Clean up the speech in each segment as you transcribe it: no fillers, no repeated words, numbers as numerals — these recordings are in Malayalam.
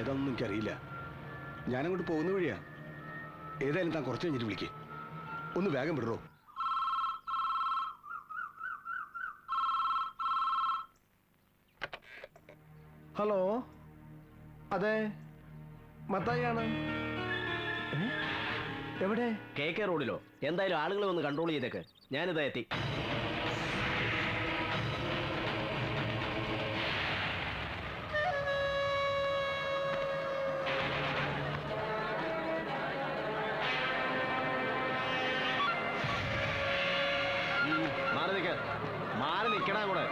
ഏതാണെന്ന് എനിക്കറിയില്ല. ഞാനങ്ങോട്ട് പോകുന്ന വഴിയാ. ഏതായാലും താൻ കുറച്ച് കഴിഞ്ഞിട്ട് വിളിക്കേ. ഒന്ന് വേഗം വിടറോ. ഹലോ, അതെ, മത്തായിയാണ്. എവിടെ? KK റോഡിലോ? എന്തായാലും ആളുകളെ ഒന്ന് കൺട്രോൾ ചെയ്തേക്ക്. ഞാനിതാ എത്തി. മാറി നിൽക്കണ കൂടെ.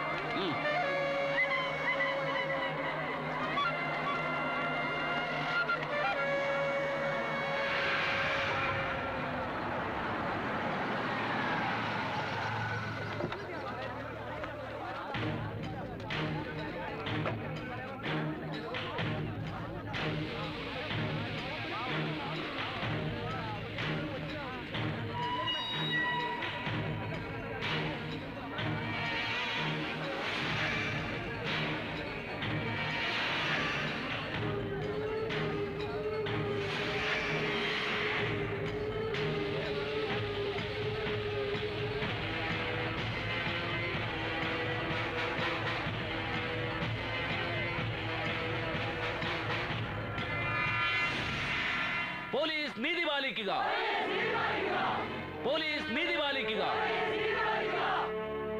പോലീസ് നീതി പാലിക്കുക, പോലീസ് നീതി പാലിക്കുക.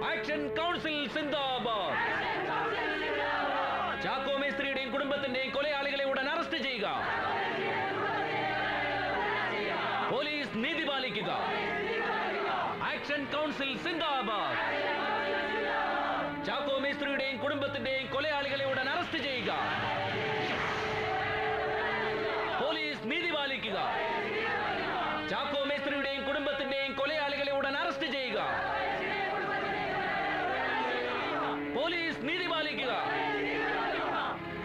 ആക്ഷൻ കൗൺസിൽ സിന്ദാബാദ്. ചാക്കോ മേസ്ത്രിയുടെയും കുടുംബത്തിന്റെയും കൊലയാളികളെ ഉടൻ അറസ്റ്റ് ചെയ്യുക. പോലീസ് നീതി പാലിക്കുക. ആക്ഷൻ കൗൺസിൽ സിന്ദാബാദ്. ചാക്കോ മേസ്ത്രിയുടെയും കുടുംബത്തിന്റെയും കൊലയാളികളെ ഉടൻ അറസ്റ്റ് ചെയ്യുക. നീതി പാലിക്കുക. ചാക്കോ മേസ്ത്രിയുടെയും കുടുംബത്തിന്റെയും കൊലയാളികളെ ഉടൻ അറസ്റ്റ് ചെയ്യുക. പോലീസ് നീതി പാലിക്കുക.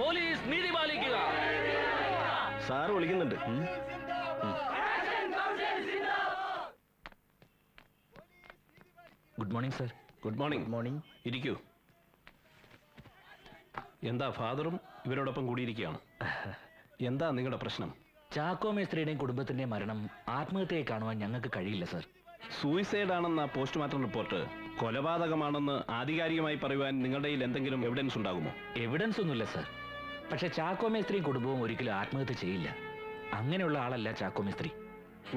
പോലീസ് നീതി പാലിക്കുക. സാർ വിളിക്കുന്നുണ്ട്. Good morning sir. Good morning. Morning. ഇരിക്കൂ. എന്താ ഫാദറും ഇവരോടൊപ്പം കൂടിയിരിക്കുകയാണ്? എന്താ നിങ്ങളുടെ പ്രശ്നം? ചാക്കോ മേസ്ത്രിയുടെയും കുടുംബത്തിന്റെയും മരണം ആത്മഹത്യയെ കാണുവാൻ ഞങ്ങൾക്ക് കഴിയില്ല സർ. സൂയിസൈഡ് ആണെന്ന പോസ്റ്റ്മോർട്ടം റിപ്പോർട്ട് കൊലപാതകമാണെന്ന് ആധികാരികമായി പറയുവാൻ നിങ്ങളുടെ കയ്യിൽ എന്തെങ്കിലും എവിഡൻസ് ഉണ്ടാകുമോ? എവിഡൻസ് ഒന്നുമില്ല സർ. പക്ഷെ ചാക്കോ മേസ്ത്രിയും കുടുംബവും ഒരിക്കലും ആത്മഹത്യ ചെയ്യില്ല. അങ്ങനെയുള്ള ആളല്ല ചാക്കോ മേസ്ത്രി.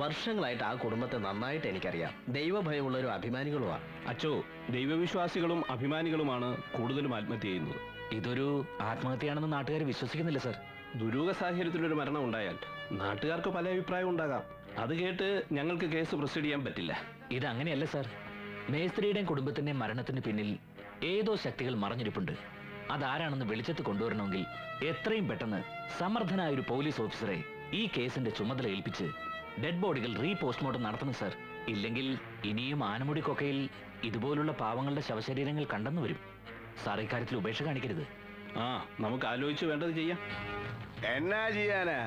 വർഷങ്ങളായിട്ട് ആ കുടുംബത്തെ നന്നായിട്ട് എനിക്കറിയാം. ദൈവഭയമുള്ളൊരു അഭിമാനികളുമാണ്. അച്ചോ, ദൈവവിശ്വാസികളും അഭിമാനികളുമാണ് കൂടുതലും ആത്മഹത്യ ചെയ്യുന്നത്. ഇതൊരു ആത്മഹത്യയാണെന്ന് നാട്ടുകാർ വിശ്വസിക്കുന്നില്ല സർ. ദുരൂഹ സാഹചര്യത്തിലൊരു മരണം ഉണ്ടായാൽ നാട്ടുകാർക്ക് പല അഭിപ്രായം ഉണ്ടാകാം. അത് കേട്ട് ഞങ്ങൾക്ക് കേസ് പ്രൊസീഡ് ചെയ്യാൻ പറ്റില്ല. ഇതങ്ങനെയല്ല സർ. മേസ്ത്രിയുടെയും കുടുംബത്തിന്റെയും മരണത്തിന് പിന്നിൽ ഏതോ ശക്തികൾ മറഞ്ഞിരിപ്പുണ്ട്. അതാരാണെന്ന് വെളിച്ചത്ത് കൊണ്ടുവരണമെങ്കിൽ എത്രയും പെട്ടെന്ന് സമർത്ഥനായ ഒരു പോലീസ് ഓഫീസറെ ഈ കേസിന്റെ ചുമതല ഏൽപ്പിച്ച് ഡെഡ് ബോഡികൾ പോസ്റ്റ്മോർട്ടം നടത്തണം സർ. ഇല്ലെങ്കിൽ ഇനിയും ആനമുടി കൊക്കയിൽ ഇതുപോലുള്ള പാവങ്ങളുടെ ശവശരീരങ്ങൾ കണ്ടെന്നു വരും. സാർ ഇക്കാര്യത്തിൽ ഉപേക്ഷ കാണിക്കരുത്. നമുക്ക് ആലോചിച്ച് വേണ്ടത് ചെയ്യാം. എന്നാ ചെയ്യാനാ?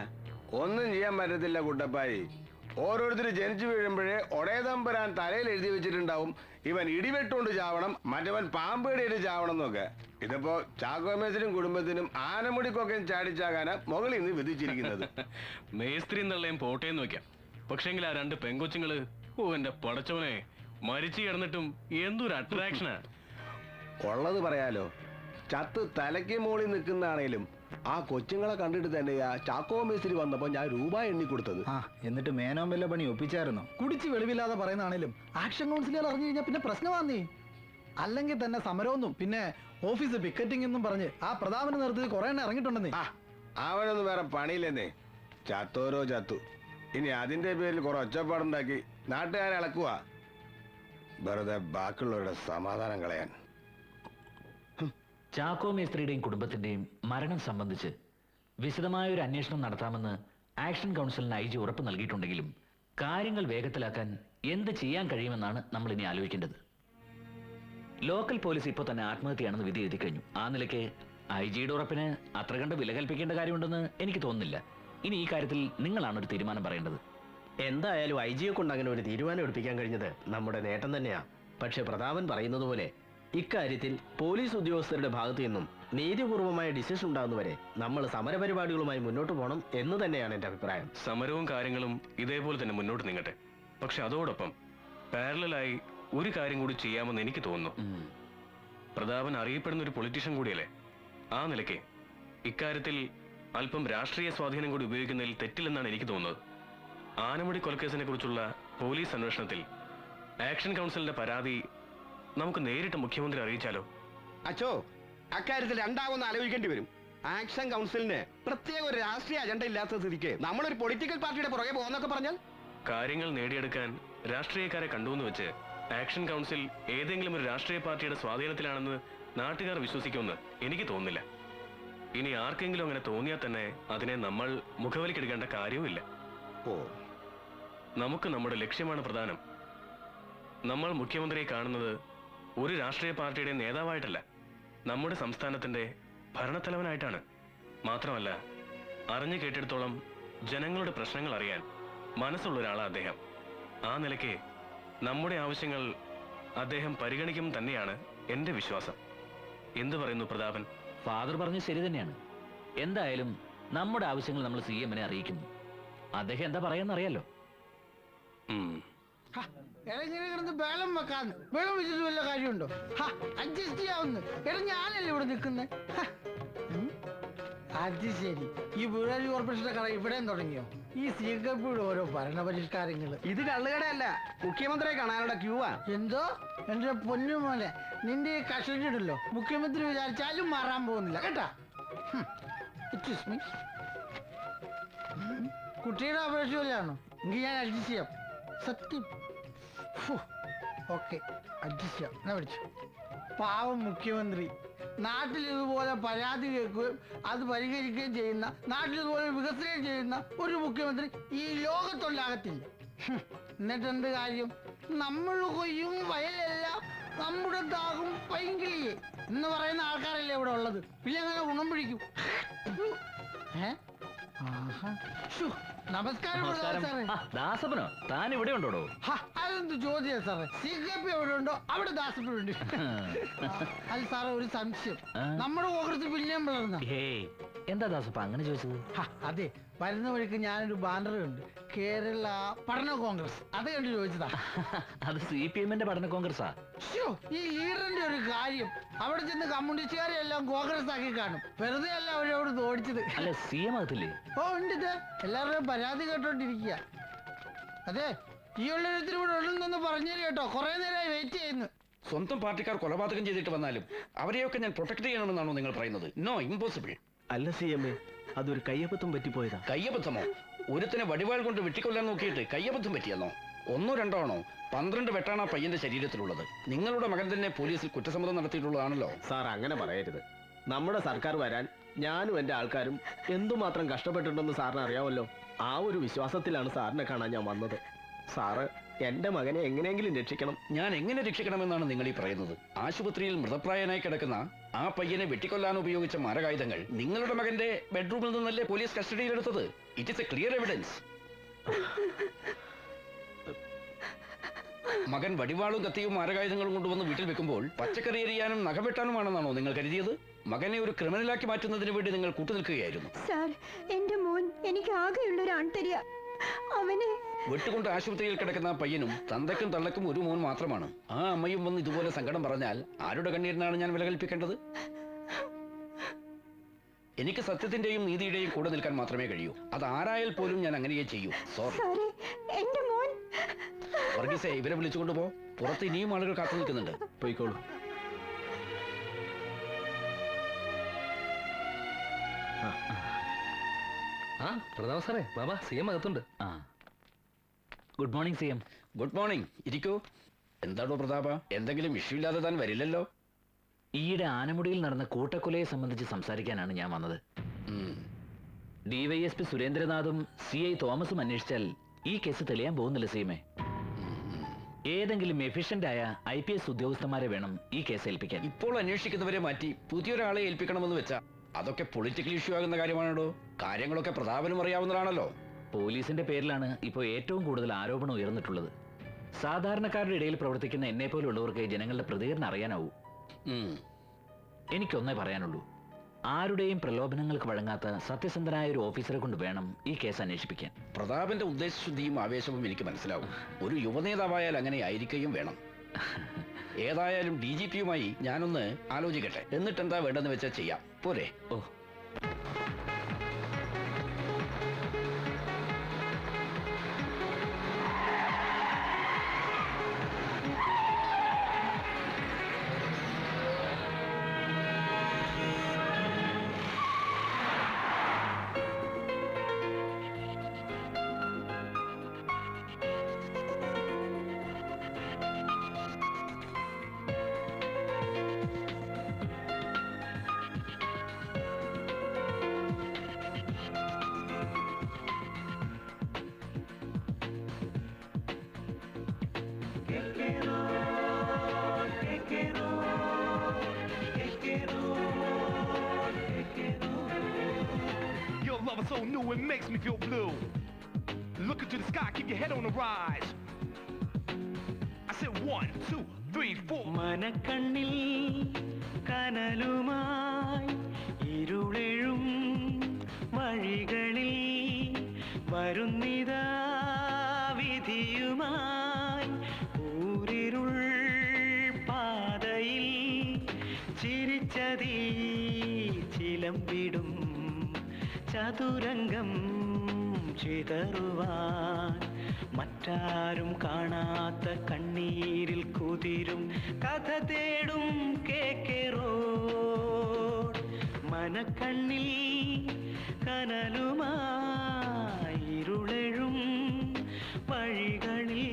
ഒന്നും ചെയ്യാൻ പറ്റത്തില്ല കുട്ടപ്പായി. ഓരോരുത്തർ ജനിച്ചു വീഴുമ്പോഴേ ഒടേതമ്പരാൻ തലയിൽ എഴുതി വെച്ചിട്ടുണ്ടാവും ഇവൻ ഇടിവെട്ടുകൊണ്ട് ചാവണം, മറ്റവൻ പാമ്പേടിയിട്ട് ചാവണം എന്നൊക്കെ. ഇതിപ്പോ ചാക്കോ മേസ്ത്രിയും കുടുംബത്തിനും ആനമുടിക്കൊക്കെയും ചാടിച്ചാകാനാ മുകളിൽ നിന്ന് വിധിച്ചിരിക്കുന്നത്. മേസ്ത്രി എന്നുള്ളയും പോട്ടേന്ന് വെക്കാം. പക്ഷെങ്കിൽ ആ രണ്ട് പെങ്കൊച്ചുങ്ങള്, എന്റെ പടച്ചവനെ, മരിച്ചു കിടന്നിട്ടും എന്തൊരു അട്രാക്ഷനാ. ഉള്ളത് പറയാലോ, ചത്ത് തലയ്ക്ക് മുകളിൽ നിൽക്കുന്നതാണേലും ആ കൊച്ചുങ്ങളെ കണ്ടിട്ട് തന്നെയാ ചാക്കോ മേസ്ത്രി വന്നപ്പോ ഞാൻ രൂപ എണ്ണി കൊടുത്തത്. എന്നിട്ട് മേനോൻ വല്ല പണി ഒപ്പിച്ചായിരുന്നോ? കുടിച്ച് വെളിവില്ലാതെ പറയുന്നതാണേലും ആക്ഷൻ കൗൺസിലുകൾ അറിഞ്ഞു കഴിഞ്ഞാൽ പിന്നെ പ്രശ്നമാന്നേ. അല്ലെങ്കിൽ തന്നെ സമരമൊന്നും പിന്നെ ഓഫീസ് പിക്കറ്റിംഗ് എന്നും പറഞ്ഞ് ആ പ്രതാപന് നേതൃത്വത്തിൽ കുറെ എണ്ണം ഇറങ്ങിയിട്ടുണ്ടെന്നേ. അവനൊന്നും വേറെ പണിയില്ലെന്നേ. ചത്തോരോ ചത്തു. ഇനി അതിന്റെ പേരിൽ കുറെ ഒച്ചപ്പാടുണ്ടാക്കി നാട്ടുകാരെ ഇളക്കുക. വെറുതെ ബാക്കിയുള്ളവരുടെ സമാധാനം കളയാൻ. ചാക്കോ മേസ്ത്രിയുടെയും കുടുംബത്തിന്റെയും മരണം സംബന്ധിച്ച് വിശദമായ ഒരു അന്വേഷണം നടത്താമെന്ന് ആക്ഷൻ കൗൺസിലിന് IG ഉറപ്പ് നൽകിയിട്ടുണ്ടെങ്കിലും കാര്യങ്ങൾ വേഗത്തിലാക്കാൻ എന്ത് ചെയ്യാൻ കഴിയുമെന്നാണ് നമ്മൾ ഇനി ആലോചിക്കേണ്ടത്. ലോക്കൽ പോലീസ് ഇപ്പോൾ തന്നെ ആത്മഹത്യയാണെന്ന് വിധി എഴുതി കഴിഞ്ഞു. ആ നിലയ്ക്ക് IG-യുടെ ഉറപ്പിന് അത്ര കണ്ട് വില കൽപ്പിക്കേണ്ട കാര്യമുണ്ടെന്ന് എനിക്ക് തോന്നുന്നില്ല. ഇനി ഈ കാര്യത്തിൽ നിങ്ങളാണ് ഒരു തീരുമാനം പറയേണ്ടത്. എന്തായാലും IG യെ കൊണ്ട് അങ്ങനെ ഒരു തീരുമാനം എടുപ്പിക്കാൻ കഴിഞ്ഞത് നമ്മുടെ നേട്ടം തന്നെയാ. പക്ഷെ പ്രതാപൻ പറയുന്നത് പോലെ ഇക്കാര്യത്തിൽ പോലീസ് ഉദ്യോഗസ്ഥരുടെ ഭാഗത്തു നിന്നും നീതിപൂർവമായ ഡിസിഷൻ ഉണ്ടാകുന്നവരെ നമ്മൾ സമരപരിപാടികളുമായി മുന്നോട്ട് പോകണം എന്ന് തന്നെയാണ് എൻ്റെ അഭിപ്രായം. സമരവും കാര്യങ്ങളും ഇതേപോലെ തന്നെ മുന്നോട്ട് നീങ്ങട്ടെ. പക്ഷെ അതോടൊപ്പം പാരലായി ഒരു കാര്യം കൂടി ചെയ്യാമെന്ന് എനിക്ക് തോന്നുന്നു. പ്രതാപൻ അറിയപ്പെടുന്ന ഒരു പൊളിറ്റീഷ്യൻ കൂടിയല്ലേ. ആ നിലയ്ക്ക് ഇക്കാര്യത്തിൽ അല്പം രാഷ്ട്രീയ സ്വാധീനം കൂടി ഉപയോഗിക്കുന്നതിൽ തെറ്റില്ലെന്നാണ് എനിക്ക് തോന്നുന്നത്. ആനമുടി കൊലക്കേസിനെ കുറിച്ചുള്ള പോലീസ് അന്വേഷണത്തിൽ ആക്ഷൻ കൗൺസിലിന്റെ പരാതി നമുക്ക് നേരിട്ട് മുഖ്യമന്ത്രി അറിയിച്ചാലോ? അച്ചോ, അക്കാര്യത്തിൽ രണ്ടാമൊന്ന് ആലോചിക്കേണ്ടി വരും. ആക്ഷൻ കൗൺസിലിന് പ്രത്യേക ഒരു രാഷ്ട്രീയ അജണ്ട ഇല്ലാത്ത സ്ഥിതിക്ക് നമ്മളൊരു പൊളിറ്റിക്കൽ പാർട്ടിയുടെ പുറകെ പോകുന്നൊക്കെ പറഞ്ഞാൽ കാര്യങ്ങൾ നേടിയെടുക്കാൻ രാഷ്ട്രീയക്കാരെ കണ്ടുവെന്ന് വെച്ച് ആക്ഷൻ കൗൺസിൽ ഏതെങ്കിലും ഒരു രാഷ്ട്രീയ പാർട്ടിയുടെ സ്വാധീനത്തിലാണെന്ന് നാട്ടുകാർ വിശ്വസിക്കുമെന്ന് എനിക്ക് തോന്നുന്നില്ല. ഇനി ആർക്കെങ്കിലും അങ്ങനെ തോന്നിയാൽ തന്നെ അതിനെ നമ്മൾ മുഖവിലക്കെടുക്കേണ്ട കാര്യവുമില്ല. ഓ, നമുക്ക് നമ്മുടെ ലക്ഷ്യമാണ് പ്രധാനം. നമ്മൾ മുഖ്യമന്ത്രിയെ കാണുന്നത് ഒരു രാഷ്ട്രീയ പാർട്ടിയുടെ നേതാവായിട്ടല്ല, നമ്മുടെ സംസ്ഥാനത്തിന്റെ ഭരണത്തലവനായിട്ടാണ്. മാത്രമല്ല, അറിഞ്ഞു കേട്ടിടത്തോളം ജനങ്ങളുടെ പ്രശ്നങ്ങൾ അറിയാൻ മനസ്സുള്ള ഒരാളാണ് അദ്ദേഹം. ആ നിലയ്ക്ക് നമ്മുടെ ആവശ്യങ്ങൾ അദ്ദേഹം പരിഗണിക്കും തന്നെയാണ് എന്റെ വിശ്വാസം. എന്തു പറയുന്നു പ്രതാപൻ? ഫാദർ പറഞ്ഞത് ശരി തന്നെയാണ്. എന്തായാലും നമ്മുടെ ആവശ്യങ്ങൾ നമ്മൾ സി എമ്മിനെ അറിയിക്കുന്നു. അദ്ദേഹം എന്താ പറയാന്ന് അറിയാലോ. ഇങ്ങനെ കിടന്ന് ബേളം വെക്കാന്ന് ബേളം വെച്ചിട്ട് വല്ല കാര്യമുണ്ടോ? അഡ്ജസ്റ്റ് ചെയ്യാവുന്ന എടാ, ഞാനല്ലേ ഇവിടെ നിൽക്കുന്നത്. അത് ശരി, ഈ ബുറാരി കോർപ്പറേഷന്റെ കട ഇവിടെയും തുടങ്ങിയോ? ഈ സീകപ്പിയുടെ ഓരോ ഭരണപരിഷ്കാരങ്ങള്. ഇത് കള്ളുകടയല്ല, മുഖ്യമന്ത്രിയെ കാണാനുള്ള ക്യൂവാ. എന്തോ എന്റെ പൊന്നു മോനെ, നിന്റെ ഈ കഷണ്ടിടല്ലോ മുഖ്യമന്ത്രി വിചാരിച്ചാലും മാറാൻ പോകുന്നില്ല കേട്ടാ. എക്സ്ക്യൂസ് മീ, കുട്ടിയുടെ അപേക്ഷ പോലെയാണോ? എങ്കിൽ ഞാൻ അഡ്ജസ്റ്റ് ചെയ്യാം. സത്യം. ഓക്കെ, അഡ്ജസ്റ്റ് ചെയ്യാം. എന്നാ വിളിച്ചു. പാവം മുഖ്യമന്ത്രി നാട്ടിൽ ഇതുപോലെ പരാതി കേൾക്കുകയും അത് പരിഹരിക്കുകയും ചെയ്യുന്ന, നാട്ടിൽ ഇതുപോലെ വികസനം ചെയ്യുന്ന ഒരു മുഖ്യമന്ത്രി ഈ ലോകത്തുണ്ടാകത്തില്ല. എന്നിട്ട് എന്ത് കാര്യം? നമ്മൾ കൊയ്യും വയലെല്ലാം നമ്മുടെ ദാഹം പൈങ്കിളിയെ എന്ന് പറയുന്ന ആൾക്കാരല്ലേ ഇവിടെ ഉള്ളത്. പിന്നെ അങ്ങനെ ഗുണം പിടിക്കും. നമസ്കാരം സാറേ. ദാസപ്പനോ? താൻ ഇവിടെ ഉണ്ടോടോ? അതെന്ത് ചോദ്യം സാറേ? CKP എവിടെ ഉണ്ടോ അവിടെ ദാസപ്പനുണ്ട്. അത് സാറേ, ഒരു സംശയം. നമ്മുടെ കോൺഗ്രസ് പിന്നെയും വളർന്ന. എന്താ ദാസപ്പ അങ്ങനെ ചോദിച്ചത്? അതെ, വരുന്ന വഴിക്ക് ഞാനൊരു ബാനർ കണ്ട്, കേരള പഠന കോൺഗ്രസ്. അത് കണ്ട് ചോദിച്ചതാ. അത് CPM-ന്റെ പഠന കോൺഗ്രസ്സാ. ഈ ലീഡറിന്റെ ഒരു കാര്യം, അവിടെ ചെന്ന് കമ്മ്യൂണിസ്റ്റുകാരെ എല്ലാം കോൺഗ്രസ് ആക്കി കാണും. വെറുതെ അല്ല അവരവിടെ ഓടിച്ചത്. അല്ല, CM അകത്തില്ലേ? ഓ ഉണ്ട്. ഇത് എല്ലാവരുടെയും പരാതി കേട്ടോണ്ടിരിക്കുക. അതെ, ഈ ഉള്ളൊരുത്തിന് ഇവിടെ ഉള്ളെന്നൊന്ന് പറഞ്ഞു കേട്ടോ. കുറെ നേരമായി വെയിറ്റ് ചെയ്യുന്നു. സ്വന്തം പാർട്ടിക്കാർ കൊലപാതകം ചെയ്തിട്ട് വന്നാലും അവരെയൊക്കെ ഞാൻ പ്രൊട്ടക്ട് ചെയ്യണമെന്നാണോ നിങ്ങൾ പറയുന്നത്? No, impossible. അല്ല CM, അതൊരു കയ്യബദ്ധം പറ്റിപ്പോയതാ. കയ്യബദ്ധമോ? ഒരുത്തനെ വടിവാൾ കൊണ്ട് വെട്ടിക്കൊല്ലാൻ നോക്കിയിട്ട് കയ്യബദ്ധം പറ്റിയെന്നോ? 1 2 ആണോ? 12 വെട്ടാണ് ആ പയ്യന്റെ ശരീരത്തിലുള്ളത്. നിങ്ങളുടെ മകൻ തന്നെ പോലീസിൽ കുറ്റസമ്മതം നടത്തിയിട്ടുള്ളതാണല്ലോ. സാർ, അങ്ങനെ പറയരുത്. നമ്മുടെ സർക്കാർ വരാൻ ഞാനും എൻ്റെ ആൾക്കാരും എന്തുമാത്രം കഷ്ടപ്പെട്ടിട്ടുണ്ടെന്ന് സാറിന് അറിയാമല്ലോ. ആ ഒരു വിശ്വാസത്തിലാണ് സാറിനെ കാണാൻ ഞാൻ വന്നത്. സാറ് എൻ്റെ മകനെ എങ്ങനെയെങ്കിലും രക്ഷിക്കണം. ഞാൻ എങ്ങനെ രക്ഷിക്കണമെന്നാണ് നിങ്ങൾ ഈ പറയുന്നത്? ആശുപത്രിയിൽ മൃതപ്രായനായി കിടക്കുന്ന ആ പയ്യനെ വെട്ടിക്കൊല്ലാൻ ഉപയോഗിച്ച മാരകായുധങ്ങൾ നിങ്ങളുടെ മകന്റെ ബെഡ്റൂമിൽ നിന്നല്ലേ പോലീസ് കസ്റ്റഡിയിലെടുത്തത്? It is A clear evidence. മകൻ വടിവാളും കത്തിയും മാരകായുധങ്ങളും കൊണ്ടുവന്ന് വീട്ടിൽ വെക്കുമ്പോൾ പച്ചക്കറി എറിയാനും നഖം വെട്ടാനുമാണെന്നാണോ നിങ്ങൾ കരുതിയത്? മകനെ ഒരു ക്രിമിനലാക്കി മാറ്റുന്നതിന് വേണ്ടി നിങ്ങൾ കൂട്ടുനിൽക്കുകയായിരുന്നു. സാർ, എന്റെ മോൻ എനിക്ക് ആകെയുള്ളൊരു ആൺതരിയ. അവനെ വെട്ടുകൊണ്ട് ആശുപത്രിയിൽ കിടക്കുന്ന ആ പയ്യനും തന്തയ്ക്കും തള്ളയ്ക്കും ഒരു മോൻ മാത്രമാണ്. ആ അമ്മയും വന്ന് ഇതുപോലെ സങ്കടം പറഞ്ഞാൽ ആരുടെ കണ്ണീരിനാണ് ഞാൻ വില കൽപ്പിക്കേണ്ടത്? എനിക്ക് സത്യത്തിന്റെയും നീതിയുടെയും കൂടെ നിൽക്കാൻ മാത്രമേ കഴിയൂ. അത് ആരായാൽ പോലും ഞാൻ അങ്ങനെയേ ചെയ്യൂ. സോറി. സാറേ, എന്റെ മോൻ. വർഗീസേ, ഇവരെ വിളിച്ചുകൊണ്ട് പോ. പുറത്ത് ഇനിയും ആളുകൾ കാത്തു നിൽക്കുന്നുണ്ട്. പോയിക്കോളൂ. പ്രതാപ സാറേ, ബാബാ CM അകത്തുണ്ട്. Good morning CM. Good morning. ഇരിക്കൂ. എന്താണോ പ്രതാപ, എന്തെങ്കിലും ഇഷ്യൂ ഇല്ലാതെ താൻ വരില്ലല്ലോ? ഈയിടെ ആനമുടിയിൽ നടന്ന കൂട്ടക്കൊലയെ സംബന്ധിച്ച് സംസാരിക്കാനാണ് ഞാൻ വന്നത്. DYSP സുരേന്ദ്രനാഥും CI തോമസും അന്വേഷിച്ചാൽ ഈ കേസ് തെളിയാൻ പോകുന്നില്ല CM. ഏതെങ്കിലും എഫിഷ്യന്റ് ആയ IPS ഉദ്യോഗസ്ഥന്മാരെ വേണം ഈ കേസ് ഏൽപ്പിക്കാൻ. ഇപ്പോൾ അന്വേഷിക്കുന്നവരെ മാറ്റി പുതിയൊരാളെ ഏൽപ്പിക്കണമെന്ന് വെച്ചാ അതൊക്കെ പൊളിറ്റിക്കൽ ഇഷ്യൂ ആകുന്ന കാര്യമാണോ? കാര്യങ്ങളൊക്കെ പ്രതാപനും അറിയാവുന്നതാണല്ലോ. പോലീസിന്റെ പേരിലാണ് ഇപ്പോൾ ഏറ്റവും കൂടുതൽ ആരോപണം ഉയർന്നിട്ടുള്ളത്. സാധാരണക്കാരുടെ ഇടയിൽ പ്രവർത്തിക്കുന്ന എന്നെ പോലുള്ളവർക്ക് ജനങ്ങളുടെ പ്രതികരണം അറിയാനാവൂ. ഉം. എനിക്കൊന്നേ പറയാനുള്ളൂ, ആരുടെയും പ്രലോഭനങ്ങൾക്ക് വഴങ്ങാത്ത സത്യസന്ധനായ ഒരു ഓഫീസറെ കൊണ്ട് വേണം ഈ കേസ് അന്വേഷിപ്പിക്കാൻ. പ്രതാപന്റെ ഉദ്ദേശശുദ്ധിയും ആവേശവും എനിക്ക് മനസ്സിലാവും. ഒരു യുവനേതാവായാൽ അങ്ങനെ ആയിരിക്കുകയും വേണം. ഏതായാലും DGP-യുമായി ഞാനൊന്ന് ആലോചിക്കട്ടെ. എന്നിട്ട് എന്താ വേണ്ടെന്ന് വെച്ചാൽ ചെയ്യാം. പോരെ? ഓ, Your love is so new, it makes me feel blue. Look into the sky, keep your head on the rise. I said 1, 2, 3, 4. മനക്കണ്ണിൽ കനലുമായി ഇരുളെഴും വഴികളിൽ വരുന്നിതാ വിധിയുമായി ഊരിരുൾ പാതയിൽ ചിരിച്ചതീ ചിലമ്പിടും ചതുരംഗം ചിതറുവാൻ മറ്റാരും കാണാത്ത കണ്ണീരിൽ കുതിരും കഥ തേടും കേക്കേറോഡ് മനക്കണ്ണിൽ കനലുമായി ഇരുളെഴും വഴികളിൽ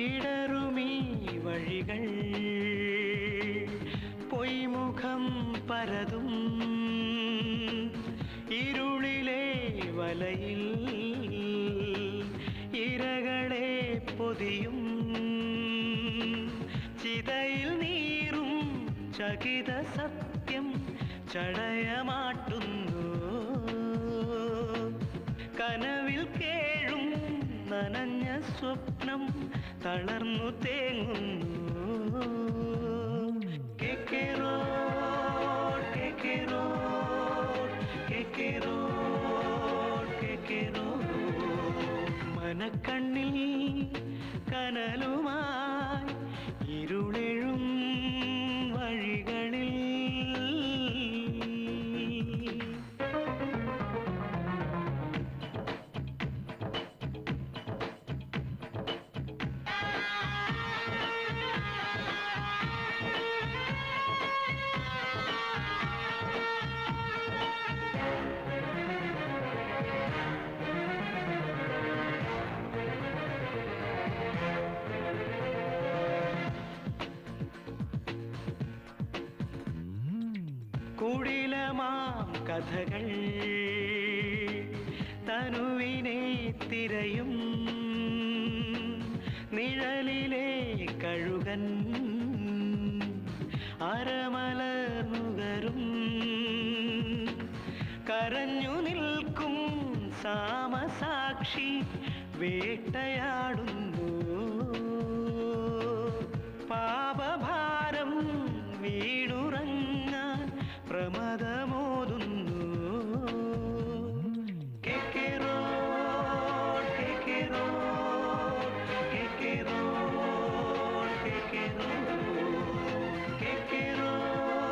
ഇടറുമീ വഴികൾ പൊയ്മുഖം പരതും ഇരുളിലെ വലയിൽ ഇരകളെ പൊതിയും ചിതയിൽ നീറും ചകിത സത്യം ചടയമാട്ടുന്നു കനവിൽ കേഴും നനഞ്ഞ സ്വപ്നം തളർന്നു തേങ്ങുന്നു കേക്കേറോഡ് കേക്കേറോഡ് കേക്കേറോഡ് കേക്കേറോഡ് മനക്കണ്ണിൽ കനലുമായി ഇരുളെഴും വഴികളിൽ കുടിലമാം കഥകൾ തനുവിനെ തിരയും നിഴലിലെ കഴുകൻ അരമലർന്നുകരും കരഞ്ഞു നിൽക്കും സാമസാക്ഷി വേട്ടയാടുന്നു പാപഭാരം വീണുറങ്ങാൻ പ്രമദമോതുന്നു കേക്കേറോഡ് കേക്കേറോഡ് കേക്കേറോഡ് കേക്കേറോഡ് കേക്കേറോഡ്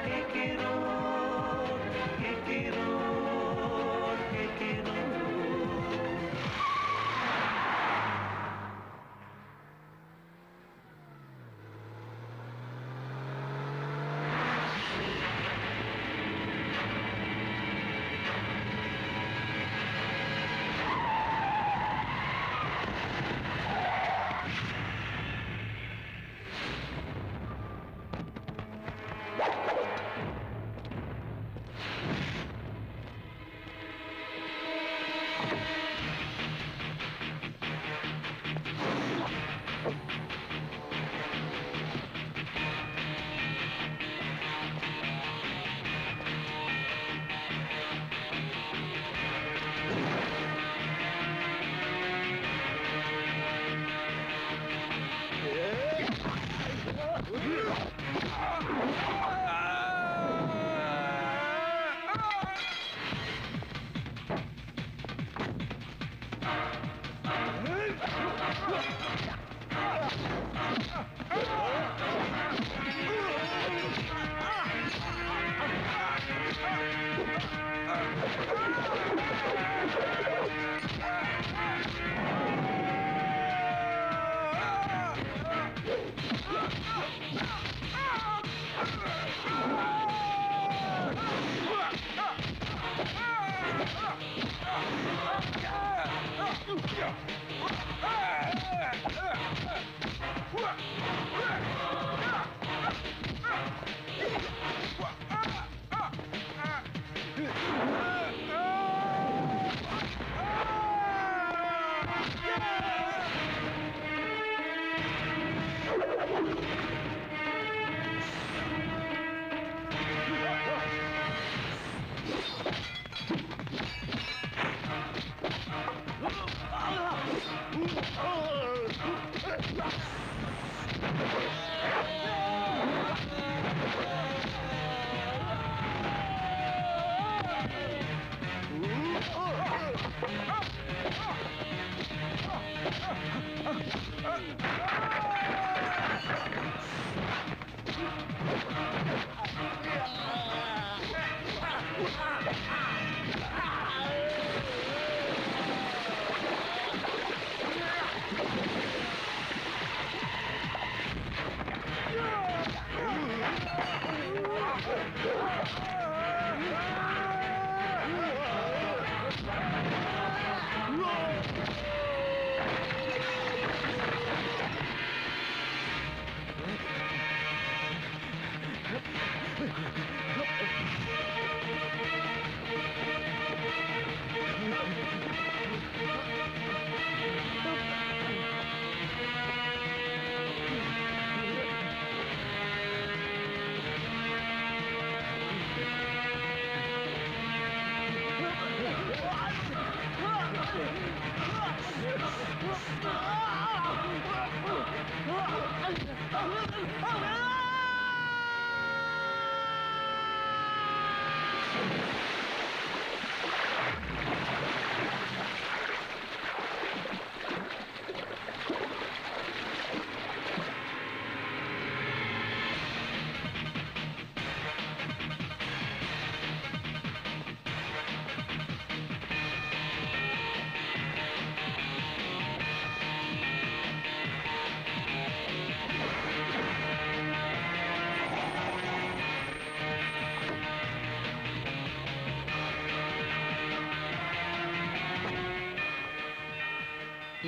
കേക്കേറോഡ് കേക്കേറോഡ് കേക്കേറോഡ്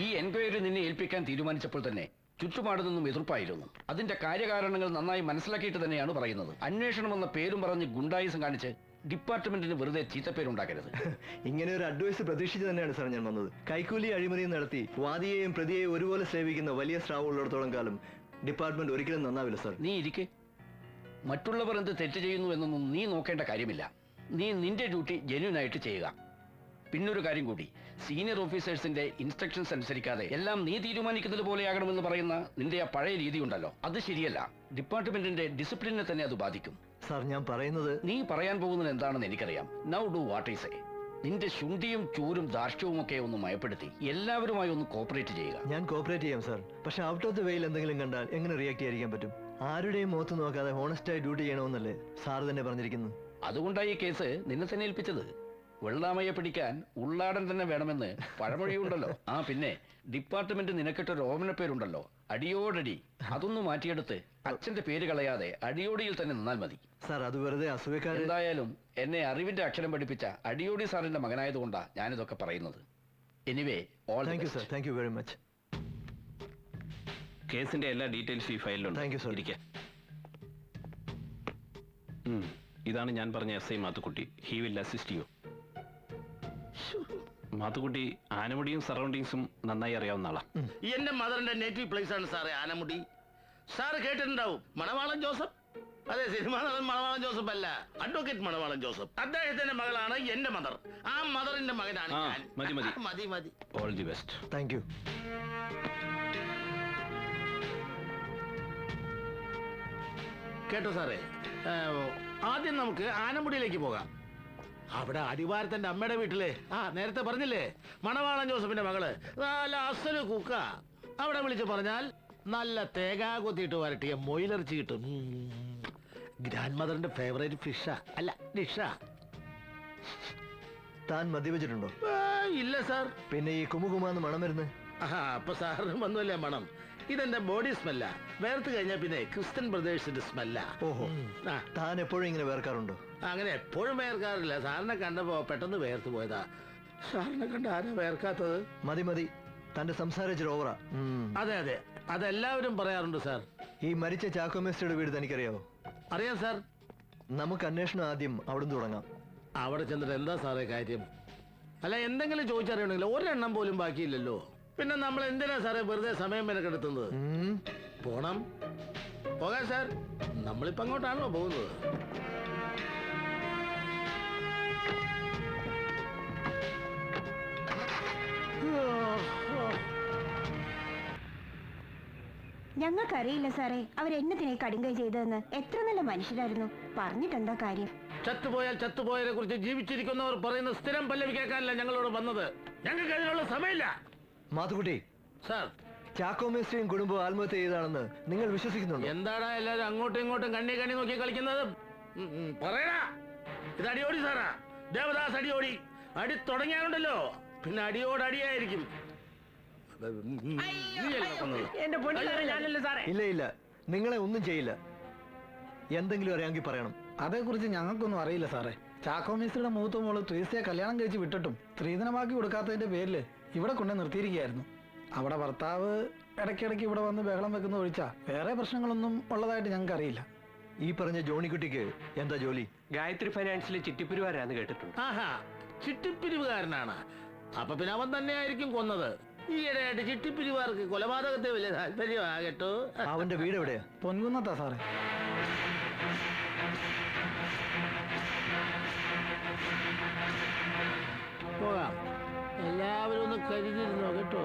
ഈ എൻക്വയറി നിന്നെ ഏൽപ്പിക്കാൻ തീരുമാനിച്ചപ്പോൾ തന്നെ ചുറ്റുപാട് നിന്നും എതിർപ്പായിരുന്നു. അതിന്റെ കാര്യകാരണങ്ങൾ നന്നായി മനസ്സിലാക്കിയിട്ട് തന്നെയാണ് പറയുന്നത്. അന്വേഷണം എന്ന പേരും പറഞ്ഞ് ഗുണ്ടായിസം കാണിച്ച് ഡിപ്പാർട്ട്മെന്റിന് വെറുതെ ചീത്തപ്പേരുണ്ടാക്കരുത്. ഇങ്ങനെ ഒരു അഡ്വൈസ് പ്രതീക്ഷിച്ച് തന്നെയാണ് സാർ ഞാൻ വന്നത്. കൈക്കൂലി അഴിമതിയും നടത്തി വാദിയെയും പ്രതിയെയും ഒരുപോലെ സേവിക്കുന്ന വലിയ സ്രാവ് ഉള്ളിടത്തോളം കാലം ഡിപ്പാർട്ട്മെന്റ് ഒരിക്കലും നന്നാവില്ല സാർ. നീ ഇരിക്കെ. മറ്റുള്ളവർ എന്ത് തെറ്റ് ചെയ്യുന്നു എന്നൊന്നും നീ നോക്കേണ്ട കാര്യമില്ല. നീ നിന്റെ ഡ്യൂട്ടി ജെന്യൂനായിട്ട് ചെയ്യുക. പിന്നൊരു കാര്യം കൂടി, സീനിയർ ഓഫീസേഴ്സിന്റെ ഇൻസ്ട്രക്ഷൻസ് അനുസരിക്കാതെ എല്ലാം നീ തീരുമാനിക്കുന്നത് പോലെയാകണമെന്ന് പറയുന്ന നിന്റെ ആ പഴയ രീതി ഉണ്ടല്ലോ, അത് ശരിയല്ല. ഡിപ്പാർട്ട്മെന്റിന്റെ ഡിസിപ്ലിനെ തന്നെ അത് ബാധിക്കും. സാർ ഞാൻ പറയുന്നത്, നീ പറയാൻ പോകുന്നത് എന്താണെന്ന് എനിക്കറിയാം. Now do what I say. നിന്റെ ശുണ്ഠിയും ചൂരും ധാർഷ്ട്യവും ഒക്കെ ഒന്ന് മയപ്പെടുത്തി എല്ലാവരുമായി ഒന്ന് കോപ്പറേറ്റ് ചെയ്യുക. ഞാൻ കോപ്പറേറ്റ് ചെയ്യാം സാർ. പക്ഷെ ഔട്ട് ഓഫ് ദ വേയിൽ എന്തെങ്കിലും കണ്ടാൽ എങ്ങനെ റിയാക്ട് ചെയ്യാതിരിക്കാൻ പറ്റും? ആരുടെയും മുഖത്ത് നോക്കാതെ ഹോണസ്റ്റായി ഡ്യൂട്ടി ചെയ്യണമെന്നല്ലേ സാർ തന്നെ പറഞ്ഞിരിക്കുന്നത്. അതുകൊണ്ടായി ഈ കേസ് നിന്നെ തന്നെ ഏൽപ്പിച്ചത്. വെള്ളാമയെ പിടിക്കാൻ ഉള്ളാടൻ തന്നെ വേണമെന്ന് പഴമൊഴിയുണ്ടല്ലോ. ആ പിന്നെ ഡിപ്പാർട്ട്മെന്റ് നിനക്കിട്ടൊരു ഓമന പേരുണ്ടല്ലോ, അടിയോടടി. അതൊന്നും മാറ്റിയെടുത്ത് അച്ഛന്റെ പേര് കളയാതെ അടിയോടിയിൽ തന്നെ നിന്നാൽ മതി. സാർ അത് വെറുതെ അസൂയക്കാരൻ. എന്തായാലും എന്നെ അറിവിന്റെ അക്ഷരം പഠിപ്പിച്ച അടിയോടി സാറിന്റെ മകനായതുകൊണ്ടാ ഞാനിതൊക്കെ പറയുന്നത്. Anyway all thank you sir. Thank you very much. കേസിന്റെ എല്ലാ ഡീറ്റെയിൽസും ഈ ഫയലിലുണ്ട്. Thank you sir. ഇരിക്കാം. ഇതാണ് ഞാൻ പറഞ്ഞ S I Mathukutty. He will assist you. Mathukutty ആനമുടിയും സറൗണ്ടിങ്സും നന്നായി അറിയാവുന്ന ആളാ. എന്റെ മദറിന്റെ നേറ്റീവ് പ്ലേസ് ആണ് സാറേ ആനമുടി. സാറ് കേട്ടിട്ടുണ്ടാവും മണവാളൻ ജോസഫ്. അതെ, സിനിമാ നടൻ മണവാളൻ ജോസഫ് അല്ല, അഡ്വക്കേറ്റ് മണവാളൻ ജോസഫ്. അദ്ദേഹത്തിന്റെ മകളാണ് എന്റെ മദർ. ആ മദറിന്റെ മകനാണ് ആ, ഞാൻ. മതി, മതി. മതി മതി. All the best. Thank you. കേട്ടോ സാറേ, ആദ്യം നമുക്ക് ആനമുടിയിലേക്ക് പോകാം. അവിടെ അടിവാരത്തിന്റെ അമ്മയുടെ വീട്ടില് നേരത്തെ പറഞ്ഞില്ലേ മണവാളൻ ജോസഫിന്റെ മകള് നല്ല അസല് കുക്ക. അവിടെ വിളിച്ച് പറഞ്ഞാൽ നല്ല തേങ്ങ കൊത്തിയിട്ട് വരട്ടിയ മൊയിലിറച്ചി കിട്ടും. ഗ്രാൻഡ് മദറിന്റെ ഫേവറേറ്റ് ഫിഷാ, അല്ല ഡിഷാ. താൻ മദ്യപിച്ചിട്ടുണ്ടോ? ഇല്ല സാർ. പിന്നെ ഈ കുമുകുമാന്ന് മണം വരുന്നത്? അപ്പൊ സാറിന് വന്നുല്ലേ മണം? ഇതെന്റെ ബോഡി സ്മെല്ല. വേർത്ത് കഴിഞ്ഞാൽ പിന്നെ ക്രിസ്ത്യൻ ബ്രദേഴ്സിന്റെ സ്മെല്ല. ഓഹോ, താൻ എപ്പോഴും ഇങ്ങനെ വേർക്കാറുണ്ടോ? അങ്ങനെ എപ്പോഴും വേർക്കാറില്ല. സാറിനെ കണ്ടപ്പോ പെട്ടെന്ന് വേർത്ത് പോയതാ. സാറിനെ കണ്ട ആരാ വേർക്കാത്തത്? മതി മതി, തന്റെ സംസാരിച്ചൊരു ഓവറാ. അതെ അതെ, അതെല്ലാവരും പറയാറുണ്ട് സാർ. ഈ മരിച്ച ചാക്കോ മേസ്റ്റിയുടെ വീട് തനിക്കറിയാവോ? അറിയാം സാർ. നമുക്ക് അന്വേഷണം ആദ്യം അവിടുന്ന് തുടങ്ങാം. അവിടെ ചെന്നിട്ട് എന്താ സാറേ കാര്യം? അല്ല, എന്തെങ്കിലും ചോദിച്ചറിയണമെങ്കിൽ ഒരെണ്ണം പോലും ബാക്കിയില്ലല്ലോ. പിന്നെ നമ്മൾ എന്തിനാ സാറേ വെറുതെ സമയം മെനക്കെടുത്തുന്നത്? പോണം, പോകാം സാർ. നമ്മളിപ്പോ അങ്ങോട്ടാണല്ലോ പോകുന്നത്. ഞങ്ങൾക്കറിയില്ല സാറേ അവരെന്നതിനെ കടുങ്കൈ ചെയ്തതെന്ന്. എത്ര നല്ല മനുഷ്യരായിരുന്നു. പറഞ്ഞിട്ടെന്താ കാര്യം? ചത്തുപോയാൽ ചത്തുപോയതിനെ കുറിച്ച് ജീവിച്ചിരിക്കുന്നവർ പറയുന്ന സ്ഥിരം പല്ലവി കേൾക്കാനല്ല ഞങ്ങളോട് വന്നത്. ഞങ്ങൾക്ക് അതിനുള്ള സമയമില്ല. മാത്തുക്കുട്ടി സാർ, ചാക്കോ മേസ്റ്റിയും കുടുംബം ആത്മഹത്യ ചെയ്തതാണെന്ന് നിങ്ങൾ വിശ്വസിക്കുന്നുണ്ടോ? എന്താടാ എല്ലാരും അങ്ങോട്ടും ഇങ്ങോട്ടും കണ്ണി കണ്ണി നോക്കി കളിക്കുന്നത്? പറയടാ. ഇത് അടിയോടി സാറാ, ദേവദാസ് അടിയോടി. അടി തുടങ്ങിയാലുണ്ടല്ലോ പിന്നെ അടിയോടടിയായിരിക്കും. ഇല്ല ഇല്ല, നിങ്ങളെ ഒന്നും ചെയ്യില്ല. എന്തെങ്കിലും അറിയാമെങ്കിൽ പറയണം. അതേക്കുറിച്ച് ഞങ്ങൾക്കൊന്നും അറിയില്ല സാറേ. ചാക്കോ മിസ്ത്രിയുടെ മൂത്ത മോള് ട്രീസിയെ കല്യാണം കഴിച്ച് വിട്ടിട്ടും സ്ത്രീധനമാക്കി കൊടുക്കാത്തതിന്റെ പേരില് ഇവിടെ കൊണ്ടു നിർത്തിയിരിക്കുകയായിരുന്നു. അവിടെ ഭർത്താവ് ഇടയ്ക്കിടയ്ക്ക് ഇവിടെ വന്ന് ബഹളം വെക്കുന്ന ഒഴിച്ചാ വേറെ പ്രശ്നങ്ങളൊന്നും ഉള്ളതായിട്ട് ഞങ്ങൾക്ക് അറിയില്ല. ഈ പറഞ്ഞ ജോണിക്കുട്ടിക്ക് എന്താ ജോലി? ഗായത്രി ഫൈനാൻസിലെ ചിട്ടിപ്പിരിവാരാന്ന് കേട്ടിട്ടുണ്ട്. ആഹാ, ചിട്ടിപ്പിരിവുകാരനാണ്. അപ്പൊ പിന്നെ അവൻ തന്നെയായിരിക്കും കൊന്നത്. ഈയിടെയായിട്ട് ചിട്ടിപ്പിരിവാർക്ക് കൊലപാതകത്തെ വലിയ താല്പര്യമാകട്ടോ. അവന്റെ വീട് എവിടെയാ? പൊൻകുന്നത്താ സാറേ. പോകാം. എല്ലാവരും ഒന്ന് കരുതിരുന്നോ കേട്ടോ.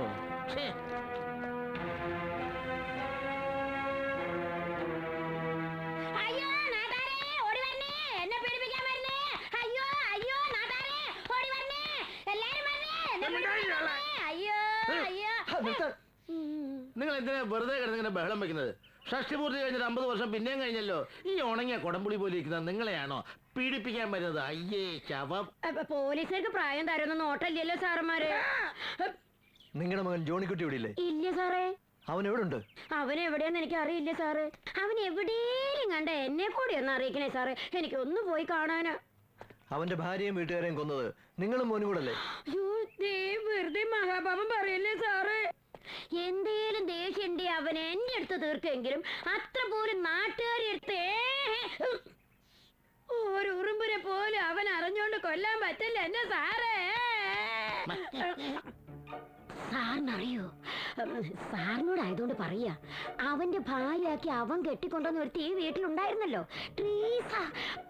നിങ്ങൾ എന്തിനാ വെറുതെ കിടന്നിങ്ങനെ ബഹളം വെക്കുന്നത്? ഷഷ്ടിപൂർത്തി കഴിഞ്ഞിട്ട് 50 വർഷം പിന്നെയും കഴിഞ്ഞല്ലോ. ഈ ഉണങ്ങിയ കൊടംപുളി പോലെ ഇരിക്കുന്നത് നിങ്ങളെയാണോ പീഡിപ്പിക്കാൻ വരുന്നത്? അയ്യേ ശവം. പോലീസുകാർക്ക് പ്രായം തരുന്ന നോട്ടല്ലല്ലോ സാറന്മാര്. നിങ്ങളുടെ മകൻ ജോണിക്കുട്ടി ഇവിടെ ഇല്ലേ? ഇല്ല സാറേ. അവൻ എവിടെ ഉണ്ട്? അവൻ എവിടെയാന്ന് എനിക്ക് അറിയില്ല സാറേ. അവൻ എവിടെയും കണ്ട എന്നെ കൂടി ഒന്ന് അറിയിക്കണേ സാറേ. എനിക്ക് ഒന്ന് പോയി കാണാനാ. അവന്റെ ഭാര്യയും വീട്ടുകാരെയും കൊന്നത് നിങ്ങളും മോനും കൂടല്ലേ? വെറുതെ മഹാപാപം പറയല്ലേ സാറേ. എന്തേലും ദേഷ്യണ്ടി അവൻ എന്റെ അടുത്ത് തീർക്കെങ്കിലും അത്ര പോലും നാട്ടുകാരെ അടുത്ത് ഒരു ഉറുമ്പിനെ പോലും അവൻ അറിഞ്ഞോണ്ട് കൊല്ലാൻ പറ്റില്ല എന്നെ സാറേ. സാറിനറിയോ, സാറിനോടായതുകൊണ്ട് പറയാ, അവന്റെ ഭാര്യയാക്കി അവൻ കെട്ടിക്കൊണ്ടുവന്ന ഒരു തീ വീട്ടിലുണ്ടായിരുന്നല്ലോ, ട്രീസ.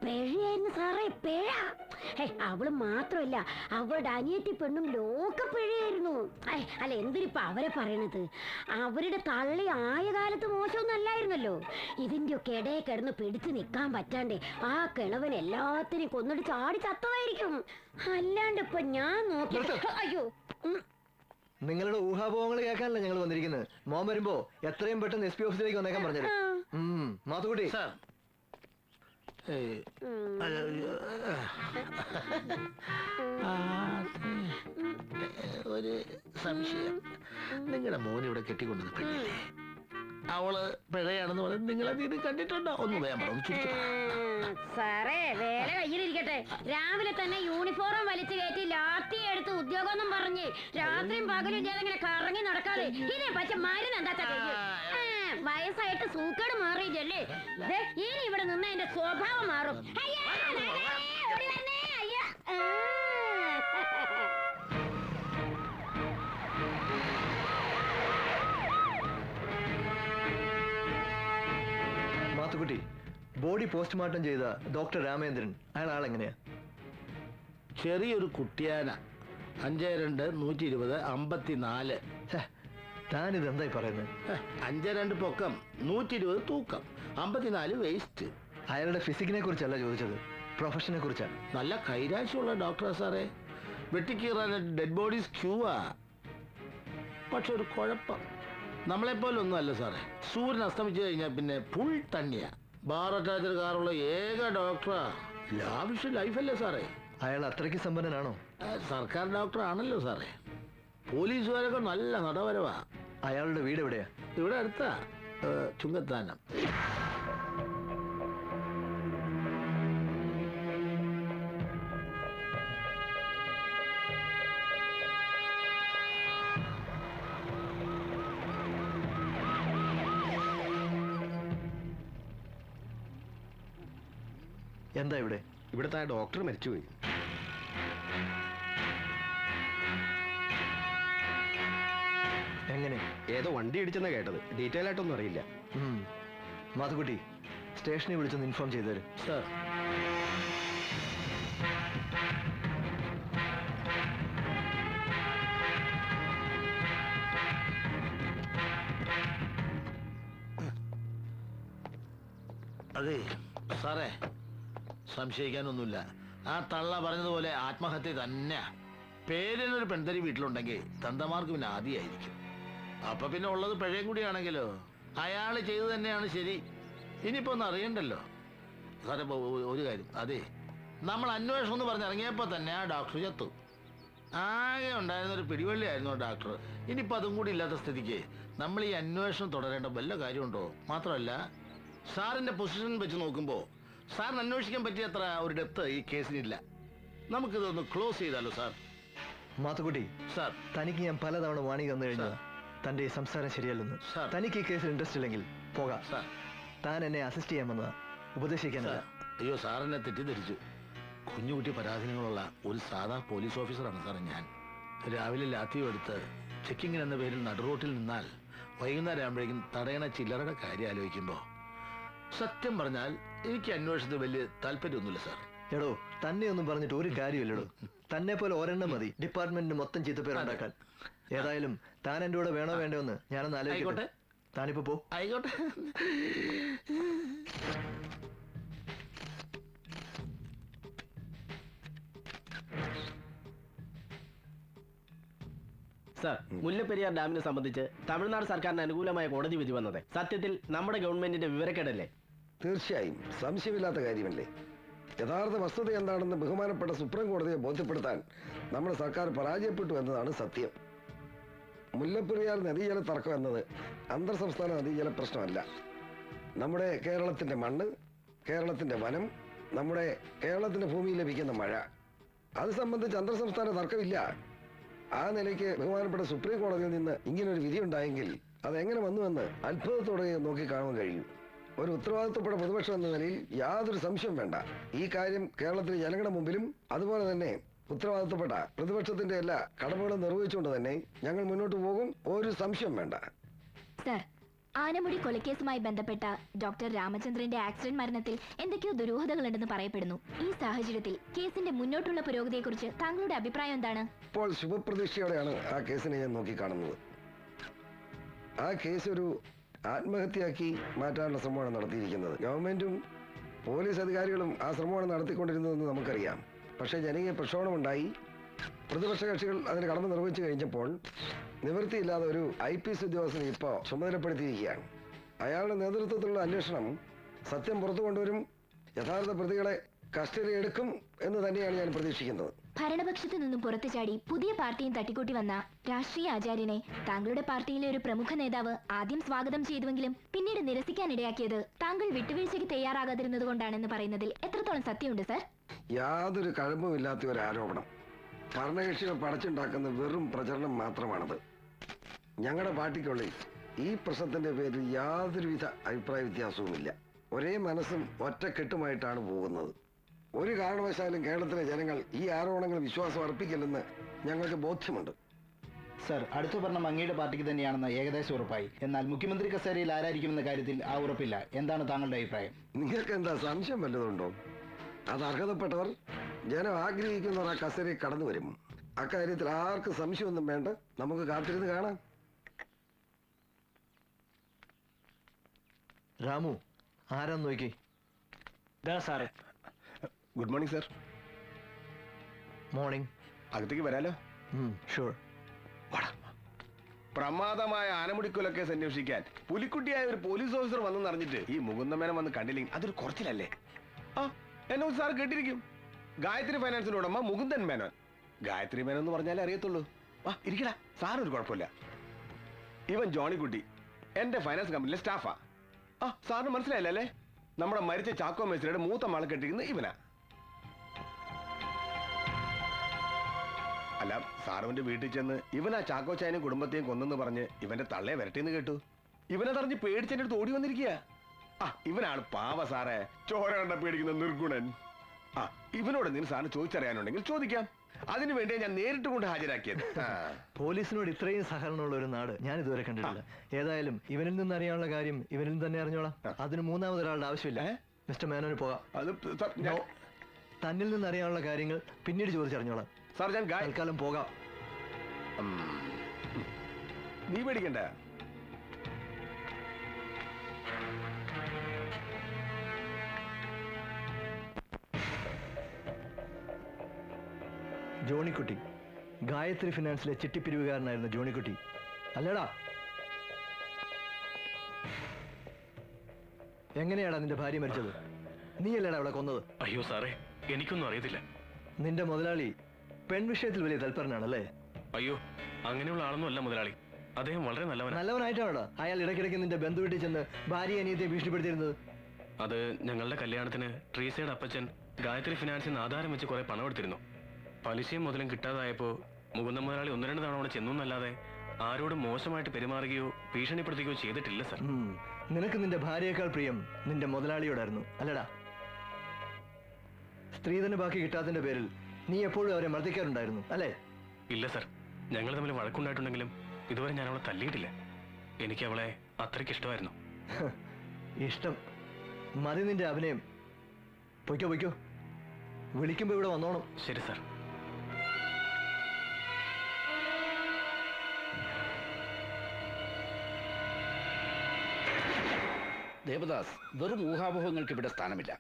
പിഴയായിരുന്നു സാറേ, പിഴ. അവള് മാത്രമല്ല, അവളുടെ അനിയത്തി പെണ്ണും ലോക പിഴയായിരുന്നു. അല്ല, എന്തിനിപ്പ അവരെ പറയണത്? അവരുടെ തള്ളി ആയ കാലത്ത് മോശമൊന്നല്ലായിരുന്നല്ലോ. ഇതിന്റെയൊക്കെ ഇടയെ കിടന്ന് പിടിച്ചു നിൽക്കാൻ പറ്റാണ്ടേ ആ കിളവൻ എല്ലാത്തിനെയും കൊന്നിട്ട് ചാടി ചത്തതായിരിക്കും. അല്ലാണ്ട് ഇപ്പൊ ഞാൻ നോക്കി. അയ്യോ, നിങ്ങളുടെ ഊഹാപോഹങ്ങൾ കേൾക്കാനല്ല ഞങ്ങൾ വന്നിരിക്കുന്നത്. മോൻ വരുമ്പോ എത്രയും പെട്ടെന്ന് SP ഓഫീസിലേക്ക് വന്നേക്കാൻ പറഞ്ഞത്. മാത്തുക്കുട്ടി, ഒരു സംശയം. നിങ്ങളുടെ മോൻ ഇവിടെ കെട്ടിക്കൊണ്ടത് പെണ്ണില്ലേ? അവള് പിഴയാണെന്ന് പറയുന്നത് നിങ്ങളത് കണ്ടിട്ടുണ്ടോ? ഒന്ന് വേണം സാറേ. വേല കയ്യിലിരിക്കട്ടെ. രാവിലെ തന്നെ യൂണിഫോം വലിച്ചു കയറ്റി ലാത്തി എടുത്ത് ഉദ്യോഗം പറഞ്ഞ് രാത്രിയും പകലും ഇല്ലാതെ ഇങ്ങനെ കറങ്ങി നടക്കാതെ ഇതേ പക്ഷെ മരുന്ന് എന്താ വയസ്സായിട്ട് സൂക്കേട് മാറിയില്ലേ? ഇനി ഇവിടെ നിന്ന് എന്റെ സ്വഭാവം മാറും. ബോഡി പോസ്റ്റ്മോർട്ടം ചെയ്ത ഡോക്ടർ രാമേന്ദ്രൻ അയാൾ ആളെങ്ങനെയാ? ചെറിയൊരു കുട്ടിയാന, 5-2 120 54. താനിത് എന്തായി പറയുന്നത്? 5-2 പൊക്കം, 120 തൂക്കം, 54 വേസ്റ്റ്. അയാളുടെ ഫിസിക്കിനെ കുറിച്ചല്ല ചോദിച്ചത്, പ്രൊഫഷനെ കുറിച്ചാണ്. നല്ല കൈരാശ്യമുള്ള ഡോക്ടറാ സാറേ. വെട്ടിക്കീറാൻ ഡെഡ് ബോഡീസ് ക്യൂവാ. പക്ഷെ ഒരു കുഴപ്പം, നമ്മളെപ്പോലെ ഒന്നും അല്ല സാറേ. സൂര്യൻ അസ്തമിച്ചു കഴിഞ്ഞാൽ പിന്നെ ഫുൾ തണ്ണിയാ. ബാർ അറ്റാച്ചർ കാറുള്ള ഏക ഡോക്ടറാ. ലാവിഷ് ലൈഫല്ലേ സാറേ. അയാൾ അത്രയ്ക്ക് സമ്പന്നനാണോ? സർക്കാർ ഡോക്ടർ ആണല്ലോ സാറേ. പോലീസുകാരൊക്കെ നല്ല നടവരവാ. അയാളുടെ വീട് എവിടെയാ? ഇവിടെ അടുത്താ, ചുങ്കത്താനം. എന്താ ഇവിടെ? ഇവിടുത്തെ ആ ഡോക്ടർ മരിച്ചുപോയി. എങ്ങനെ? ഏതോ വണ്ടി ഇടിച്ചെന്നാ കേട്ടത്. ഡീറ്റെയിൽ ആയിട്ടൊന്നും അറിയില്ല. മാധുക്കുട്ടി, സ്റ്റേഷനിൽ വിളിച്ചൊന്ന് ഇൻഫോം ചെയ്തു തരും. സാർ, അതെ സാറേ, സംശയിക്കാനൊന്നുമില്ല. ആ തള്ള പറഞ്ഞതുപോലെ ആത്മഹത്യ തന്നെ. പേരിനൊരു പെൺതരി വീട്ടിലുണ്ടെങ്കിൽ തന്തമാർക്ക് പിന്നെ ആദ്യമായിരിക്കും. അപ്പൊ പിന്നെ ഉള്ളത് പിഴയും കൂടിയാണെങ്കിലോ അയാൾ ചെയ്തു തന്നെയാണ് ശരി. ഇനിയിപ്പോ ഒന്നും അറിയണ്ടല്ലോ സാറേ. ഒരു കാര്യം, അതെ, നമ്മൾ അന്വേഷണം എന്ന് പറഞ്ഞിറങ്ങിയപ്പോ തന്നെ ആ ഡോക്ടർ ചത്തു. ആകെ ഉണ്ടായിരുന്നൊരു പിടിവള്ളിയായിരുന്നു ആ ഡോക്ടർ. ഇനിയിപ്പോൾ അതും കൂടി ഇല്ലാത്ത സ്ഥിതിക്ക് നമ്മൾ ഈ അന്വേഷണം തുടരേണ്ട വല്ല കാര്യമുണ്ടോ? മാത്രമല്ല, സാറിന്റെ പൊസിഷൻ വെച്ച് നോക്കുമ്പോൾ സാറിന് അന്വേഷിക്കാൻ പറ്റിയ അത്ര ഒരു ഡെപ്ത് ഈ കേസിനില്ല. നമുക്കിതൊന്ന് ക്ലോസ് ചെയ്താലോ സാർ? മാത്തുക്കുട്ടി സാർ, തനിക്ക് ഞാൻ പലതവണ വാണി തന്നു കഴിഞ്ഞു. തന്റെ ഈ സംസാരം ശരിയല്ലെന്ന്. സാർ, തനിക്ക് ഈ കേസിൽ ഇൻട്രസ്റ്റ് ഇല്ലെങ്കിൽ പോകാം. സാർ, താൻ എന്നെ അസിസ്റ്റ് ചെയ്യാൻ വന്നതാ, ഉപദേശിക്കാനല്ല. അയ്യോ, സാറിനെ തെറ്റിദ്ധരിച്ചു. കുഞ്ഞുകുട്ടി പരാധീനങ്ങളുള്ള ഒരു സാധാ പോലീസ് ഓഫീസറാണ് സാറേ ഞാൻ. രാവിലെ ലാത്തിയും എടുത്ത് ചെക്കിങ്ങിന് എന്ന പേരിൽ നടുറോട്ടിൽ നിന്നാൽ വൈകുന്നേരം ആകുമ്പോഴേക്കും തടയണ ചില്ലറയുടെ കാര്യം ആലോചിക്കുമ്പോൾ സത്യം പറഞ്ഞാൽ എനിക്ക് അന്വേഷണത്തിൽ വലിയ താല്പര്യമൊന്നുമില്ല സാർ. എടോ, തന്നെ ഒന്നും പറഞ്ഞിട്ട് ഒരു കാര്യമില്ലടോ. തന്നെ പോലെ ഒരെണ്ണം മതി ഡിപ്പാർട്ട്മെന്റിന് മൊത്തം ചീത്തപ്പേരുണ്ടാക്കാൻ. ഏതായാലും താൻ എൻ്റെ കൂടെ വേണോ വേണ്ടോ എന്ന് ഞാനൊന്ന് ആലോചിക്കട്ടെ. താനിപ്പോ പോ. ആയിക്കോട്ടെ. സാർ, മുല്ലപ്പെരിയാർ ഡാമിനെ സംബന്ധിച്ച് തമിഴ്നാട് സർക്കാരിന് അനുകൂലമായ കോടതി വിധി വന്നത് സത്യത്തിൽ നമ്മുടെ ഗവൺമെന്റിന്റെ വിവരക്കേടല്ലേ? തീർച്ചയായും സംശയമില്ലാത്ത കാര്യമല്ലേ. യഥാർത്ഥ വസ്തുത എന്താണെന്ന് ബഹുമാനപ്പെട്ട സുപ്രീം കോടതിയെ ബോധ്യപ്പെടുത്താൻ നമ്മുടെ സർക്കാർ പരാജയപ്പെട്ടു എന്നതാണ് സത്യം. മുല്ലപ്പെരിയാർ നദീജല തർക്കം എന്നത് അന്തർ സംസ്ഥാന നദീജല പ്രശ്നമല്ല. നമ്മുടെ കേരളത്തിന്റെ മണ്ണ്, കേരളത്തിന്റെ വനം, നമ്മുടെ കേരളത്തിന്റെ ഭൂമിയിൽ ലഭിക്കുന്ന മഴ, അത് സംബന്ധിച്ച് അന്തർ സംസ്ഥാന തർക്കമില്ല. ആ നിലയ്ക്ക് ബഹുമാനപ്പെട്ട സുപ്രീം കോടതിയിൽ നിന്ന് ഇങ്ങനൊരു വിധി ഉണ്ടായെങ്കിൽ അതെങ്ങനെ വന്നുവെന്ന് അത്ഭുതത്തോടെ നോക്കി കാണുവാൻ കഴിയും. ഒരു ഉത്തരവാദിത്വപ്പെട്ട പ്രതിപക്ഷം എന്ന നിലയിൽ യാതൊരു സംശയം വേണ്ട. ഈ കാര്യം കേരളത്തിലെ ജനങ്ങളുടെ മുമ്പിലും അതുപോലെ തന്നെ ഉത്തരവാദിത്വപ്പെട്ട പ്രതിപക്ഷത്തിന്റെ എല്ലാ കടമകളും നിർവഹിച്ചുകൊണ്ട് തന്നെ ഞങ്ങൾ മുന്നോട്ട് പോകും. ഒരു സംശയം വേണ്ട. സർ, ആനമുടി കൊലക്കേസുമായി ബന്ധപ്പെട്ട ഡോക്ടർ രാമചന്ദ്രന്റെ ആക്സിഡന്റ് മരണത്തിൽ എന്തൊക്കെയോ ദുരൂഹതകളുണ്ടെന്ന് പറയപ്പെടുന്നു. ഈ സാഹചര്യത്തിൽ കേസിന്റെ മുന്നോട്ടുള്ള പുരോഗതിയെക്കുറിച്ച് താങ്കളുടെ അഭിപ്രായം എന്താണ്? ഇപ്പോൾ ശുഭപ്രതീക്ഷയോടെയാണ് ആ കേസിനെ ഞാൻ നോക്കിക്കാണുന്നത്. ആ കേസ് ഒരു ആത്മഹത്യയാക്കി മാറ്റാനുള്ള ശ്രമമാണ് നടത്തിയിരിക്കുന്നത്. ഗവൺമെന്റും പോലീസ് അധികാരികളും ആ ശ്രമമാണ് നടത്തിക്കൊണ്ടിരുന്നതെന്ന് നമുക്കറിയാം. പക്ഷേ ജനകീയ പ്രക്ഷോഭമുണ്ടായി. പ്രതിപക്ഷ കക്ഷികൾ അതിന് കടമ നിർവഹിച്ചു കഴിഞ്ഞപ്പോൾ നിവൃത്തിയില്ലാതെ ഒരു IPS ഉദ്യോഗസ്ഥനെ ഇപ്പോൾ ചുമതലപ്പെടുത്തിയിരിക്കുകയാണ്. അയാളുടെ നേതൃത്വത്തിലുള്ള അന്വേഷണം സത്യം പുറത്തു കൊണ്ടുവരും, യഥാർത്ഥ പ്രതികളെ കസ്റ്റഡിയിൽ എടുക്കും എന്ന് തന്നെയാണ് ഞാൻ പ്രതീക്ഷിക്കുന്നത്. ഭരണപക്ഷത്തു നിന്നും പുറത്തു ചാടി പുതിയ പാർട്ടിയും തട്ടിക്കൂട്ടി വന്ന രാഷ്ട്രീയ ആചാര്യനെ താങ്കളുടെ പാർട്ടിയിലെ ഒരു പ്രമുഖ നേതാവ് ആദ്യം സ്വാഗതം ചെയ്തുവെങ്കിലും പിന്നീട് നിരസിക്കാനിടയാക്കിയത് താങ്കൾ വിട്ടുവീഴ്ചയ്ക്ക് തയ്യാറാകാതിരുന്നത് കൊണ്ടാണെന്ന് പറയുന്നതിൽ എത്രത്തോളം സത്യമുണ്ട് സർ? യാതൊരു കഴമ്പുമില്ലാത്ത ഒരു ആരോപണം. ഭരണകക്ഷികൾ പടച്ചുണ്ടാക്കുന്ന വെറും പ്രചരണം മാത്രമാണത്. ഞങ്ങളുടെ പാർട്ടിക്കുള്ളിൽ ഈ പ്രശ്നത്തിന്റെ പേരിൽ യാതൊരുവിധ അഭിപ്രായ വ്യത്യാസവുമില്ല. ഒരേ മനസ്സും ഒറ്റക്കെട്ടുമായിട്ടാണ് പോകുന്നത്. ഒരു കാരണവശാലും കേരളത്തിലെ ജനങ്ങൾ ഈ ആരോപണങ്ങൾ വിശ്വാസം അർപ്പിക്കില്ലെന്ന് ഞങ്ങൾക്ക് ബോധ്യമുണ്ട്. സർ, അടുത്ത ഭരണം അങ്ങയുടെ പാർട്ടിക്ക് തന്നെയാണെന്ന് ഏകദേശം ഉറപ്പായി. എന്നാൽ മുഖ്യമന്ത്രി കസേരയിൽ ആരായിരിക്കുമെന്ന കാര്യത്തിൽ ആ ഉറപ്പില്ല. എന്താണ് താങ്കളുടെ അഭിപ്രായം? നിങ്ങൾക്ക് എന്താ സംശയം വല്ലതുണ്ടോ? അത് അർഹതപ്പെട്ടവർ ജനം ആഗ്രഹിക്കുന്നവർ ആ കസേരയിൽ കടന്നു വരും. അക്കാര്യത്തിൽ ആർക്ക് സംശയമൊന്നും വേണ്ട. നമുക്ക് കാത്തിരുന്ന് കാണാം. രാമു, ആരാന്ന് നോക്കി. സാറേ. Good morning sir. മോർണിംഗ്. അകത്തേക്ക് വരാലോ? ഷുവർ. പ്രമാദമായ ആനമുടിക്കൊല കേസ് അന്വേഷിക്കാൻ പുലിക്കുട്ടിയായ ഒരു പോലീസ് ഓഫീസർ വന്നെന്ന് അറിഞ്ഞിട്ട് ഈ മുകുന്ദമേനൻ വന്ന് കണ്ടില്ലെങ്കിൽ അതൊരു കുറച്ചിലല്ലേ? ആ, എന്നെ സാർ കേട്ടിരിക്കും. ഗായത്രി ഫൈനാൻസിന്റെ ഉടമ മുകുന്ദൻ മേനോൻ. ഗായത്രി മേനോൻ എന്ന് പറഞ്ഞാലേ അറിയത്തുള്ളൂ. ആ, ഇരിക്കടാ, സാറൊരു കുഴപ്പമില്ല. ഇവൻ ജോണിക്കുട്ടി എന്റെ ഫൈനാൻസ് കമ്പനിയിലെ സ്റ്റാഫാ. ആ, സാറിന് മനസ്സിലായില്ല അല്ലേ? നമ്മുടെ മരിച്ച ചാക്കോ മേസ്ത്രിയുടെ മൂത്ത മാളെ കെട്ടിയിരിക്കുന്ന ഇവനാ. അല്ല, സാറുവിന്റെ വീട്ടിൽ ചെന്ന് ഇവനാ ചാക്കോ ചായനും കുടുംബത്തെയും കൊന്നെന്ന് പറഞ്ഞ് ഇവന്റെ തള്ളയെ വരട്ടിന്ന് കേട്ടു. ഇവനതറിഞ്ഞ് പേടിച്ചെന്റെ അടുത്ത് ഓടി വന്നിരിക്കുക. ആ, ഇവനാണ് പാവ സാറേ, ചോര കണ്ട പേടിക്കുന്ന നിർഗുണൻ. ആ, ഇവനോട് നിങ്ങൾ സാറിന് ചോദിച്ചറിയാനുണ്ടെങ്കിൽ ചോദിക്കാം. അതിനു വേണ്ടിയാ ഞാൻ നേരിട്ട് കൊണ്ട് ഹാജരാക്കിയത്. പോലീസിനോട് ഇത്രയും സഹകരണമുള്ള ഒരു നാട് ഞാൻ ഇതുവരെ കണ്ടിട്ടില്ല. ഏതായാലും ഇവനിൽ നിന്ന് അറിയാനുള്ള കാര്യം ഇവനിൽ തന്നെ അറിഞ്ഞോളാം. അതിന് മൂന്നാമതൊരാളുടെ ആവശ്യമില്ല. മിസ്റ്റർ മേനോന് പോകാം. അത് തന്നിൽ നിന്ന് അറിയാനുള്ള കാര്യങ്ങൾ പിന്നീട് ചോദിച്ചറിഞ്ഞോളാം. സാർ, ഞാൻ തൽക്കാലം പോകാം. നീ പേടിക്കണ്ട. ജോണിക്കുട്ടി, ഗായത്രി ഫിനാൻസിലെ ചിട്ടിപ്പിരിവുകാരനായിരുന്നു ജോണിക്കുട്ടി, അല്ലേടാ? എങ്ങനെയാടാ നിന്റെ ഭാര്യ മരിച്ചത്? നീയല്ലേടാ അവളെ കൊന്നത്? അയ്യോ സാറേ, എനിക്കൊന്നും അറിയത്തില്ല. നിന്റെ മുതലാളി പെൺവിഷയത്തിൽ വലിയ തൽപരനാണല്ലേ? അയ്യോ, അങ്ങനെയുള്ള ആളൊന്നും അല്ല മുതലാളി. അദ്ദേഹം വളരെ നല്ലവനാണ്. നല്ലവനായിട്ടാണോടാ അയാൾ ഇടയ്ക്കിടയ്ക്ക് നിന്റെ ബന്ധു വീട്ടിൽ ചെന്ന് ഭാര്യ അനിയത്തെ ഭീഷണിപ്പെടുത്തിയിരുന്നത്? അത് ഞങ്ങളുടെ കല്യാണത്തിന് ട്രീസയുടെ അപ്പച്ചൻ ഗായത്രി ഫിനാൻസിൽ നിന്ന് ആധാരം വെച്ച് കുറെ പണം എടുത്തിരുന്നു. പലിശയും മുതലും കിട്ടാതായപ്പോ മുകുന്ദ മുതലാളി 1-2 തവണ അവിടെ ചെന്നല്ലാതെ ആരോടും മോശമായിട്ട് പെരുമാറുകയോ ഭീഷണിപ്പെടുത്തുകയോ ചെയ്തിട്ടില്ല സർ. നിനക്ക് നിന്റെ ഭാര്യയേക്കാൾ പ്രിയം നിന്റെ മുതലാളിയോടായിരുന്നു, അല്ലടാ? സ്ത്രീധന ബാക്കി കിട്ടാത്തതിന്റെ പേരിൽ നീ എപ്പോഴും അവരെ മർദ്ദിക്കാറുണ്ടായിരുന്നു, അല്ലേ? ഇല്ല സർ, ഞങ്ങൾ തമ്മിൽ വഴക്കുണ്ടായിട്ടുണ്ടെങ്കിലും ഇതുവരെ ഞാൻ അവളെ തല്ലിയിട്ടില്ല. എനിക്ക് അവളെ അത്രയ്ക്ക് ഇഷ്ടമായിരുന്നു. ഇഷ്ടം മതി നിന്റെ അഭിനയം. പൊയ്ക്കോ പൊയ്ക്കോ, വിളിക്കുമ്പോ ഇവിടെ വന്നോണം. ശരി സർ. ദേവദാസ്, വെറും ഊഹാപോഹങ്ങൾക്ക് ഇവിടെ സ്ഥാനമില്ല.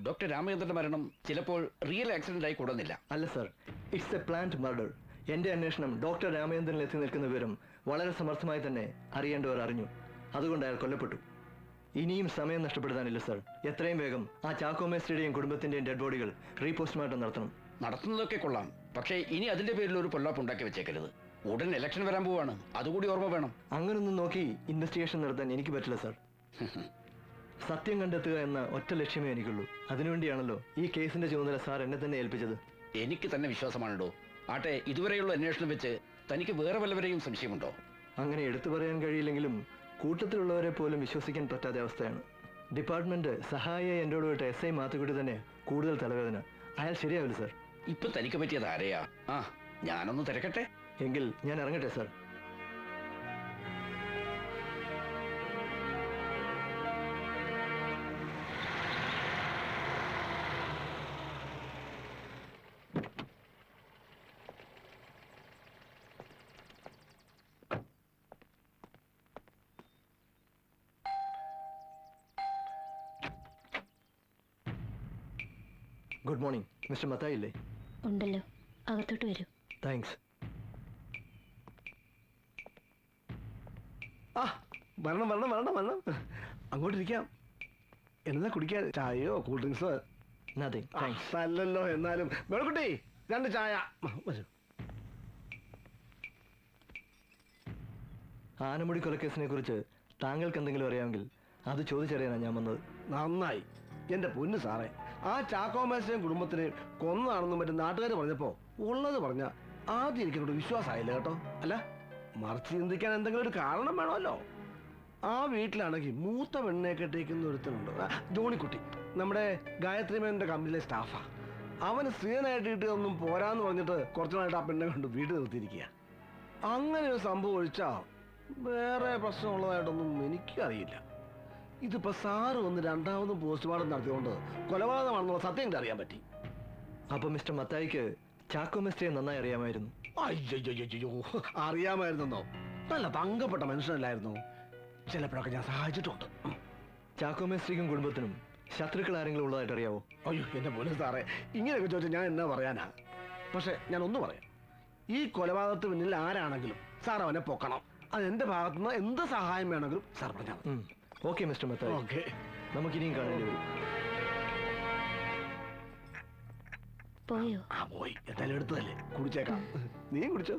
ഡോക്ടർ രാമചന്ദ്രന്റെ മരണം ചിലപ്പോൾ റിയൽ ആക്സിഡന്റ് ആയി കൂടുന്നില്ല. അല്ല sir, it's A plant murder. എന്റെ അന്വേഷണം ഡോക്ടർ രാമചന്ദ്രനിൽ എത്തി നിൽക്കുന്ന വിവരം വളരെ സമർത്ഥമായി തന്നെ അറിയേണ്ടവർ അറിഞ്ഞു. അതുകൊണ്ട് അയാൾ കൊല്ലപ്പെട്ടു. ഇനിയും സമയം നഷ്ടപ്പെടുത്താനില്ല സർ. എത്രയും വേഗം ആ ചാക്കോ മേസ്ത്രിയുടെയും കുടുംബത്തിന്റെയും ഡെഡ് ബോഡികൾ റീപോസ്റ്റ്മോർട്ടം നടത്തണം. നടത്തുന്നതൊക്കെ കൊള്ളാം, പക്ഷേ ഇനി അതിന്റെ പേരിൽ ഒരു പൊല്ലാപ്പ് ഉണ്ടാക്കി വെച്ചേക്കരുത്. ഉടൻ ഇലക്ഷൻ വരാൻ പോവാണ്, അതുകൂടി ഓർമ്മ വേണം. അങ്ങനൊന്നും നോക്കി ഇൻവെസ്റ്റിഗേഷൻ നടത്താൻ എനിക്ക് പറ്റില്ല സർ. സത്യം കണ്ടെത്തുക എന്ന ഒറ്റ ലക്ഷ്യമേ എനിക്കുള്ളൂ. അതിനുവേണ്ടിയാണല്ലോ ഈ കേസിന്റെ ചുമതല സാർ എന്നെ തന്നെ ഏൽപ്പിച്ചത്. എനിക്ക് തന്നെ വിശ്വാസമാണല്ലോ. ആട്ടെ, ഇതുവരെയുള്ള അന്വേഷണം വെച്ച് തനിക്ക് വേറെ വല്ലവരെയും സംശയമുണ്ടോ? അങ്ങനെ എടുത്തു പറയാൻ കഴിയില്ലെങ്കിലും കൂട്ടത്തിലുള്ളവരെ പോലും വിശ്വസിക്കാൻ പറ്റാത്ത അവസ്ഥയാണ്. ഡിപ്പാർട്ട്മെന്റ് സഹായിയായി എന്നോട് വിട്ട SI മാത്തുക്കുട്ടി തന്നെ കൂടുതൽ തലവേദന. അയാൾ ശരിയാവില്ല സർ. ഇപ്പൊ തനിക്ക് പറ്റിയത് ആരെയാ? ആ, ഞാനൊന്ന് തിരക്കട്ടെ. എങ്കിൽ ഞാൻ ഇറങ്ങട്ടെ sir. Good morning. Mister Mathai ഇല്ലേ? ഉണ്ടല്ലോ, അകത്തോട്ട് വരൂ. താങ്ക്സ്. ആ, വരണം വരണം വരണം വരണം. അങ്ങോട്ടിരിക്കാം. എന്നാ കുടിക്കാൻ ചായയോ കൂൾ ഡ്രിങ്ക്സോ? Nothing, thanks. അല്ലല്ലോ, എന്നാലും വേൾക്കുട്ടി 2 ചായ. വരൂ. ആനമുടി കൊലക്കേസിനെ കുറിച്ച് താങ്കൾക്ക് എന്തെങ്കിലും അറിയാമെങ്കിൽ അത് ചോദിച്ചറിയാനാണ് ഞാൻ വന്നത്. നന്നായി എന്റെ പൊന്നു സാറേ. ആ ചാക്കോ മേസ്ത്രിയും കുടുംബത്തിനെയും കൊന്നതാണെന്നും മറ്റും നാട്ടുകാർ പറഞ്ഞപ്പോ ഉള്ളത് പറഞ്ഞ ആദ്യം എനിക്കങ്ങോട്ട് വിശ്വാസമായില്ല കേട്ടോ. അല്ല, മറിച്ച് ചിന്തിക്കാൻ എന്തെങ്കിലും ഒരു കാരണം വേണമല്ലോ. ആ വീട്ടിലാണെങ്കിൽ മൂത്ത പെണ്ണിനെ കെട്ടിക്കുന്ന ഒരുത്തനുണ്ട്, ജോണിക്കുട്ടി. നമ്മുടെ ഗായത്രി മേനന്റെ കമ്പനിയിലെ സ്റ്റാഫാ. അവന് സ്ത്രീനായിട്ട് കിട്ടിയതൊന്നും പോരാന്ന് പറഞ്ഞിട്ട് കുറച്ചു നാളായിട്ട് ആ പെണ്ണെ കൊണ്ട് വീട്ടിൽ നിർത്തിയിരിക്കുക. അങ്ങനെ ഒരു സംഭവം ഒഴിച്ചാ വേറെ പ്രശ്നമുള്ളതായിട്ടൊന്നും എനിക്കറിയില്ല. ഇതിപ്പോ സാറ് വന്ന് രണ്ടാമതും പോസ്റ്റ്മോർട്ടം നടത്തിയോണ്ട് കൊലപാതകമാണെന്നുള്ള സത്യം എനിക്ക് അറിയാൻ പറ്റി. അപ്പൊ മിസ്റ്റർ മത്തായിക്ക് ചാക്കോ മിസ്ത്രിയെ നന്നായി അറിയാമായിരുന്നു. അയ്യോ, അറിയാമായിരുന്നോ? നല്ല തങ്കപ്പെട്ട മനുഷ്യനല്ലായിരുന്നു. ചിലപ്പോഴൊക്കെ ഞാൻ സഹായിച്ചിട്ടുണ്ട്. ചാക്കോ മിസ്ത്രിക്കും കുടുംബത്തിനും ശത്രുക്കൾ ആരെങ്കിലും ഉള്ളതായിട്ട് അറിയാവോ? അയ്യോ എന്റെ പോലീസ് സാറേ, ഇങ്ങനെയൊക്കെ ചോദിച്ചാൽ ഞാൻ എന്നാ പറയാനാ? പക്ഷെ ഞാൻ ഒന്ന് പറയാം, ഈ കൊലപാതകത്തിന് പിന്നിൽ ആരാണെങ്കിലും സാർ അവനെ പൊക്കണം. അത് എന്റെ ഭാഗത്തുനിന്ന് എന്ത് സഹായം വേണമെങ്കിലും സാർ പറഞ്ഞാൽ മതി. Okay mister Mathai, okay. നമുക്കിനിയും കാണേണ്ടി വരും. പോയോ? ആ പോയി, എന്തായാലും എടുത്തതല്ലേ, കുടിച്ചേക്കാം. നീ കുടിച്ചോ.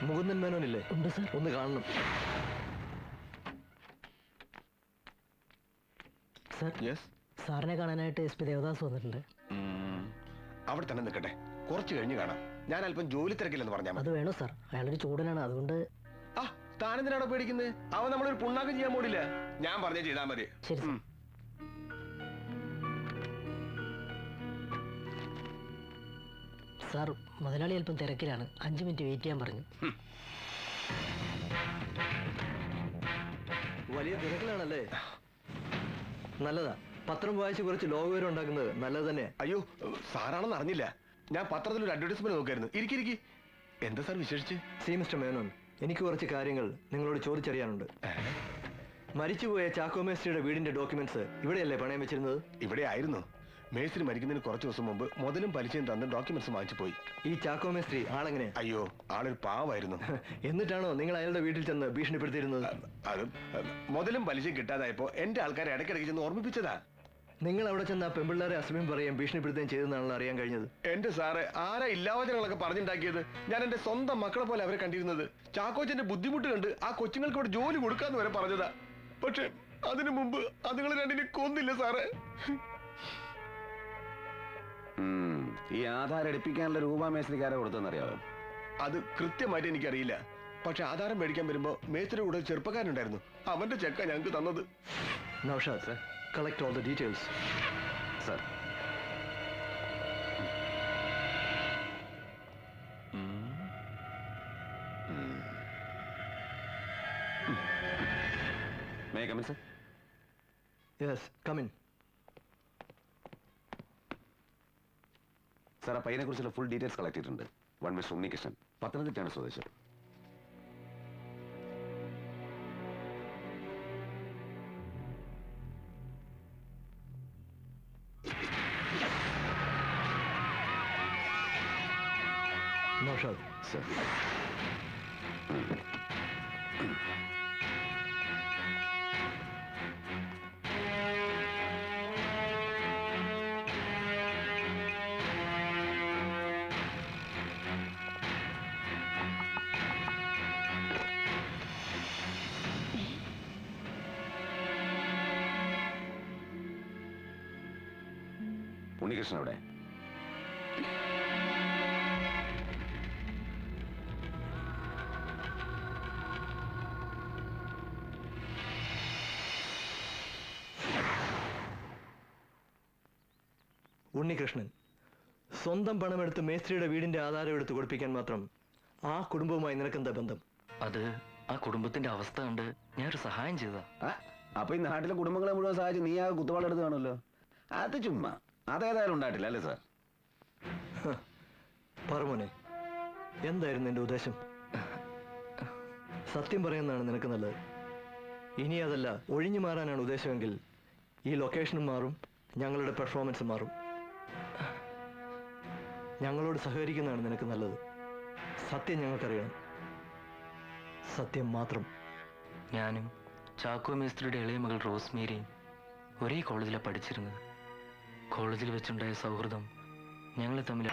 മുകുന്ദൻ മേനോനില്ലേ? ഉണ്ട് സർ. ഒന്ന് കാണണം. സർ, സാറിനെ കാണാനായിട്ട് SP ദേവദാസ് വന്നിട്ടുണ്ട്. അവിടെ തന്നെ നിൽക്കട്ടെ, കുറച്ച് കഴിഞ്ഞ് കാണാം. ഞാൻ അല്പം ജോലി തിരക്കില്ലെന്ന് പറഞ്ഞാൽ മതി. അത് വേണോ സാർ? അയാളൊരു ചൂടനാണ്, അതുകൊണ്ട്. ആ, താനെന്തിനാണോ പേടിക്കുന്നത്? അവൻ നമ്മളൊരു പുണ്ണാക്കം ചെയ്യാൻ പോടില്ല. ഞാൻ പറഞ്ഞേ ചെയ്താൽ മതി. ശരി സർ. സാർ, മുതലാളി അല്പം തിരക്കിലാണ്, 5 മിനിറ്റ് വെയിറ്റ് ചെയ്യാൻ പറഞ്ഞു. വലിയ തിരക്കിലാണല്ലേ? നല്ലതാ, പത്രം വായിച്ച് കുറച്ച് ലോകവിവരം ഉണ്ടാക്കുന്നത് നല്ലത് തന്നെ. അയ്യോ, സാറാണെന്ന് അറിഞ്ഞില്ല. ഞാൻ പത്രത്തിൽ ഒരു അഡ്വർടൈസ്മെന്റ് നോക്കായിരുന്നു. ഇരിക്കിരിക്കി. എന്താ സാർ വിശേഷിച്ച്? സി മിസ്റ്റർ മേനോൻ, എനിക്ക് കുറച്ച് കാര്യങ്ങൾ നിങ്ങളോട് ചോദിച്ചറിയാനുണ്ട്. മരിച്ചുപോയ ചാക്കോ മേസ്ത്രിയുടെ വീടിന്റെ ഡോക്യുമെന്റ്സ് ഇവിടെയല്ലേ പണയം വെച്ചിരുന്നത്? ഇവിടെ ആയിരുന്നു. മേസ്ത്രി മരിക്കുന്നതിന് കുറച്ച് ദിവസം മുമ്പ് മുതലും പലിശയും തന്ന് ഡോക്യുമെന്റ്സ് വാങ്ങിച്ചു പോയി. ഈ ചാക്കോ മേസ്ത്രി ആളെങ്ങനെ? അയ്യോ, ആളൊരു പാവായിരുന്നു. എന്നിട്ടാണോ നിങ്ങൾ അയാളുടെ വീട്ടിൽ ചെന്ന് ഭീഷണിപ്പെടുത്തിയിരുന്നത്? അത് മുതലും പലിശയും കിട്ടാതായപ്പോ എന്റെ ആൾക്കാരെ ഇടയ്ക്കിടയ്ക്ക് ചെന്ന് ഓർമ്മിപ്പിച്ചതാ. നിങ്ങൾ അവിടെ ചെന്ന് ആ പെമ്പിള്ളേരെ അസഭ്യം പറയുകയും ഭീഷണിപ്പെടുത്തുകയും ചെയ്തെന്നാണല്ലോ അറിയാൻ കഴിഞ്ഞത്. എന്റെ സാറ്, ആരാ ഇല്ലാവചനങ്ങളൊക്കെ പറഞ്ഞുണ്ടാക്കിയത്? ഞാൻ എന്റെ സ്വന്തം മക്കളെ പോലെ അവരെ കണ്ടിരുന്നത്. ചാക്കോച്ചന്റെ ബുദ്ധിമുട്ട് കണ്ട് ആ കൊച്ചുങ്ങൾക്ക് ഇവിടെ ജോലി കൊടുക്കാന്ന് വരെ പറഞ്ഞതാ. പക്ഷെ അതിനു മുമ്പ് അതുങ്ങൾ രണ്ടിനെ കൊന്നില്ല സാറേ. ഈ ആധാരം എടുപ്പിക്കാനുള്ള രൂപ മേസ്ത്രിക്കാരെ കൊടുത്തെന്നറിയാവോ? അത് കൃത്യമായിട്ട് എനിക്കറിയില്ല. പക്ഷെ ആധാരം മേടിക്കാൻ വരുമ്പോ മേസ്ത്രി കൂടെ ചെറുപ്പക്കാരനുണ്ടായിരുന്നു. അവന്റെ ചെക്ക ഞങ്ങൾക്ക് തന്നത്. Naushad sir, collect all the details. Sir. May I come in, sir? Yes, come in. Sir, ആ പയ്യനെ കുറിച്ചുള്ള ഫുൾ ഡീറ്റെയിൽസ് കളക്ട് ചെയ്തിട്ടുണ്ട്. വൺ മിസ്റ്റർ ഉണ്ണികൃഷ്ണൻ, പത്തനംതിട്ടയാണ് സ്വദേശം. നൗഷാദ് സർ. ഉണ്ണികൃഷ്ണൻ അവിടെ? ഉണ്ണികൃഷ്ണൻ സ്വന്തം പണമെടുത്ത് മേസ്ത്രിയുടെ വീടിന്റെ ആധാരം എടുത്ത് കൊടുപ്പിക്കാൻ മാത്രം ആ കുടുംബവുമായി നിനക്കെന്താ ബന്ധം? അത് ആ കുടുംബത്തിന്റെ അവസ്ഥ കണ്ട് ഞാനൊരു സഹായം ചെയ്തതാ. അപ്പൊ ഈ നാട്ടിലെ കുടുംബങ്ങളെ മുഴുവൻ സഹായിച്ച് നീ ആ കുത്തുവാളെടുത്ത് കാണുമല്ലോ. അത് ചുമ്മാ, അതേതായാലും ഉണ്ടായിട്ടില്ല അല്ലേ സാർ? പറമോനെ, എന്തായിരുന്നു എന്റെ ഉദ്ദേശം? സത്യം പറയുന്നതാണ് നിനക്ക് നല്ലത്. ഇനി അതല്ല, ഒഴിഞ്ഞു മാറാനാണ് ഉദ്ദേശമെങ്കിൽ ഈ ലൊക്കേഷനും മാറും, ഞങ്ങളുടെ പെർഫോമൻസ് മാറും. ഞങ്ങളോട് സഹകരിക്കുന്നതാണ് നിനക്ക് നല്ലത്. സത്യം ഞങ്ങൾക്കറിയണം, സത്യം മാത്രം. ഞാനും ചാക്കോ മേസ്ത്രിയുടെ ഇളയ മകൾ റോസ്മേരിയും ഒരേ കോളേജിലാണ് പഠിച്ചിരുന്നത്. കോളേജിൽ വെച്ചുണ്ടായ സൗഹൃദം ഞങ്ങളെ തമ്മിൽ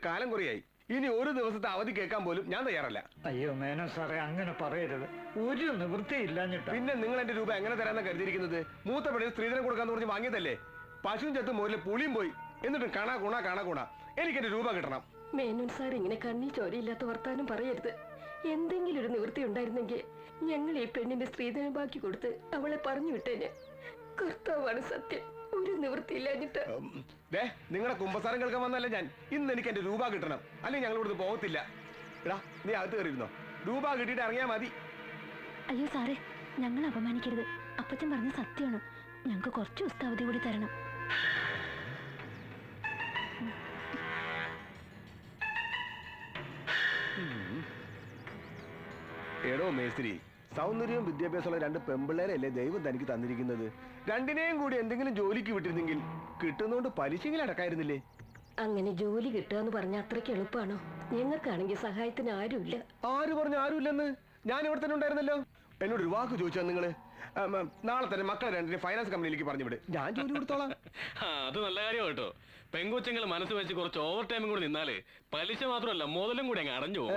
കാലം കുറയായി. ഇനി ഒരു ദിവസത്തെ അവധി കേൾക്കാൻ പോലും ഞാൻ തയ്യാറല്ല. അയ്യോ മേനോ സാറേ, അങ്ങനെ പറയരുത്. ഒരു നിവൃത്തിയില്ലാഞ്ഞിട്ട്. പിന്നെ നിങ്ങൾ എന്റെ രൂപ എങ്ങനെ തരാന്നാ കരുതിയിരിക്കുന്നത്? മൂത്ത പെണ്ണിന് സ്ത്രീധനം കൊടുക്കാന്ന് പറഞ്ഞ് വാങ്ങിയതല്ലേ? പശുവും ചത്ത് മോരിലെ പുളിയും പോയി. എന്നിട്ട് കാണാ കൂണ എനിക്ക് എന്റെ രൂപ കിട്ടണം. മേനോൻ സാർ ഇങ്ങനെ കണ്ണി ചോരയില്ലാത്ത വർത്താനം പറയരുത്. എന്തെങ്കിലും ഒരു നിവൃത്തി ഉണ്ടായിരുന്നെങ്കിൽ ഞങ്ങൾ ഈ പെണ്ണിന്റെ സ്ത്രീധനം ബാക്കി കൊടുത്ത് അവളെ പറഞ്ഞു വിട്ടേനെ. കർത്താവാണ് സത്യം, ഒരു നിവൃത്തി ഇല്ലാഞ്ഞിട്ട്. നിങ്ങളെ കുമ്പസാരം കേൾക്കാൻ വന്നല്ല ഞാൻ. ഇന്ന് എനിക്ക് എന്റെ രൂപ കിട്ടണം, അല്ലെങ്കിൽ ഞങ്ങൾ ഇവിടുന്ന് പോകത്തില്ല. എടാ നീ അകത്ത് കയറിയിരുന്നോ? രൂപ കിട്ടിയിട്ട് ഇറങ്ങിയാ മതി. അയ്യോ സാറേ, ഞങ്ങൾ അപമാനിക്കരുത്. അപ്പച്ചൻ പറഞ്ഞ സത്യമാണ്. ഞങ്ങൾക്ക് കുറച്ച് ദിവസത്തെ അവധി കൂടി തരണം. എടോ മേസ്ത്രി, സൗന്ദര്യവും വിദ്യാഭ്യാസമുള്ള 2 പെമ്പിള്ളേരല്ലേ ദൈവം തനിക്ക് തന്നിരിക്കുന്നത്. രണ്ടിനെയും കൂടി എന്തെങ്കിലും ജോലിക്ക് വിട്ടിരുന്നെങ്കിൽ കിട്ടുന്നോണ്ട് പലിശയെങ്കിലും അടക്കായിരുന്നില്ലേ? അങ്ങനെ ജോലി കിട്ടുക എന്ന് പറഞ്ഞാൽ അത്രയ്ക്ക് എളുപ്പമാണോ? ഞങ്ങൾക്കാണെങ്കിൽ സഹായത്തിന് ആരുമില്ല. ആര് പറഞ്ഞു ആരുമില്ലെന്ന്? ഞാൻ ഇവിടെ തന്നെ ഉണ്ടായിരുന്നല്ലോ. എന്നോട് ഒരു വാക്ക് ചോദിച്ചാൽ നിങ്ങള് നാളെ തന്നെ മക്കളെ 2 ഫൈനാൻസ് കമ്പനിയിലേക്ക് പറഞ്ഞു വിട്, ഞാൻ ജോലി കൊടുത്തോളാം. അത് നല്ല കാര്യം കേട്ടോ. പെങ്കൊച്ചങ്ങൾ മനസ്സ് വെച്ച് കുറച്ച് ഓവർ ടൈമും കൂടി നിന്നാല് പലിശ മാത്രമല്ല മുതലും കൂടി അങ്ങ് അടഞ്ഞു പോകും.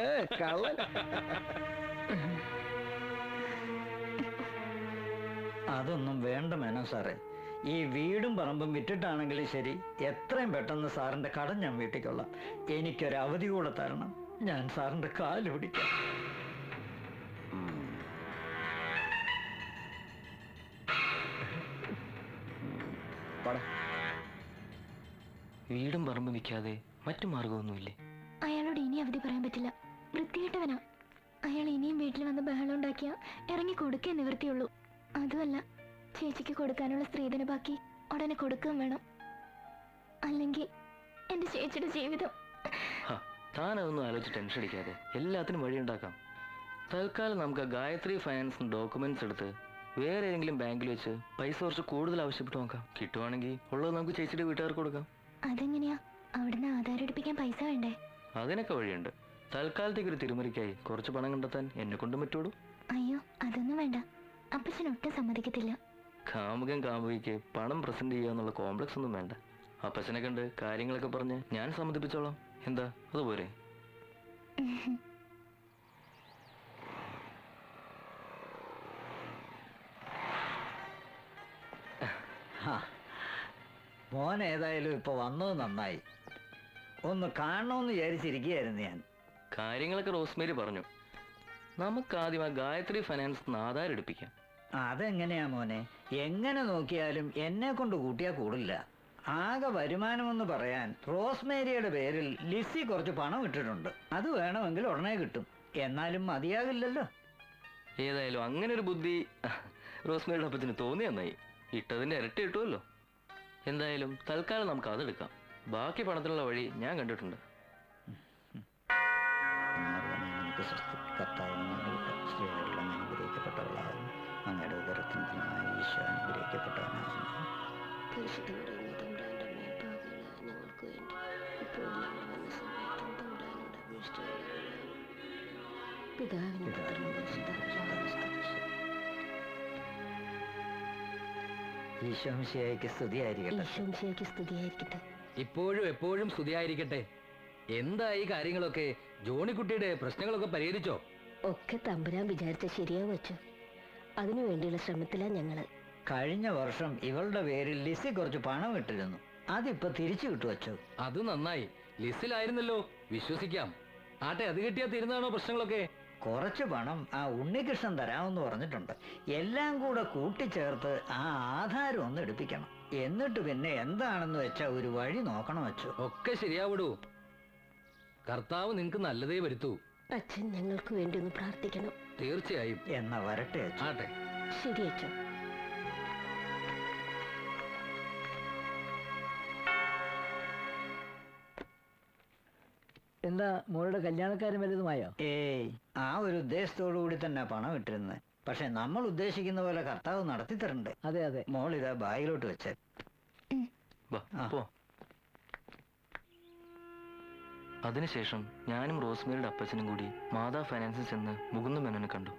അതൊന്നും വേണ്ട മേനോൻ സാറേ. ഈ വീടും പറമ്പും വിറ്റിട്ടാണെങ്കിലും ശരി, എത്രയും പെട്ടെന്ന് സാറിന്റെ കടം ഞാൻ വീട്ടിക്കൊള്ളാം. എനിക്കൊരു അവധി കൂടെ തരണം. ഞാൻ സാറിന്റെ കാല് പിടിക്കാം. വീടും പറമ്പും വിൽക്കാതെ മറ്റു മാർഗമൊന്നുമില്ലേ? അയാളോട് ഇനി അവധി പറയാൻ പറ്റില്ല. വൃത്തികെട്ടവനാ അയാൾ. ഇനിയും വീട്ടിൽ വന്ന് ബഹളം ഉണ്ടാക്കിയാ ഇറങ്ങി കൊടുക്കേ നിവൃത്തിയുള്ളൂ. അതുമല്ല, ചേച്ചിക്ക് കൊടുക്കാനുള്ള സ്ത്രീധന ബാക്കി ഉടനെ കൊടുക്കുകയും വേണം. അല്ലെങ്കിൽ എന്റെ ചേച്ചിയുടെ ജീവിതം. താനതൊന്നും ആലോചിച്ച് ടെൻഷൻ അടിക്കാതെ എല്ലാത്തിനും വഴിയുണ്ടാക്കാം. തൽക്കാലം നമുക്ക് ഗായത്രി ഫൈനാൻസിന് ഡോക്യുമെന്റ്സ് എടുത്ത് വേറെ ഏതെങ്കിലും ബാങ്കിൽ വെച്ച് പൈസ കുറച്ച് കൂടുതൽ ആവശ്യപ്പെട്ട് നോക്കാം. കിട്ടുവാണെങ്കിൽ ഉള്ളത് നമുക്ക് ചേച്ചിയുടെ വീട്ടുകാർക്ക് കൊടുക്കാം. അതെങ്ങനെയാ? അവിടുന്ന് ആധാരം എടുപ്പിക്കാൻ പൈസ വേണ്ടേ? അതിനൊക്കെ വഴിയുണ്ട്. തൽക്കാലത്തേക്ക് ഒരു തിരുമറിക്കായി കുറച്ച് പണം കണ്ടെത്താൻ എന്നെ കൊണ്ടും പറ്റുള്ളൂ. അയ്യോ, അതൊന്നും വേണ്ട. അപ്പച്ചൻ ഒട്ടും സമ്മതിക്കത്തില്ല. കാമുകൻ കാമുകിക്ക് പണം പ്രസന്റ് ചെയ്യുക എന്നുള്ള കോംപ്ലക്സ് ഒന്നും വേണ്ട. അപ്പച്ചനെ കണ്ട് കാര്യങ്ങളൊക്കെ പറഞ്ഞ് ഞാൻ സമ്മതിപ്പിച്ചോളാം. എന്താ, അതുപോലെ? മോൻ ഏതായാലും ഇപ്പൊ വന്നത് നന്നായി. ഒന്ന് കാണണമെന്ന് വിചാരിച്ചിരിക്കുകയായിരുന്നു ഞാൻ. കാര്യങ്ങളൊക്കെ റോസ്മേരി പറഞ്ഞു. നമുക്കാദ്യം ആ ഗായത്രി ഫൈനാൻസ് ആധാരം എടുപ്പിക്കാം. അതെങ്ങനെയാ മോനെ? എങ്ങനെ നോക്കിയാലും എന്നെ കൊണ്ട് കൂട്ടിയാ കൂടില്ല. ആകെ വരുമാനമെന്ന് പറയാൻ റോസ്മേരിയുടെ പേരിൽ ലിസി കുറച്ച് പണം ഇട്ടിട്ടുണ്ട്. അത് വേണമെങ്കിൽ ഉടനെ കിട്ടും. എന്നാലും മതിയാകില്ലല്ലോ. ഏതായാലും അങ്ങനെ ഒരു ബുദ്ധി റോസ്മേരിയുടെ അപ്പത്തിന് തോന്നി നന്നായി. ഇട്ടതിന്റെ ഇരട്ടി കിട്ടുമല്ലോ. എന്തായാലും തൽക്കാലം നമുക്ക് അതെടുക്കാം. ബാക്കി പണത്തിനുള്ള വഴി ഞാൻ കണ്ടിട്ടുണ്ട്. അങ്ങയുടെ ഉദരത്തിന് ഈശോ അനുഗ്രഹിക്കപ്പെട്ടവനാകുന്നു. ഈശോമിശിഹായ്ക്ക് സ്തുതിയായിരിക്കട്ടെ. ഇപ്പോഴും എപ്പോഴും സ്തുതിയായിരിക്കട്ടെ. എന്തായി കാര്യങ്ങളൊക്കെ? ജോണിക്കുട്ടിയുടെ പ്രശ്നങ്ങളൊക്കെ പരിഹരിച്ചോ? ഒക്കെ തമ്പുരാൻ വിചാരിച്ച ശരിയാ വെച്ചു. അതിനു വേണ്ടിയുള്ള ശ്രമത്തിലാ ഞങ്ങള്. കഴിഞ്ഞ വർഷം ഇവളുടെ പേരിൽ ലിസി കുറച്ച് പണം ഇട്ടിരുന്നു. അതിപ്പോ തിരിച്ചു കിട്ടു വച്ചു. അത് നന്നായി. ലിസ്റ്റിലായിരുന്നല്ലോ, വിശ്വസിക്കാം. ആട്ടെ, അത് കിട്ടിയാ തീരുന്നതാണോ പ്രശ്നങ്ങളൊക്കെ? കുറച്ച് പണം ആ ഉണ്ണികൃഷ്ണൻ തരാമെന്ന് പറഞ്ഞിട്ടുണ്ട്. എല്ലാം കൂടെ കൂട്ടിച്ചേർത്ത് ആ ആധാരം ഒന്ന് എടുപ്പിക്കണം. എന്നിട്ട് പിന്നെ എന്താണെന്ന് വെച്ചാ ഒരു വഴി നോക്കണം വെച്ചു. ഒക്കെ ശരിയാവിടൂ. കർത്താവ് നിങ്ങക്ക് നല്ലതേ വരുത്തൂ. അച്ഛൻ ഞങ്ങൾക്ക് വേണ്ടി ഒന്ന് പ്രാർത്ഥിക്കണം. തീർച്ചയായും. എന്നാ വരട്ടെ അച്ഛൻ. ആട്ടെ. ശരി അച്ഛൻ. എന്താ മോളുടെ കല്യാണക്കാരും വലുതുമായോ? ഏയ്, ആ ഒരു ഉദ്ദേശത്തോടു കൂടി തന്നെ പണം ഇട്ടിരുന്നത്. പക്ഷെ നമ്മൾ ഉദ്ദേശിക്കുന്ന പോലെ കർത്താവ് നടത്തി തരണ്ടേ? അതെ അതെ. മോൾ ഇതാ ബാഗിലോട്ട് വെച്ചേ. അതിനുശേഷം ഞാനും റോസ്മേരിയുടെ അപ്പച്ചനും കൂടി മാതാ ഫൈനാൻസിൽ ചെന്ന് മുകുന്ദ മേനോനെ കണ്ടു.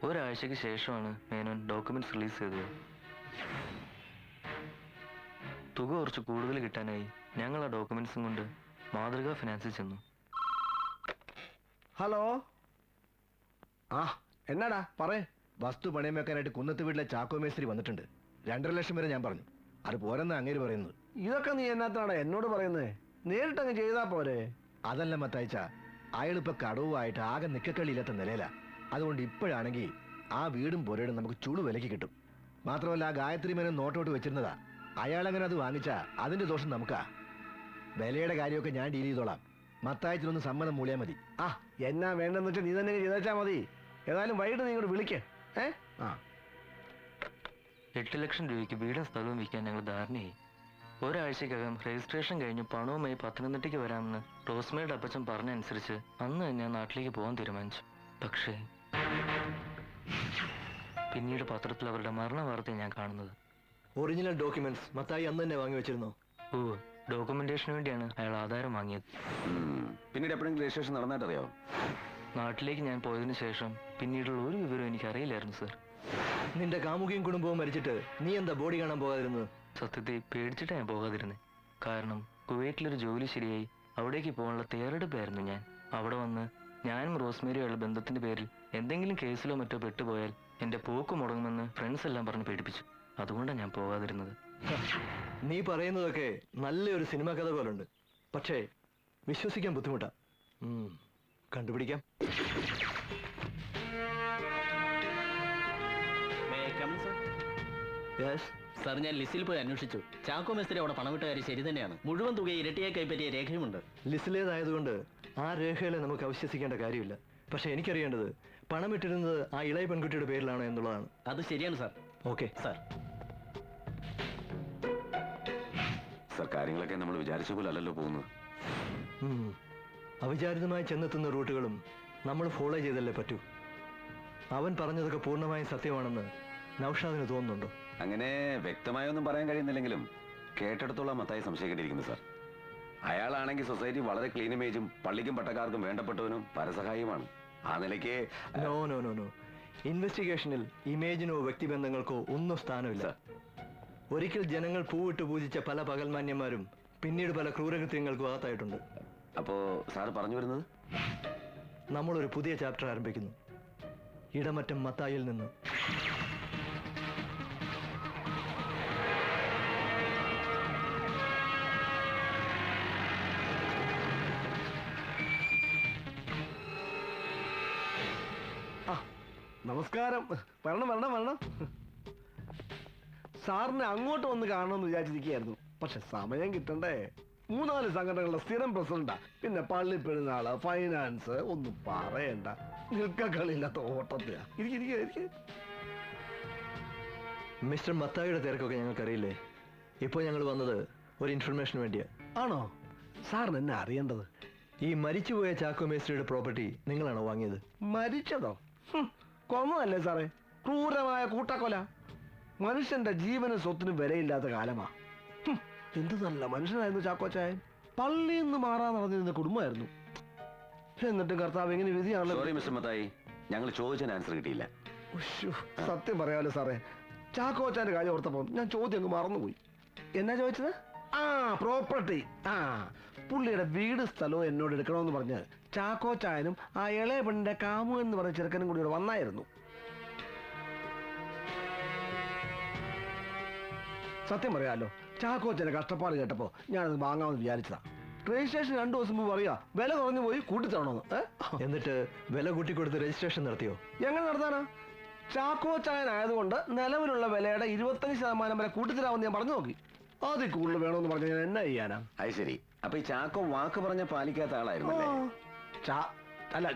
ഒരാഴ്ചയ്ക്ക് ശേഷമാണ് മേനോൻ ഡോക്യുമെന്റ്സ് റിലീസ് ചെയ്തത്. തുക കുറച്ച് കൂടുതൽ കിട്ടാനായി ഞങ്ങൾ ആ ഡോക്യുമെന്റ്സും കൊണ്ട് മാതൃകാ ഫിനാൻസിൽ ചെന്നു. ഹലോ. ആ എന്നാടാ പറയേ. വസ്തു പണയം വെക്കാനായിട്ട് കുന്നത്ത് വീട്ടിലെ ചാക്കോ മേസ്ത്രി വന്നിട്ടുണ്ട്. 2.5 ലക്ഷം വരെ ഞാൻ പറഞ്ഞു. അത് പോരെന്നാ അങ്ങേര് പറയുന്നത്. ഇതൊക്കെ നീ എന്നാത്താണ് എന്നോട് പറയുന്നത്? നേരിട്ടങ്ങ് ചെയ്താ പോരെ? അതല്ല മത്തായിച്ച, അയാളിപ്പോ കടവുമായിട്ട് ആകെ നിക്കക്കളിയില്ലാത്ത നിലയിലാ. അതുകൊണ്ട് ഇപ്പോഴാണെങ്കിൽ ആ വീടും പുരയിടും നമുക്ക് ചുളു വിലക്ക് കിട്ടും. മാത്രമല്ല ആ ഗായത്രി മേനോൻ നോട്ടോട്ട് വെച്ചിരുന്നതാ. അയാളങ്ങനെ അത് വാങ്ങിച്ചാ അതിന്റെ ദോഷം നമുക്കാ. വിലയുടെ കാര്യമൊക്കെ ഞാൻ ഡീൽ ചെയ്തോളാം. മത്തായത്തിനൊന്ന് സമ്മതം മൂളിയാൽ മതി. ആ എന്നാ വേണ്ടെന്ന് വെച്ചാൽ നീ തന്നെ ചെയ്താച്ചാ മതി. ഏതായാലും വൈകിട്ട് നീ ഇങ്ങോട്ട് വിളിക്കേ. ആ 8 ലക്ഷം രൂപയ്ക്ക് വീടും സ്ഥലവും വിൽക്കാൻ ഞങ്ങൾ ധാരണയായി. ഒരാഴ്ചക്കകം രജിസ്ട്രേഷൻ കഴിഞ്ഞ് പണവുമായി പത്തനംതിട്ടയ്ക്ക് വരാമെന്ന് റോസ്മേയുടെ അപ്പച്ചൻ പറഞ്ഞനുസരിച്ച് അന്ന് തന്നെ നാട്ടിലേക്ക് പോകാൻ തീരുമാനിച്ചു. പക്ഷേ പിന്നീട് പത്രത്തിൽ അവരുടെ മരണ വാർത്ത ഞാൻ കാണുന്നത്. ഒറിജിനൽ ഡോക്യുമെന്റ്സ് മത്തായി അന്ന് തന്നെ വാങ്ങി വെച്ചിരുന്നോ? ഓ, ഡോക്യുമെന്റേഷന് വേണ്ടിയാണ് അയാൾ ആധാരം വാങ്ങിയത്. പിന്നീട് എപ്പോഴെങ്കിലും രജിസ്ട്രേഷൻ നടന്നായിട്ടറിയാവോ? നാട്ടിലേക്ക് ഞാൻ പോയതിനു ശേഷം പിന്നീടുള്ള ഒരു വിവരവും എനിക്ക് അറിയില്ലായിരുന്നു സർ. നിന്റെ കാമുകിയും കുടുംബവും മരിച്ചിട്ട് നീ എന്താ ബോഡി കാണാൻ പോകാതിരുന്നത്? സത്യത്തെ പേടിച്ചിട്ടാണ് ഞാൻ പോകാതിരുന്നത്. കാരണം കുവൈറ്റിലൊരു ജോലി ശരിയായി അവിടേക്ക് പോകാനുള്ള തയ്യാറെടുപ്പായിരുന്നു ഞാൻ. അവിടെ വന്ന് ഞാനും റോസ്മേരിയുള്ള ബന്ധത്തിന്റെ പേരിൽ എന്തെങ്കിലും കേസിലോ മറ്റോ പെട്ടുപോയാൽ എന്റെ പോക്ക് മുടങ്ങുമെന്ന് ഫ്രണ്ട്സ് എല്ലാം പറഞ്ഞ് പേടിപ്പിച്ചു. അതുകൊണ്ടാണ് ഞാൻ പോകാതിരുന്നത്. നീ പറയുന്നതൊക്കെ നല്ലൊരു സിനിമ കഥ പോലുണ്ട്. പക്ഷേ വിശ്വസിക്കാൻ ബുദ്ധിമുട്ടാ. കണ്ടുപിടിക്കാം. സാർ, ഞാൻ ലിസ്റ്റിൽ പോയി അന്വേഷിച്ചു. ചാക്കോ മേസ്ത്രി അവിടെ പണം വിട്ട കാര്യം ശരി തന്നെയാണ്. മുഴുവൻ തുക ഇരട്ടിയായി കൈപ്പറ്റിയ രേഖയുമുണ്ട്. ലിസ്റ്റിലേതായതുകൊണ്ട് ആ രേഖകളെ നമുക്ക് അവിശ്വസിക്കേണ്ട കാര്യമില്ല. പക്ഷെ എനിക്കറിയേണ്ടത് പണം ഇട്ടിരുന്നത് ആ ഇളയ പെൺകുട്ടിയുടെ പേരിലാണോ എന്നുള്ളതാണ്. അത് ശരിയാണ് സാർ. Okay sir. സാർ, കാര്യങ്ങളൊക്കെ നമ്മൾ വിചാരിച്ച പോലെ അല്ലല്ലോ പോകുന്നത്. അവിചാരിതമായി ചെന്നെത്തുന്ന റൂട്ടുകളും നമ്മൾ ഫോളോ ചെയ്തല്ലേ പറ്റൂ. അവൻ പറഞ്ഞതൊക്കെ പൂർണ്ണമായും സത്യമാണെന്ന് നൗഷാദിന് തോന്നുന്നുണ്ടോ? അങ്ങനെ വ്യക്തമായൊന്നും പറയാൻ കഴിയുന്നില്ലെങ്കിലും കേട്ടെടുത്തോളം മത്തായി സംശയിക്കേണ്ടിയിരിക്കുന്നു സാർ. അയാളാണെങ്കിൽ സൊസൈറ്റി വളരെ ക്ലീൻ ഇമേജും പള്ളിക്കും പട്ടക്കാർക്കും വേണ്ടപ്പെട്ടവനും പരസഹായിയുമാണ്. ആ നിലയ്ക്ക് നോ നോ നോ നോ ഇൻവെസ്റ്റിഗേഷനിൽ ഇമേജിനോ വ്യക്തിബന്ധങ്ങൾക്കോ ഒന്നും സ്ഥാനമില്ല. ഒരിക്കൽ ജനങ്ങൾ പൂവിട്ട് പൂജിച്ച പല പകൽമാന്യന്മാരും പിന്നീട് പല ക്രൂരകൃത്യങ്ങൾക്കും അകത്തായിട്ടുണ്ട്. അപ്പോ സാർ പറഞ്ഞു വരുന്നത് നമ്മളൊരു പുതിയ ചാപ്റ്റർ ആരംഭിക്കുന്നു. ഇടമറ്റം മത്തായിൽ നിന്ന്. നമസ്കാരം. വരണം വരണം വരണം. സാറിനെ അങ്ങോട്ട് വന്ന് കാണണമെന്ന് വിചാരിച്ചിരിക്കുകയായിരുന്നു. പക്ഷെ സമയം കിട്ടണ്ടേ? 3-4 സംഘടനകളുടെ സ്ഥിരം പ്രസിഡന്റാ. പിന്നെ പള്ളി പെരുന്നാള്, ഫൈനാൻസ്, ഒന്നും പറയണ്ട. നിൽക്കളില്ലാത്ത ഓട്ടത്തിലാ. മിസ്റ്റർ മത്തായിയുടെ തിരക്കൊക്കെ ഞങ്ങൾക്കറിയില്ലേ. ഇപ്പോൾ ഞങ്ങൾ വന്നത് ഒരു ഇൻഫർമേഷന് വേണ്ടിയാ. ആണോ? സാറിന് എന്നെ അറിയേണ്ടത്. ഈ മരിച്ചുപോയ ചാക്കോ മേസ്ത്രിയുടെ പ്രോപ്പർട്ടി നിങ്ങളാണോ വാങ്ങിയത്? മരിച്ചതോ? കൊന്നതല്ലേ സാറേ. ക്രൂരമായ കൂട്ടക്കൊല. മനുഷ്യന്റെ ജീവനും സ്വത്തിനും വിലയില്ലാത്ത കാലമാ. എന്ത് നല്ല മനുഷ്യനായിരുന്നു ചാക്കോച്ചായൻ. പള്ളിയിൽ നിന്ന് മാറാൻ നടന്നിരുന്ന കുടുംബമായിരുന്നു. എന്നിട്ടും കർത്താവ് എങ്ങനെ വിധിയാണല്ലോ. സോറി മിസ്റ്റർ മത്തായി, ഞങ്ങൾ ചോദിച്ചതിന് ആൻസർ കിട്ടിയില്ല. സത്യം പറയാമല്ലോ സാറേ, ചാക്കോച്ചാന്റെ കാര്യം ഓർത്തപ്പോ ഞാൻ ചോദ്യം അങ്ങ് മറന്നുപോയി. എന്നാ ചോദിച്ചത്? പ്രോപ്പർട്ടി. പുള്ളിയുടെ വീട് സ്ഥലവും എന്നോട് എടുക്കണമെന്ന് പറഞ്ഞ് ചാക്കോച്ചായനും ആ ഇളയ പെണ്ണിന്റെ കാമു എന്ന് പറഞ്ഞ ചെറുക്കനും കൂടി ഇവിടെ വന്നായിരുന്നു. സത്യം പറയാലോ, ചാക്കോച്ചന്റെ കഷ്ടപ്പാട് കേട്ടപ്പോ ഞാനത് വാങ്ങാമെന്ന് വിചാരിച്ചതാ. രജിസ്ട്രേഷൻ 2 ദിവസം മുമ്പ് പറയാ വില കുറഞ്ഞു പോയി കൂട്ടിത്തരണമെന്ന്. എന്നിട്ട് വില കൂട്ടിക്കൊടുത്ത് രജിസ്ട്രേഷൻ നടത്തിയോ? എങ്ങനെ നടത്താനാ? ചാക്കോച്ചായനായതുകൊണ്ട് നിലവിലുള്ള വിലയുടെ 25% വരെ കൂട്ടിത്തരാമെന്ന് ഞാൻ പറഞ്ഞു നോക്കി. അതിൽ കൂടുതൽ വേണമെന്ന് പറഞ്ഞാൽ ഞാൻ എന്നാ ചെയ്യാനാ? അത് ശരി. അപ്പൊ ഈ ചാക്കോ വാക്ക് പറഞ്ഞ പാലിക്കാത്ത ആളായിരുന്നു. അല്ല,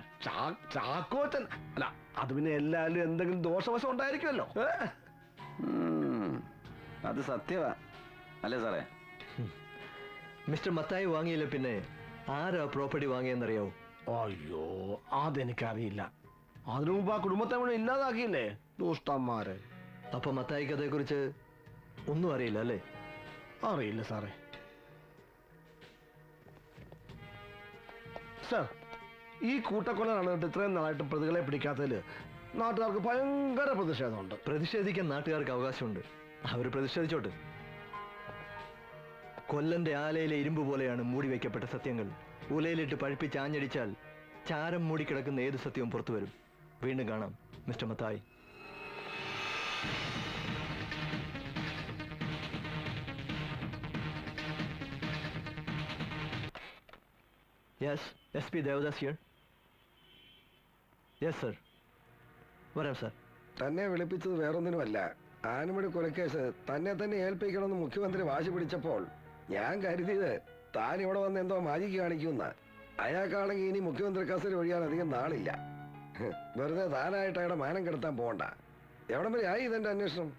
ചാക്കോച്ചൻ അല്ല, അത് പിന്നെ എല്ലാവരും എന്തെങ്കിലും ദോഷവശം ഉണ്ടായിരിക്കുമല്ലോ. അത് സത്യവാ അല്ലേ സാറേ? മിസ്റ്റർ മത്തായി വാങ്ങിയില്ല പിന്നെ ആരാ പ്രോപ്പർട്ടി വാങ്ങിയെന്നറിയാവോ? അയ്യോ, അതെനിക്കറിയില്ല. അതിനു മുമ്പ് ആ കുടുംബത്തെ മുഴുവൻ ഇല്ലാതാക്കിയില്ലേ ദുഷ്ടന്മാര്. അപ്പൊ മത്തായിക്ക് അതേക്കുറിച്ച് ഒന്നും അറിയില്ല അല്ലേ? അറിയില്ല സാറേ. സാർ, ഈ കൂട്ടക്കൊല നടന്നിട്ട് ഇത്രയും നാളായിട്ട് പ്രതികളെ പിടിക്കാത്തതിൽ നാട്ടുകാർക്ക് ഭയങ്കര പ്രതിഷേധമുണ്ട്. പ്രതിഷേധിക്കാൻ നാട്ടുകാർക്ക് അവകാശമുണ്ട്. അവർ പ്രതിഷേധിച്ചോട്ട്. കൊല്ലന്റെ ആലയിലെ ഇരുമ്പ് പോലെയാണ് മൂടി വയ്ക്കപ്പെട്ട സത്യങ്ങൾ. ഉലയിലിട്ട് പഴുപ്പിച്ച് ആഞ്ഞടിച്ചാൽ ചാരം മൂടിക്കിടക്കുന്ന ഏത് സത്യവും പുറത്തു വരും. വീണ്ടും കാണാം mister Mathai. Yes SP Devadas here. Yes sir. വരാം സർ. തന്നെ വിളിപ്പിച്ചത് വേറൊന്നിനുമല്ല. ആനമണി കൊലക്കേസ് തന്നെ ഏൽപ്പിക്കണമെന്ന് മുഖ്യമന്ത്രി വാശി പിടിച്ചപ്പോൾ ഞാൻ കരുതിയത് താൻ ഇവിടെ വന്ന് എന്തോ മാജിക്ക് കാണിക്കുന്ന. അയാൾക്കാണെങ്കിൽ ഇനി മുഖ്യമന്ത്രി കസേര ഒഴിയാൻ അധികം നാളില്ല. വെറുതെ താനായിട്ട് അയാളുടെ മാനം കെടുത്താൻ പോകണ്ട. എവിടം വരെ ആയി ഇതെന്റെ അന്വേഷണം?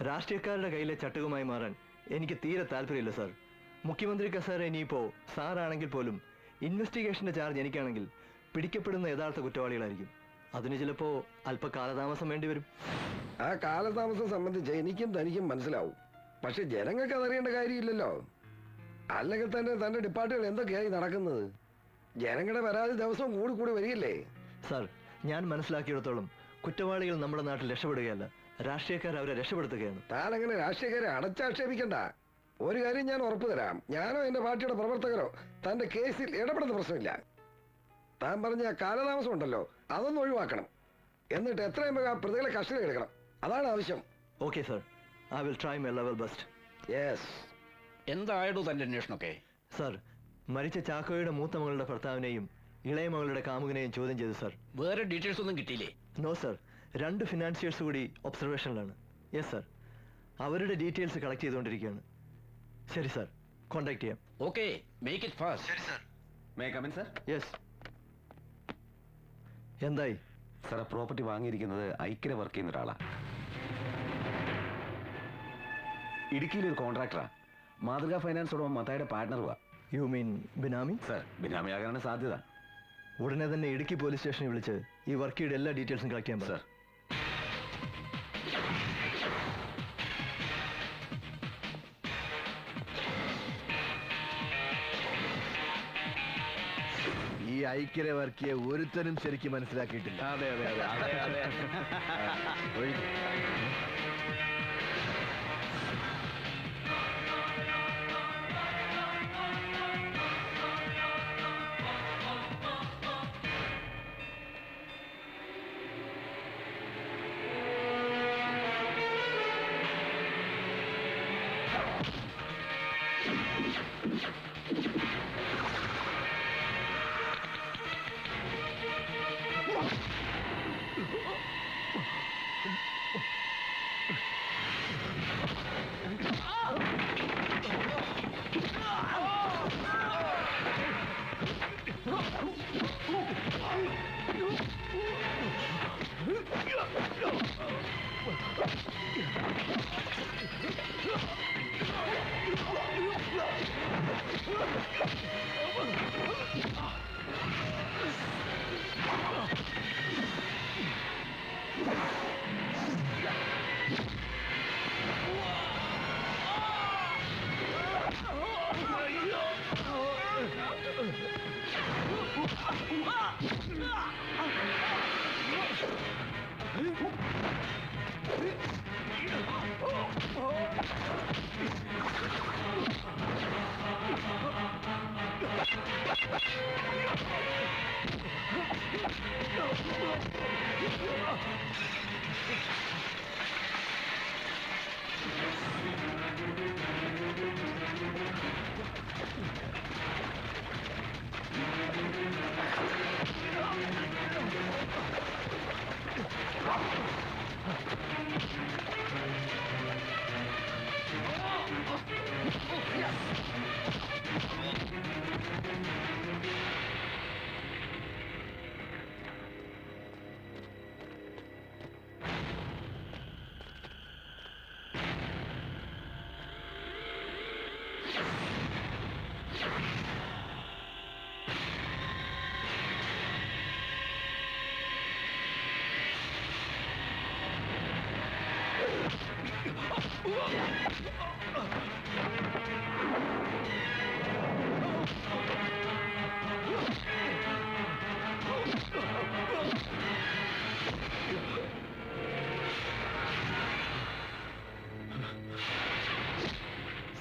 രാഷ്ട്രീയക്കാരുടെ കയ്യിലെ ചട്ടുകമായി മാറാൻ എനിക്ക് തീരെ താല്പര്യമില്ല സാർ. മുഖ്യമന്ത്രി കസേര ഇനിയിപ്പോ സാറാണെങ്കിൽ പോലും ഇൻവെസ്റ്റിഗേഷന്റെ ചാർജ് എനിക്കാണെങ്കിൽ പിടിക്കപ്പെടുന്ന യഥാർത്ഥ കുറ്റവാളികളായിരിക്കും. അതിന് ചിലപ്പോ അല്പ കാലതാമസം വേണ്ടി വരും. ആ കാലതാമസം സംബന്ധിച്ച് എനിക്കും തനിക്കും മനസ്സിലാവും. പക്ഷെ ജനങ്ങൾക്ക് അതറിയേണ്ട കാര്യമില്ലല്ലോ. അല്ലെങ്കിൽ തന്നെ തന്റെ ഡിപ്പാർട്ട്മെന്റ് എന്തൊക്കെയായി നടക്കുന്നത്? ജനങ്ങളുടെ പരാതി ദിവസവും കൂടി വരികയല്ലേ? സാർ, ഞാൻ മനസ്സിലാക്കിയിടത്തോളം കുറ്റവാളികൾ നമ്മുടെ നാട്ടിൽ രക്ഷപ്പെടുകയല്ല, രാഷ്ട്രീയക്കാർ അവരെ രക്ഷപ്പെടുത്തുകയാണ്. താൻ അങ്ങനെ രാഷ്ട്രീയക്കാരെ അടച്ചാക്ഷേപിക്കണ്ട. ഒരു കാര്യം ഞാൻ ഉറപ്പു തരാം, ഞാനോ എന്റെ പാർട്ടിയുടെ പ്രവർത്തകരോ തന്റെ കേസിൽ ഇടപെടുന്ന പ്രശ്നമില്ല. താൻ പറഞ്ഞ കാലതാമസം ഉണ്ടല്ലോ, അതൊന്നും ഒഴിവാക്കണം. എന്നിട്ട് എത്രയും വേഗം ആ പ്രതികളെ കസ്റ്റഡി എടുക്കണം. അതാണ് ആവശ്യം. Okay sir, I will try my level best. Yes. എന്തായോ തന്റെ അന്വേഷണമൊക്കെ? സർ, മരിച്ച ചാക്കോയുടെ മൂത്ത മകളുടെ ഭർത്താവിനെയും ഇളയ മകളുടെ കാമുകനെയും ചോദ്യം ചെയ്തു സർ. വേറെ ഡീറ്റെയിൽസ് ഒന്നും കിട്ടിയില്ലേ? നോ സർ, 2 ഫിനാൻഷ്യൽസ് കൂടി ഒബ്സർവേഷനിലാണ്. യെസ് സർ, അവരുടെ ഡീറ്റെയിൽസ് കളക്ട് ചെയ്തുകൊണ്ടിരിക്കുകയാണ്. ശരി സർ, കോൺടാക്ട് ചെയ്യാം. Okay, make it fast. ശരി sir. May come in sir? Yes. എന്തായി? സാർ, പ്രോപ്പർട്ടി വാങ്ങിയിരിക്കുന്നത് ഐക്യരെ വർക്ക് ചെയ്യുന്ന ഒരാളാ. ഇടുക്കിയിലൊരു കോൺട്രാക്ടറാ. മാതൃകാ ഫൈനാൻസ് ഉടമ മത്തായുടെ പാർട്ട്ണറുവാ. You mean benami? സർ, ബിനാമിയാകാനാണ് സാധ്യത. ഉടനെ തന്നെ ഇടുക്കി പോലീസ് സ്റ്റേഷനിൽ വിളിച്ച് ഈ വർക്കിയുടെ എല്ലാ ഡീറ്റെയിൽസും കളക്ട് ചെയ്യാൻ സർ. ഈ ഐക്യരെ വർക്കിയെ ഒരുത്തനും ശരിക്കും മനസ്സിലാക്കിയിട്ടില്ല. അതെ അതെ അതെ അതെ അതെ.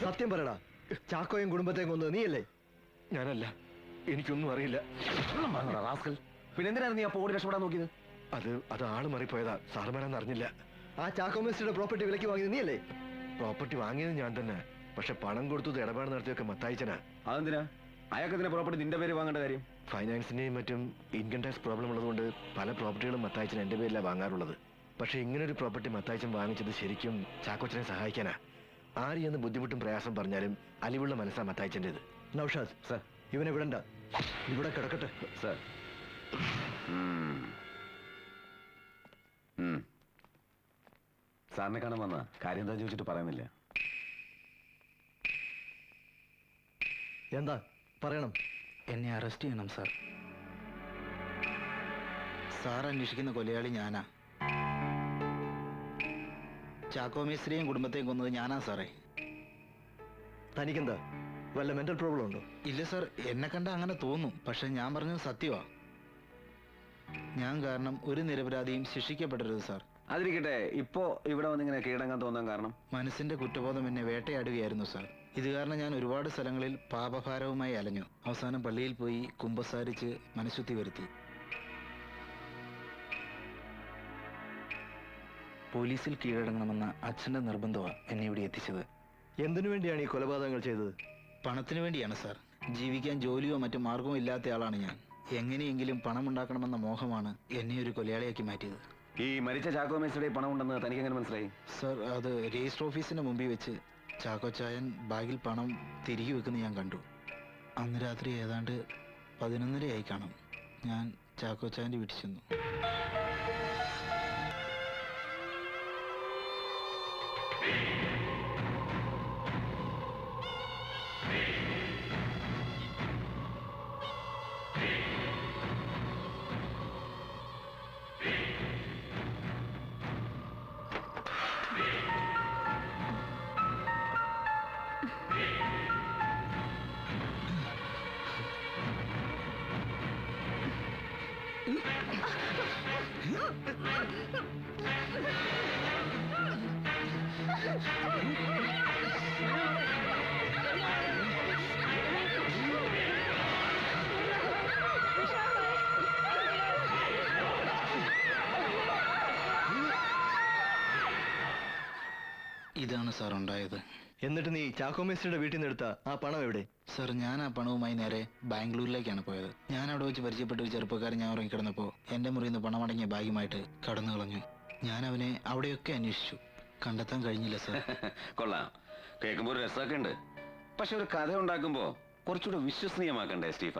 സത്യം പറയടാ, ചാക്കോയും കുടുംബത്തെയും കൊന്നത് നീയല്ലേ? ഞാനല്ല, എനിക്കൊന്നും അറിയില്ല. പിന്നെ എന്തിനാണ് നീ അപ്പോൾ ഓടി രക്ഷപ്പെടാൻ നോക്കിയത്? അത് ആള് മാറിപ്പോയതാ, സാറുമാരാന്ന് അറിഞ്ഞില്ല. ആ ചാക്കോ മിസ്റ്ററുടെ പ്രോപ്പർട്ടി വിലക്ക് വാങ്ങിയത് നീയല്ലേ? പ്രോപ്പർട്ടി വാങ്ങിയത് ഞാൻ തന്നെ, പക്ഷെ പണം കൊടുത്തത് ഇടപാട് നടത്തിയൊക്കെ മത്തായിച്ചനാ. അതെന്തിനാ? അയാൾക്കതിനെ പ്രോപ്പർട്ടി നിന്റെ പേര് വാങ്ങേണ്ട കാര്യം? ഫൈനാൻസിന്റെയും മറ്റും ഇൻകം ടാക്സ് പ്രോബ്ലം ഉള്ളതുകൊണ്ട് പല പ്രോപ്പർട്ടികളും മത്തായച്ചൻ എൻ്റെ പേരിലാണ് വാങ്ങാറുള്ളത്. പക്ഷേ ഇങ്ങനൊരു പ്രോപ്പർട്ടി മത്തായച്ചൻ വാങ്ങിച്ചത് ശരിക്കും ചാക്കോച്ചനെ സഹായിക്കാനാ. ആര് എന്ന് ബുദ്ധിമുട്ടും പ്രയാസം പറഞ്ഞാലും അലിവുള്ള മനസ്സാ മത്തായച്ചൻ്റെത്. നൗഷാദ് സർ, ഇവനെ വിടണ്ട, ഇവിടെ കിടക്കട്ടെ. സർ. സാറിനെ കാണാൻ വന്ന കാര്യം എന്താ ചോദിച്ചിട്ട് പറയുന്നില്ല. എന്താ പറയണം? എന്നെ അറസ്റ്റ് ചെയ്യണം സാർ. സാർ അന്വേഷിക്കുന്ന കൊലയാളി ഞാനാ. ചാക്കോ മേസ്ത്രിയും കുടുംബത്തെയും കൊന്നത് ഞാനാ സാറേ. തനിക്കെന്താ വല്ല മെന്റൽ പ്രോബ്ലം ഉണ്ടോ? ഇല്ല സാർ, എന്നെ കണ്ട അങ്ങനെ തോന്നും. പക്ഷെ ഞാൻ പറഞ്ഞത് സത്യമാ. ഞാൻ കാരണം ഒരു നിരപരാധിയും ശിക്ഷിക്കപ്പെടരുത് സാർ. അതിരിക്കട്ടെ, ഇപ്പോ ഇവിടെ വന്നിങ്ങനെ കീഴടങ്ങാൻ തോന്നാൻ കാരണം? മനസ്സിന്റെ കുറ്റബോധം എന്നെ വേട്ടയാടുകയായിരുന്നു സാർ. ഇത് കാരണം ഞാൻ ഒരുപാട് സ്ഥലങ്ങളിൽ പാപഭാരവുമായി അലഞ്ഞു. അവസാനം പള്ളിയിൽ പോയി കുമ്പസാരിച്ച് മനഃശുദ്ധി വരുത്തി. പോലീസിൽ കീഴടങ്ങണമെന്ന അച്ഛന്റെ നിർബന്ധമാണ് എന്നെ ഇവിടെ എത്തിച്ചത്. എന്തിനു വേണ്ടിയാണ് ഈ കൊലപാതകങ്ങൾ ചെയ്തത്? പണത്തിന് വേണ്ടിയാണ് സാർ. ജീവിക്കാൻ ജോലിയോ മറ്റു മാർഗമോ ഇല്ലാത്ത ആളാണ് ഞാൻ. എങ്ങനെയെങ്കിലും പണമുണ്ടാക്കണമെന്ന മോഹമാണ് എന്നെ ഒരു കൊലയാളിയാക്കി മാറ്റിയത്. ഈ മരിച്ച ചാക്കോ മേസ്ത്രിയുടെ പണം ഉണ്ടെന്ന് തനിക്ക് എങ്ങനെ മനസ്സിലായി? സർ, അത് രജിസ്റ്റർ ഓഫീസിന്റെ മുമ്പിൽ വെച്ച് ചാക്കോച്ചായൻ ബാഗിൽ പണം തിരികെ വെക്കുന്ന ഞാൻ കണ്ടു. അന്ന് രാത്രി ഏതാണ്ട് 11:30 കാണും. ഞാൻ ചാക്കോച്ചായൻ്റെ വീട്ടിൽ ചെന്നു. ഇതാണ് സാർ ഉണ്ടായത്. എന്നിട്ട് നീ ചാക്കോ മേസ്ത്രിയുടെ വീട്ടിൽ നിന്ന് എടുത്ത ആ പണം എവിടെ? സാർ, ഞാൻ ആ പണവുമായി നേരെ ബാംഗ്ലൂരിലേക്കാണ് പോയത്. ഞാൻ അവിടെ വെച്ച് പരിചയപ്പെട്ട ഒരു ചെറുപ്പക്കാരൻ ഞാൻ ഉറങ്ങിക്കിടന്നപ്പോൾ എൻ്റെ മുറിയിൽ നിന്ന് പണമടങ്ങിയ ബാഗുമായിട്ട് കടന്നു കളഞ്ഞു. ഞാൻ അവനെ അവിടെയൊക്കെ അന്വേഷിച്ചു, കണ്ടെത്താൻ കഴിഞ്ഞില്ല സാർ. കൊള്ളാം, കേൾക്കുമ്പോൾ ഒരു രസമൊക്കെ ഉണ്ട്. പക്ഷെ ഒരു കഥ ഉണ്ടാക്കുമ്പോ കുറച്ചുകൂടെ വിശ്വസനീയമാക്കണ്ടേ സ്റ്റീഫ?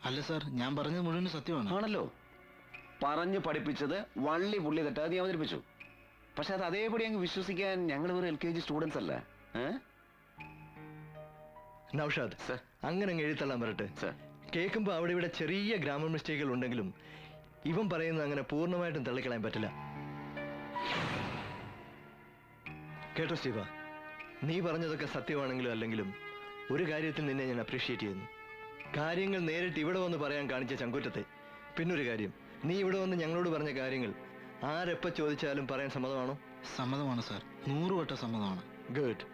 അല്ല സാർ, ഞാൻ പറഞ്ഞത് മുഴുവൻ സത്യമാണ്. ആണല്ലോ, പറഞ്ഞു പഠിപ്പിച്ചത് വള്ളി പുള്ളി തെറ്റാതെ നീ അവതരിപ്പിച്ചു. പക്ഷെ അത് അതേപടി അങ്ങ് വിശ്വസിക്കാൻ ഞങ്ങൾ ഒരു LKG സ്റ്റുഡൻസ് അല്ല. നൗഷാദ്, അങ്ങനെ അങ്ങ് എഴുത്തള്ളാൻ വരട്ടെ. കേൾക്കുമ്പോൾ അവിടെ ഇവിടെ ചെറിയ ഗ്രാമർ മിസ്റ്റേക്കുകൾ ഉണ്ടെങ്കിലും ഇവൻ പറയുന്നത് അങ്ങനെ പൂർണ്ണമായിട്ടും തള്ളിക്കളയാൻ പറ്റില്ല. കേട്ടോ സ്റ്റീഫ, നീ പറഞ്ഞതൊക്കെ സത്യമാണെങ്കിലും അല്ലെങ്കിലും ഒരു കാര്യത്തിൽ നിന്നെ ഞാൻ അപ്രീഷിയേറ്റ് ചെയ്യുന്നു. കാര്യങ്ങൾ നേരിട്ട് ഇവിടെ വന്ന് പറയാൻ കാണിച്ച ചങ്കൂറ്റത്തെ. പിന്നൊരു കാര്യം, നീ ഇവിടെ വന്ന് ഞങ്ങളോട് പറഞ്ഞ കാര്യങ്ങൾ ആരെപ്പ ചോദിച്ചാലും പറയാൻ സമ്മതമാണോ? സമ്മതമാണ് സാർ, 100 വട്ടം സമ്മതമാണ്. ഗുഡ്.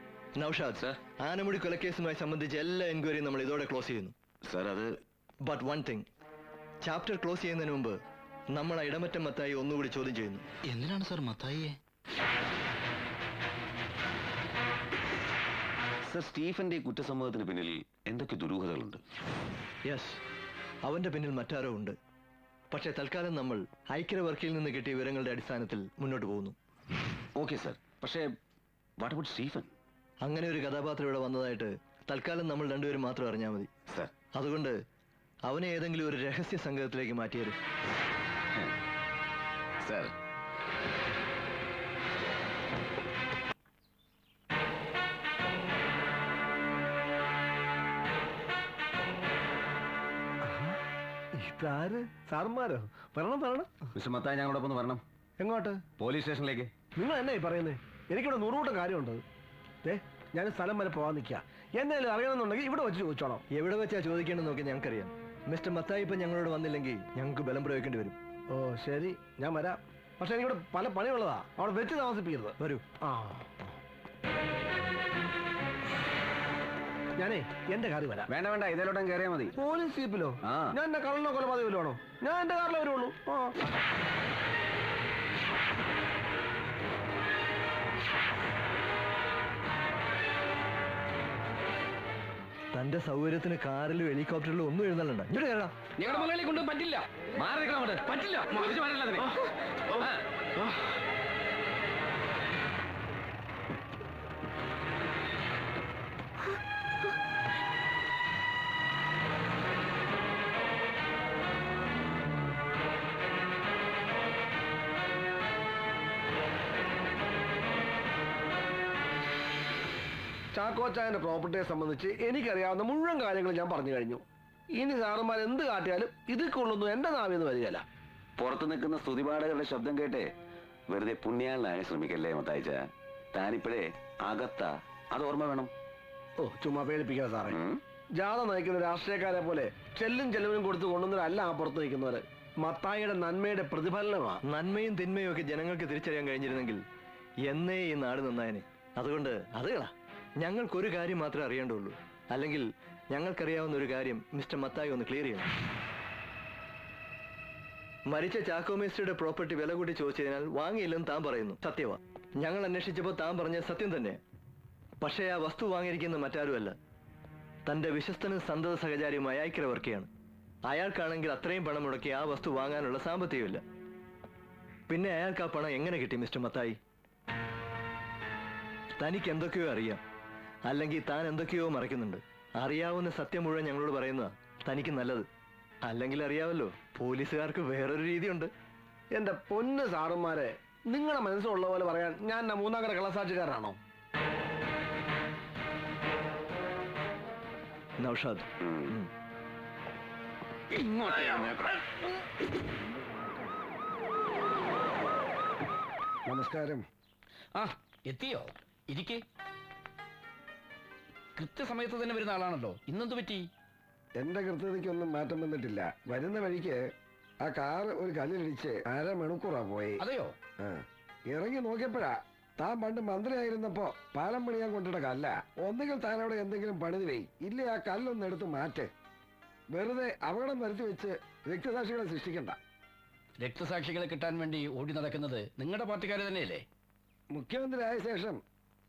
നൗഷാദ് സർ, ആനമുടി കൊലക്കേസുമായി സംബന്ധിച്ച് എല്ലാ എൻക്വയറിയും നമ്മൾ ഇതോടെ ക്ലോസ് ചെയ്യുന്നു. സാർ, അത് but one thing, chapter close ചെയ്യുന്നതിന് മുമ്പ് നമ്മൾ ആ ഇടമറ്റം മത്തായി ഒന്നുകൂടി ചോദ്യം ചെയ്യുന്നു. എന്തിനാണ് സാർ മത്തായിയെ? സർ, സ്റ്റീഫന്റെ കുറ്റസമ്മതത്തിന് പിന്നിൽ എന്തൊക്കെ ദുരൂഹതകളുണ്ട്? യെസ്, അവന്റെ പിന്നിൽ മറ്റാരോ ഉണ്ട്. പക്ഷേ തൽക്കാലം നമ്മൾ ഐക്യര വർക്കിൽ നിന്ന് കിട്ടിയ വിവരങ്ങളുടെ അടിസ്ഥാനത്തിൽ മുന്നോട്ട് പോകുന്നു. ഓക്കെ സർ, പക്ഷേ വാട്ട് അബൌട്ട് സ്റ്റീഫൻ? അങ്ങനെ ഒരു കഥാപാത്രം ഇവിടെ വന്നതായിട്ട് തൽക്കാലം നമ്മൾ രണ്ടുപേരും മാത്രം അറിഞ്ഞാൽ മതി. സർ, അതുകൊണ്ട് അവനെ ഏതെങ്കിലും ഒരു രഹസ്യ സംഘത്തിലേക്ക് മാറ്റിയത്. സർ, ഇതാര്? സാർമാരോ? വരണം വരണം. മിസ്റ്റർ മത്തായി, ഞങ്ങളോടൊപ്പം ഒന്ന് വരണം. എങ്ങോട്ട്? പോലീസ് സ്റ്റേഷനിലേക്ക്. നിങ്ങൾ എന്നാ ഈ പറയുന്നത്? എനിക്കിവിടെ 100 കൂട്ടം കാര്യമുണ്ട്. ഞാൻ സ്ഥലം വരെ പോകാൻ നിൽക്കുക. എന്തായാലും അറിയണമെന്നുണ്ടെങ്കിൽ ഇവിടെ വെച്ച് ചോദിച്ചോളാം. എവിടെ വെച്ചാ ചോദിക്കേണ്ടെന്ന് നോക്കി ഞങ്ങൾക്കറിയാം. മിസ്റ്റർ മത്തായി ഇപ്പം ഞങ്ങളോട് വന്നില്ലെങ്കിൽ ഞങ്ങൾക്ക് ബലം പ്രയോഗിക്കേണ്ടി വരും. ഓ ശരി, ഞാൻ വരാം. പക്ഷെ എനിക്കിവിടെ പല പണിയുള്ളതാ. അവിടെ വെച്ച് താമസിപ്പിക്കരുത്. വരൂ. ഞാനേ എന്റെ കാറിൽ വരാം. വേണ്ട വേണ്ട, ഇതിലോട്ടും കയറിയാൽ മതി. പോലീസ് ജീപ്പിലോ? ഞാൻ എന്റെ കള്ളനോ കൊലപാതകയിലോ ആണോ? ഞാൻ എന്റെ കാറിലേ വരുള്ളൂ. തന്റെ സൗകര്യത്തിന് കാറിലും ഹെലികോപ്റ്ററിലും ഒന്നും എഴുന്നള്ളണ്ട. ഇങ്ങോട്ട് കയറാം. ഞങ്ങളുടെ മുകളിൽ കൊണ്ട് പറ്റില്ല. മാറി നിൽക്കണം അങ്ങോട്ട്. പറ്റില്ല. തിരിച്ച് മാറില്ല അതിനെ. ചാക്കോച്ചായന്റെ പ്രോപ്പർട്ടിയെ സംബന്ധിച്ച് എനിക്കറിയാവുന്ന മുഴുവൻ കാര്യങ്ങളും ഞാൻ പറഞ്ഞു കഴിഞ്ഞു. ഇനി സാറന്മാർ എന്ത് കാട്ടിയാലും ഇതിൽ കൊള്ളൊന്നും എന്റെ നാവിന്ന് വരികയല്ല. പുറത്തു നിൽക്കുന്ന സ്തുതിപാഠകരുടെ ശബ്ദം കേട്ടേ വെറുതെ പുണ്യാളനായ ശ്രമിക്കല്ലേ മത്തായിച്ച. താനിപ്പോഴേ അകത്ത, അത് ഓർമ്മ വേണം. ഓ ചുമ്മാ പേടിപ്പിക്കാ സാറേ. ജാഥ നയിക്കുന്ന രാഷ്ട്രീയക്കാരെ പോലെ ചെല്ലും ചെലവിനും കൊടുത്ത് കൊണ്ടുവന്നവരല്ല ആ പുറത്ത് നിൽക്കുന്നവര്. മത്തായിയുടെ നന്മയുടെ പ്രതിഫലനമാണ്. നന്മയും തിന്മയും ഒക്കെ ജനങ്ങൾക്ക് തിരിച്ചറിയാൻ കഴിഞ്ഞിരുന്നെങ്കിൽ എന്നേ ഈ നാട് നന്നായനെ. അതുകൊണ്ട് അത് കളാ. ഞങ്ങൾക്കൊരു കാര്യം മാത്രമേ അറിയേണ്ടുള്ളൂ. അല്ലെങ്കിൽ ഞങ്ങൾക്കറിയാവുന്ന ഒരു കാര്യം മിസ്റ്റർ മത്തായി ഒന്ന് ക്ലിയർ ചെയ്യണം. മരിച്ച ചാക്കോ മേസ്ത്രിയുടെ പ്രോപ്പർട്ടി വില കൂട്ടി ചോദിച്ചതിനാൽ വാങ്ങിയില്ലെന്ന് താൻ പറയുന്നു. സത്യവാ. ഞങ്ങൾ അന്വേഷിച്ചപ്പോൾ താൻ പറഞ്ഞ സത്യം തന്നെ. പക്ഷേ ആ വസ്തു വാങ്ങിയിരിക്കുന്നത് മറ്റാരുമല്ല, തന്റെ വിശ്വസ്തനും സന്തത സഹചാരിയുമായ ഐക്യവർക്കിയാണ്. അയാൾക്കാണെങ്കിൽ അത്രയും പണം മുടക്കി ആ വസ്തു വാങ്ങാനുള്ള സാമ്പത്തികമില്ല. പിന്നെ അയാൾക്ക് ആ പണം എങ്ങനെ കിട്ടി മിസ്റ്റർ മത്തായി? തനിക്ക് എന്തൊക്കെയോ അറിയാം, അല്ലെങ്കിൽ താൻ എന്തൊക്കെയോ മറയ്ക്കുന്നുണ്ട്. അറിയാവുന്ന സത്യം മുഴുവൻ ഞങ്ങളോട് പറയുന്നതാ തനിക്ക് നല്ലത്. അല്ലെങ്കിൽ അറിയാവല്ലോ, പോലീസുകാർക്ക് വേറൊരു രീതിയുണ്ട്. എന്റെ പൊന്ന് സാറന്മാരെ, നിങ്ങളുടെ മനസ്സിലുള്ള പോലെ പറയാൻ ഞാൻ മൂന്നാം കട കള്ളസാക്ഷിക്കാരനാണോ? നൗഷാദ്, നമസ്കാരം. ആ എത്തിയോ? ഇരിക്കേ. കൃത്യസമയത്ത് തന്നെ വരുന്ന ആളാണല്ലോ. ഇന്നെന്ത് പറ്റി? എന്റെ കൃത്യതയ്ക്കൊന്നും മാറ്റം വന്നിട്ടില്ല. വരുന്ന വഴിക്ക് ആ കാർ ഒരു കല്ലിലിടിച്ച് 1/2 മണിക്കൂറാ പോയി. അതെയോ? ഇറങ്ങി നോക്കിയപ്പോഴാ താൻ പണ്ട് മന്ത്രിയായിരുന്നപ്പോ പാലം പണിയാൻ കൊണ്ടിട്ട കല്ല. ഒന്നുകിൽ താൻ അവിടെ എന്തെങ്കിലും പണിത് വെയ്, ഇല്ലേ ആ കല്ലൊന്ന് എടുത്ത് മാറ്റ്. വെറുതെ അപകടം വരുത്തി വെച്ച് രക്തസാക്ഷികളെ സൃഷ്ടിക്കണ്ട. രക്തസാക്ഷികളെ കിട്ടാൻ വേണ്ടി ഓടി നടക്കുന്നത് നിങ്ങളുടെ പാർട്ടിക്കാര് തന്നെയല്ലേ? മുഖ്യമന്ത്രി ആയ ശേഷം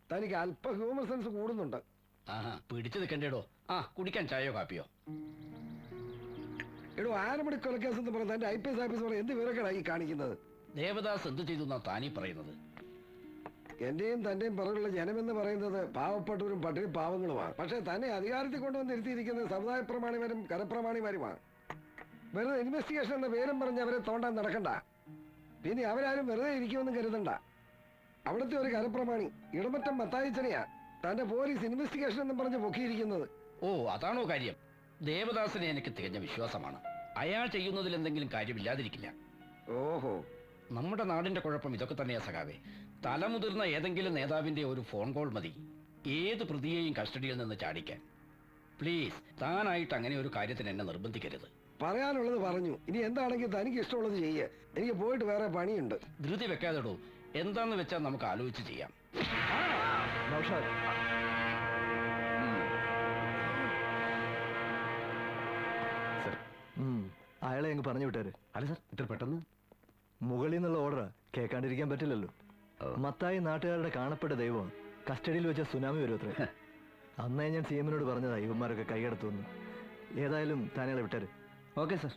തനിക്ക് അല്പ ഹ്യൂമർ സെൻസ് കൂടുന്നുണ്ട്. ആഹാ, പിടിച്ചു നിൽക്കണ്ടേടോ. ആ, കുടിക്കാൻ ചായയോ കാപ്പിയോ? എടോ, 6 മണി കൊലക്കേസ് എന്ന് പറഞ്ഞ തന്റെ IPS ഓഫീസർ എന്ത് വിവരക്കേടായി കാണിക്കുന്നത്? ദേവദാസ് എന്ത് ചെയ്തു എന്നാ താനീ പറയുന്നത്? എന്റെയും തന്റെയും പുറകുള്ള ജനമെന്ന് പറയുന്നത് പാവപ്പെട്ടവരും പട്ടിണി പാവങ്ങളുമാണ്. പക്ഷെ തന്നെ അധികാരത്തിൽ കൊണ്ടുവന്ന് ഇരുത്തിയിരിക്കുന്നത് സമുദായ പ്രമാണിമാരും കരപ്രമാണിമാരുമാണ്. വെറുതെ ഇൻവെസ്റ്റിഗേഷൻ എന്ന പേരും പറഞ്ഞ് അവരെ തോണ്ടാൻ നടക്കണ്ട. പിന്നെ അവരാരും വെറുതെ ഇരിക്കുമെന്നും കരുതണ്ട. അവിടുത്തെ ഒരു കരപ്രമാണി ഇടമറ്റം മത്തായിച്ചനെയാ തന്റെ പോലീസ് ഇൻവെസ്റ്റിഗേഷൻ എന്നും പറഞ്ഞ് പൊക്കിയിരിക്കുന്നത്. ഓ, അതാണോ കാര്യം? ദേവദാസിനെ എനിക്ക് തികഞ്ഞ വിശ്വാസമാണ്. അയാൾ ചെയ്യുന്നതിൽ എന്തെങ്കിലും കാര്യമില്ലാതിരിക്കില്ല. ഓഹോ, നമ്മുടെ നാടിന്റെ കുഴപ്പം ഇതൊക്കെ തന്നെയാ സഖാവേ. തലമുതിർന്ന ഏതെങ്കിലും നേതാവിന്റെ ഒരു ഫോൺ കോൾ മതി ഏത് പ്രതിയെയും കസ്റ്റഡിയിൽ നിന്ന് ചാടിക്കാൻ. പ്ലീസ്, താനായിട്ട് അങ്ങനെ ഒരു കാര്യത്തിന് എന്നെ നിർബന്ധിക്കരുത്. പറയാനുള്ളത് പറഞ്ഞു. ഇനി എന്താണെങ്കിൽ തനിക്ക് ഇഷ്ടമുള്ളത് ചെയ്യേ. എനിക്ക് പോയിട്ട് വേറെ പണിയുണ്ട്. ധൃതി വെക്കാതെടോ. എന്താന്ന് വെച്ചാൽ നമുക്ക് ആലോചിച്ച് ചെയ്യാം. നൗഷാദ്, അയാളെ അങ്ങ് പറഞ്ഞു വിട്ടേര്. അല്ല സാർ, ഇത്ര പെട്ടെന്ന് മുകളിൽ നിന്നുള്ള ഓർഡറാ, കേൾക്കാണ്ടിരിക്കാൻ പറ്റില്ലല്ലോ. മത്തായി നാട്ടുകാരുടെ കാണപ്പെട്ട ദൈവമാണ്. കസ്റ്റഡിയിൽ വെച്ച സുനാമി വരും അത്രേ. അന്നേ ഞാൻ CM-നോട് പറഞ്ഞതാ ഇവന്മാരൊക്കെ കൈകടത്തുമെന്ന്. ഏതായാലും താനയാളെ വിട്ടേര്. Okay sir.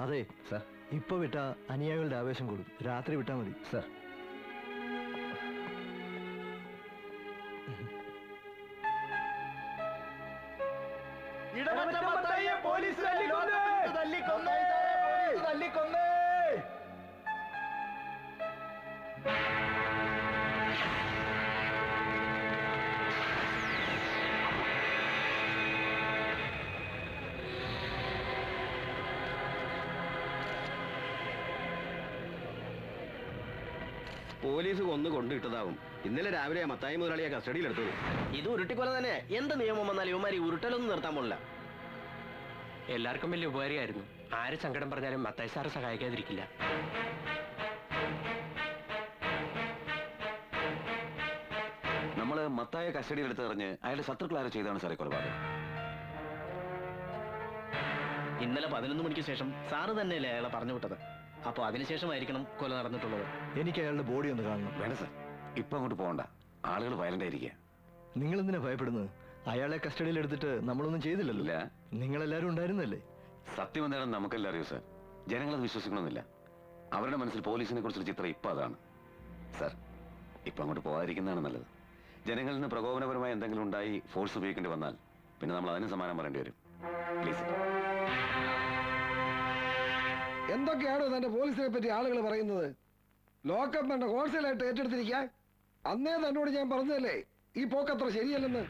അതെ സാർ, ഇപ്പൊ വിട്ടാ അനുയായികളുടെ ആവേശം കൂടും. രാത്രി വിട്ടാ മതി. സാർ. പോലീസ് കൊന്നു കൊണ്ടിട്ടതാവും. ഇന്നലെ രാവിലെ മത്തായി മുതലാളിയെ കസ്റ്റഡിയിലെടുത്തത്. ഇത് ഉരുട്ടിക്കൊല തന്നെ. എന്ത് നിയമം വന്നാൽ ഇവന്മാർ ഉരുട്ടലൊന്നും നിർത്താൻ പോണില്ല. എല്ലാവർക്കും വലിയ ഉപകാരമായിരുന്നു. ആര് സങ്കടം പറഞ്ഞാലും മത്തായി സാറ് സഹായിക്കാതിരിക്കില്ല. നമ്മള് മത്തായ കസ്റ്റഡിയിൽ എടുത്തെറിഞ്ഞ് അയാളുടെ ശത്രുക്കൾ ആരെ ചെയ്താണ് സാറേ കൊലപാതകം? ഇന്നലെ 11 മണിക്ക് ശേഷം സാറ് തന്നെയല്ലേ അയാളെ പറഞ്ഞു വിട്ടത്. അപ്പൊ അതിനുശേഷമായിരിക്കണം കൊല നടന്നിട്ടുള്ളത്. എനിക്ക് അയാളുടെ ബോഡി ഒന്ന് കാണണം. വേണ്ട സാർ, ഇപ്പൊ അങ്ങോട്ട് പോകണ്ട. ആളുകൾ വയലന്റ് ആയിരിക്കുക. നിങ്ങൾ എന്തിനാ ഭയപ്പെടുന്നത്? അയാളെ കസ്റ്റഡിയിൽ എടുത്തിട്ട് നമ്മളൊന്നും ചെയ്തില്ലല്ലോ. ഇല്ല. നിങ്ങളെല്ലാരും ഉണ്ടായിരുന്നല്ലേ? സത്യം എന്താണെന്ന് നമുക്കെല്ലാം അറിയൂ സാർ. ജനങ്ങളത് വിശ്വസിക്കണമെന്നില്ല. അവരുടെ മനസ്സിൽ പോലീസിനെ കുറിച്ചൊരു ചിത്രം ഇപ്പം അതാണ് സാർ. ഇപ്പം അങ്ങോട്ട് പോകാതിരിക്കുന്നതാണ് നല്ലത്. ജനങ്ങളിൽ നിന്ന് പ്രകോപനപരമായ എന്തെങ്കിലും ഉണ്ടായി ഫോഴ്സ് ഉപയോഗിക്കേണ്ടി വന്നാൽ പിന്നെ നമ്മൾ അതിന് സമാനം പറയേണ്ടി വരും. പ്ലീസ്. എന്തൊക്കെയാണോ തന്റെ പോലീസിനെ പറ്റി ആളുകൾ പറയുന്നത്? ലോക്കപ്പ് വേണ്ട ഹോൾസെയിലായിട്ട് ഏറ്റെടുത്തിരിക്കാൻ അന്നേ തന്നോട് ഞാൻ പറഞ്ഞതല്ലേ ഈ പോക്കത്ര ശരിയല്ലെന്ന്.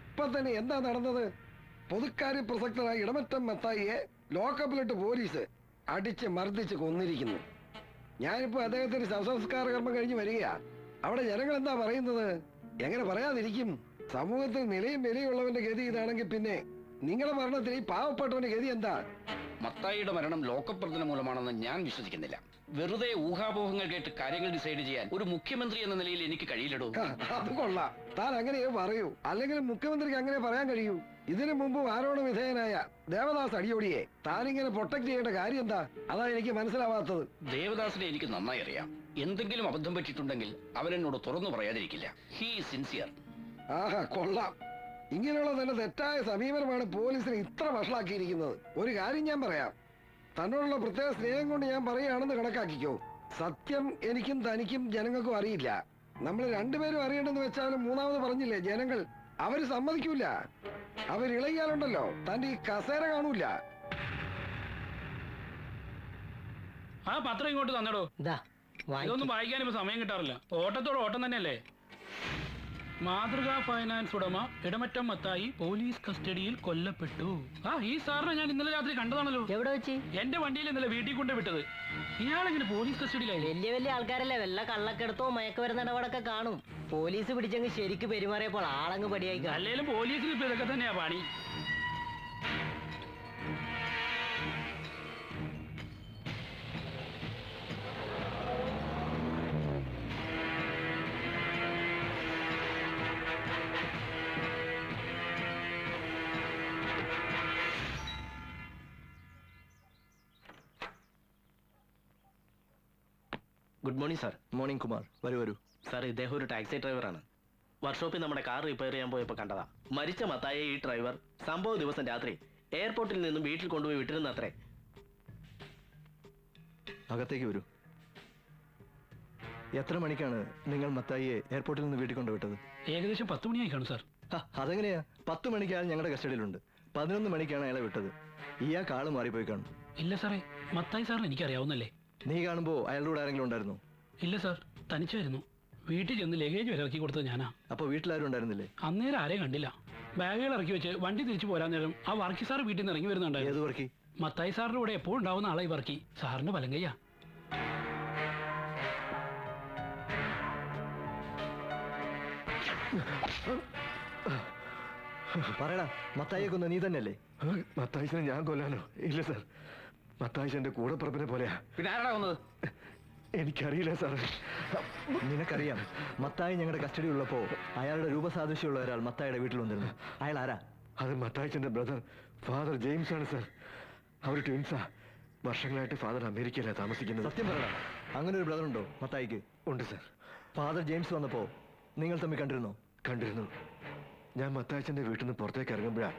ഇപ്പൊ തന്നെ എന്താ നടന്നത്? പൊതുക്കാര്യ പ്രസക്തനായ ഇടമറ്റം മത്തായിയെ ലോക്കപ്പിലിട്ട് പോലീസ് അടിച്ച് മർദ്ദിച്ച് കൊന്നിരിക്കുന്നു. ഞാനിപ്പോ അദ്ദേഹത്തിന് ശവസംസ്കാര കർമ്മം കഴിഞ്ഞ് വരികയാ. അവിടെ ജനങ്ങൾ എന്താ പറയുന്നത്? എങ്ങനെ പറയാതിരിക്കും? സമൂഹത്തിൽ നിലയും വിലയുള്ളവന്റെ ഗതി ഇതാണെങ്കിൽ പിന്നെ നിങ്ങളുടെ മരണത്തിൽ ഈ പാവപ്പെട്ടവന്റെ ഗതി എന്താ? മത്തായിയുടെ മരണം ലോക്കപ്പ് പ്രവർത്തന മൂലമാണെന്ന് ഞാൻ വിശ്വസിക്കുന്നില്ല. വെറുതെ ഊഹാപോഹങ്ങൾ കേട്ട് കാര്യങ്ങൾ ഡിസൈഡ് ചെയ്യാൻ ഒരു മുഖ്യമന്ത്രി എന്ന നിലയിൽ എനിക്ക് കഴിയില്ലടോ. അത് കൊള്ളാം. താൻ അങ്ങനെയോ പറയൂ. അല്ലെങ്കിൽ മുഖ്യമന്ത്രിക്ക് അങ്ങനെ പറയാൻ കഴിയൂ. ഇതിനു മുമ്പ് ആരോട് വിധേയനായ ദേവദാസ് അടിയോടിയെ താനിങ്ങനെ പ്രൊട്ടക്ട് ചെയ്യേണ്ട കാര്യം എന്താ? അതാ എനിക്ക് മനസ്സിലാവാത്തത്. ദേവദാസിനെ എനിക്ക് നന്നായി അറിയാം. എന്തെങ്കിലും അബദ്ധം പറ്റിയിട്ടുണ്ടെങ്കിൽ അവൻ എന്നോട് തുറന്നു പറയാതിരിക്കില്ല. He sincere. ആഹാ, കൊള്ളാം. ഇങ്ങനെയുള്ള തന്നെ തെറ്റായ സമീപനമാണ് പോലീസിനെ ഇത്ര വഷളാക്കിയിരിക്കുന്നത്. ഒരു കാര്യം ഞാൻ പറയാം. തന്നോടുള്ള പ്രത്യേക സ്നേഹം കൊണ്ട് ഞാൻ പറയുകയാണെന്ന് കണക്കാക്കിക്കോ. സത്യം എനിക്കും തനിക്കും ജനങ്ങൾക്കും അറിയില്ല. നമ്മൾ രണ്ടുപേരും അറിയണമെന്ന് വെച്ചാലും മൂന്നാമത് പറഞ്ഞില്ലേ ജനങ്ങൾ, അവര് സമ്മതിക്കൂല. അവരിളകിയാലുണ്ടല്ലോ തന്റെ ഈ കസേര കാണൂല. ആ പത്രം ഇങ്ങോട്ട് തന്നെടോ. ഇതൊന്നും വായിക്കാൻ ഇപ്പൊ സമയം കിട്ടാറില്ല. ഓട്ടത്തോട് ഓട്ടം തന്നെയല്ലേ. മാതൃകാ ഫൈനാൻസ് ഉടമ ഇടമറ്റം മത്തായി പോലീസ് കസ്റ്റഡിയിൽ കൊല്ലപ്പെട്ടു. ആ ഈ സാറിനെ ഞാൻ ഇന്നലെ രാത്രി കണ്ടതാണല്ലോ. എവിടെ വെച്ച്? എന്റെ വണ്ടിയിൽ ഇന്നലെ വീട്ടിൽ കൊണ്ട് വിട്ടത്. ഇയാളെങ്ങനെ പോലീസ് കസ്റ്റഡിയിലായി? വലിയ വലിയ ആൾക്കാരല്ലേ, വല്ല കള്ളക്കെടുത്തോ മയക്കുമരുന്ന് ഇടപാടൊക്കെ കാണും. പോലീസ് പിടിച്ചെങ്കിൽ ശരിക്ക് പെരുമാറിയപ്പോൾ ആളങ്ങ് പടിയായി. അല്ലേലും പോലീസിന് ഇപ്പൊ ഇതൊക്കെ തന്നെയാ പണി. Good morning sir. Morning Kumar. വരൂ. സാർ, ഇദ്ദേഹം ഒരു ടാക്സി ഡ്രൈവറാണ്. വർക്ക്ഷോപ്പിൽ നമ്മുടെ കാർ റിപ്പയർ ചെയ്യാൻ പോയപ്പോൾ കണ്ടതാ. മരിച്ച മത്തായെ ഈ ഡ്രൈവർ സംഭവ ദിവസം രാത്രി എയർപോർട്ടിൽ നിന്നും വീട്ടിൽ കൊണ്ടുപോയി വിട്ടിരുന്ന അത്രേ. അകത്തേക്ക് വരൂ. എത്ര മണിക്കാണ് നിങ്ങൾ മത്തായിയെ എയർപോർട്ടിൽ നിന്ന് വീട്ടിൽ കൊണ്ടുവിട്ടത്? ഏകദേശം 10 മണിയായി കാണും സാർ. അതെങ്ങനെയാ? 10 മണിക്ക് അയാൾ ഞങ്ങളുടെ കസ്റ്റഡിയിലുണ്ട്. 11 മണിക്കാണ് അയാളെ വിട്ടത്. ഇയാൾക്ക് ആള് മാറിപ്പോയി കാണും. ഇല്ല സാറേ, മത്തായി സാറിന് എനിക്കറിയാവുന്നല്ലേ. നീ കാണുമ്പോ അയാളുടെ കൂടെ ആരെങ്കിലും ഉണ്ടായിരുന്നോ? ഇല്ല സാർ, തനിച്ചായിരുന്നു. വീട്ടിൽ ചെന്ന് ലഗേജ് വരെ ഇറക്കി കൊടുത്തത് ഞാനാ. അപ്പൊ വീട്ടിലാരും ഉണ്ടായിരുന്നില്ലേ? അന്നേരം ആരെയും കണ്ടില്ല. ബാഗുകൾ ഇറക്കി വെച്ച് വണ്ടി തിരിച്ചു പോരാൻ നേരം ആ വർക്കി സാർ വീട്ടിൽ നിന്ന് ഇറങ്ങി വരുന്നുണ്ടായിരുന്നു. ഏത് വർക്കി? മത്തായി സാറിന്റെ കൂടെ എപ്പോഴും ഉണ്ടാവുന്ന ആളായി വർക്കി. സാറിന്റെ വലങ്കയ്യ. പറയടാ, മത്തായിയെ കൊന്ന നീ തന്നെയല്ലേ? മത്തായിച്ചനെ ഞാൻ കൊല്ലാനോ? ഇല്ല സാർ, മത്തായിച്ചന്റെ കൂടെ പുറപ്പിനെ പോലെയാ. പിന്നെ ആരാ വന്നത്? എനിക്കറിയില്ല സാറേ. നിനക്കറിയാം, മത്തായി ഞങ്ങളുടെ കസ്റ്റഡി ഉള്ളപ്പോ അയാളുടെ രൂപസാദൃശ്യമുള്ള ഒരാൾ മത്തായിയുടെ വീട്ടിൽ വന്നിരുന്നു. അയാൾ ആരാ? അത് മത്തായിച്ചന്റെ ബ്രദർ ഫാദർ ജെയിംസ് ആണ് സാർ. അവർ ട്വിൻസാ. വർഷങ്ങളായിട്ട് ഫാദർ അമേരിക്കയിലാണ് താമസിക്കുന്നത്. സത്യം പറയടാ, അങ്ങനെ ഒരു ബ്രദർ ഉണ്ടോ മത്തായിക്ക്? ഉണ്ട് സാർ. ഫാദർ ജെയിംസ് വന്നപ്പോ നിങ്ങൾ തമ്മിൽ കണ്ടിരുന്നോ? കണ്ടിരുന്നു. ഞാൻ മത്തായിച്ചന്റെ വീട്ടിൽ നിന്ന് പുറത്തേക്ക് ഇറങ്ങുമ്പോഴാണ്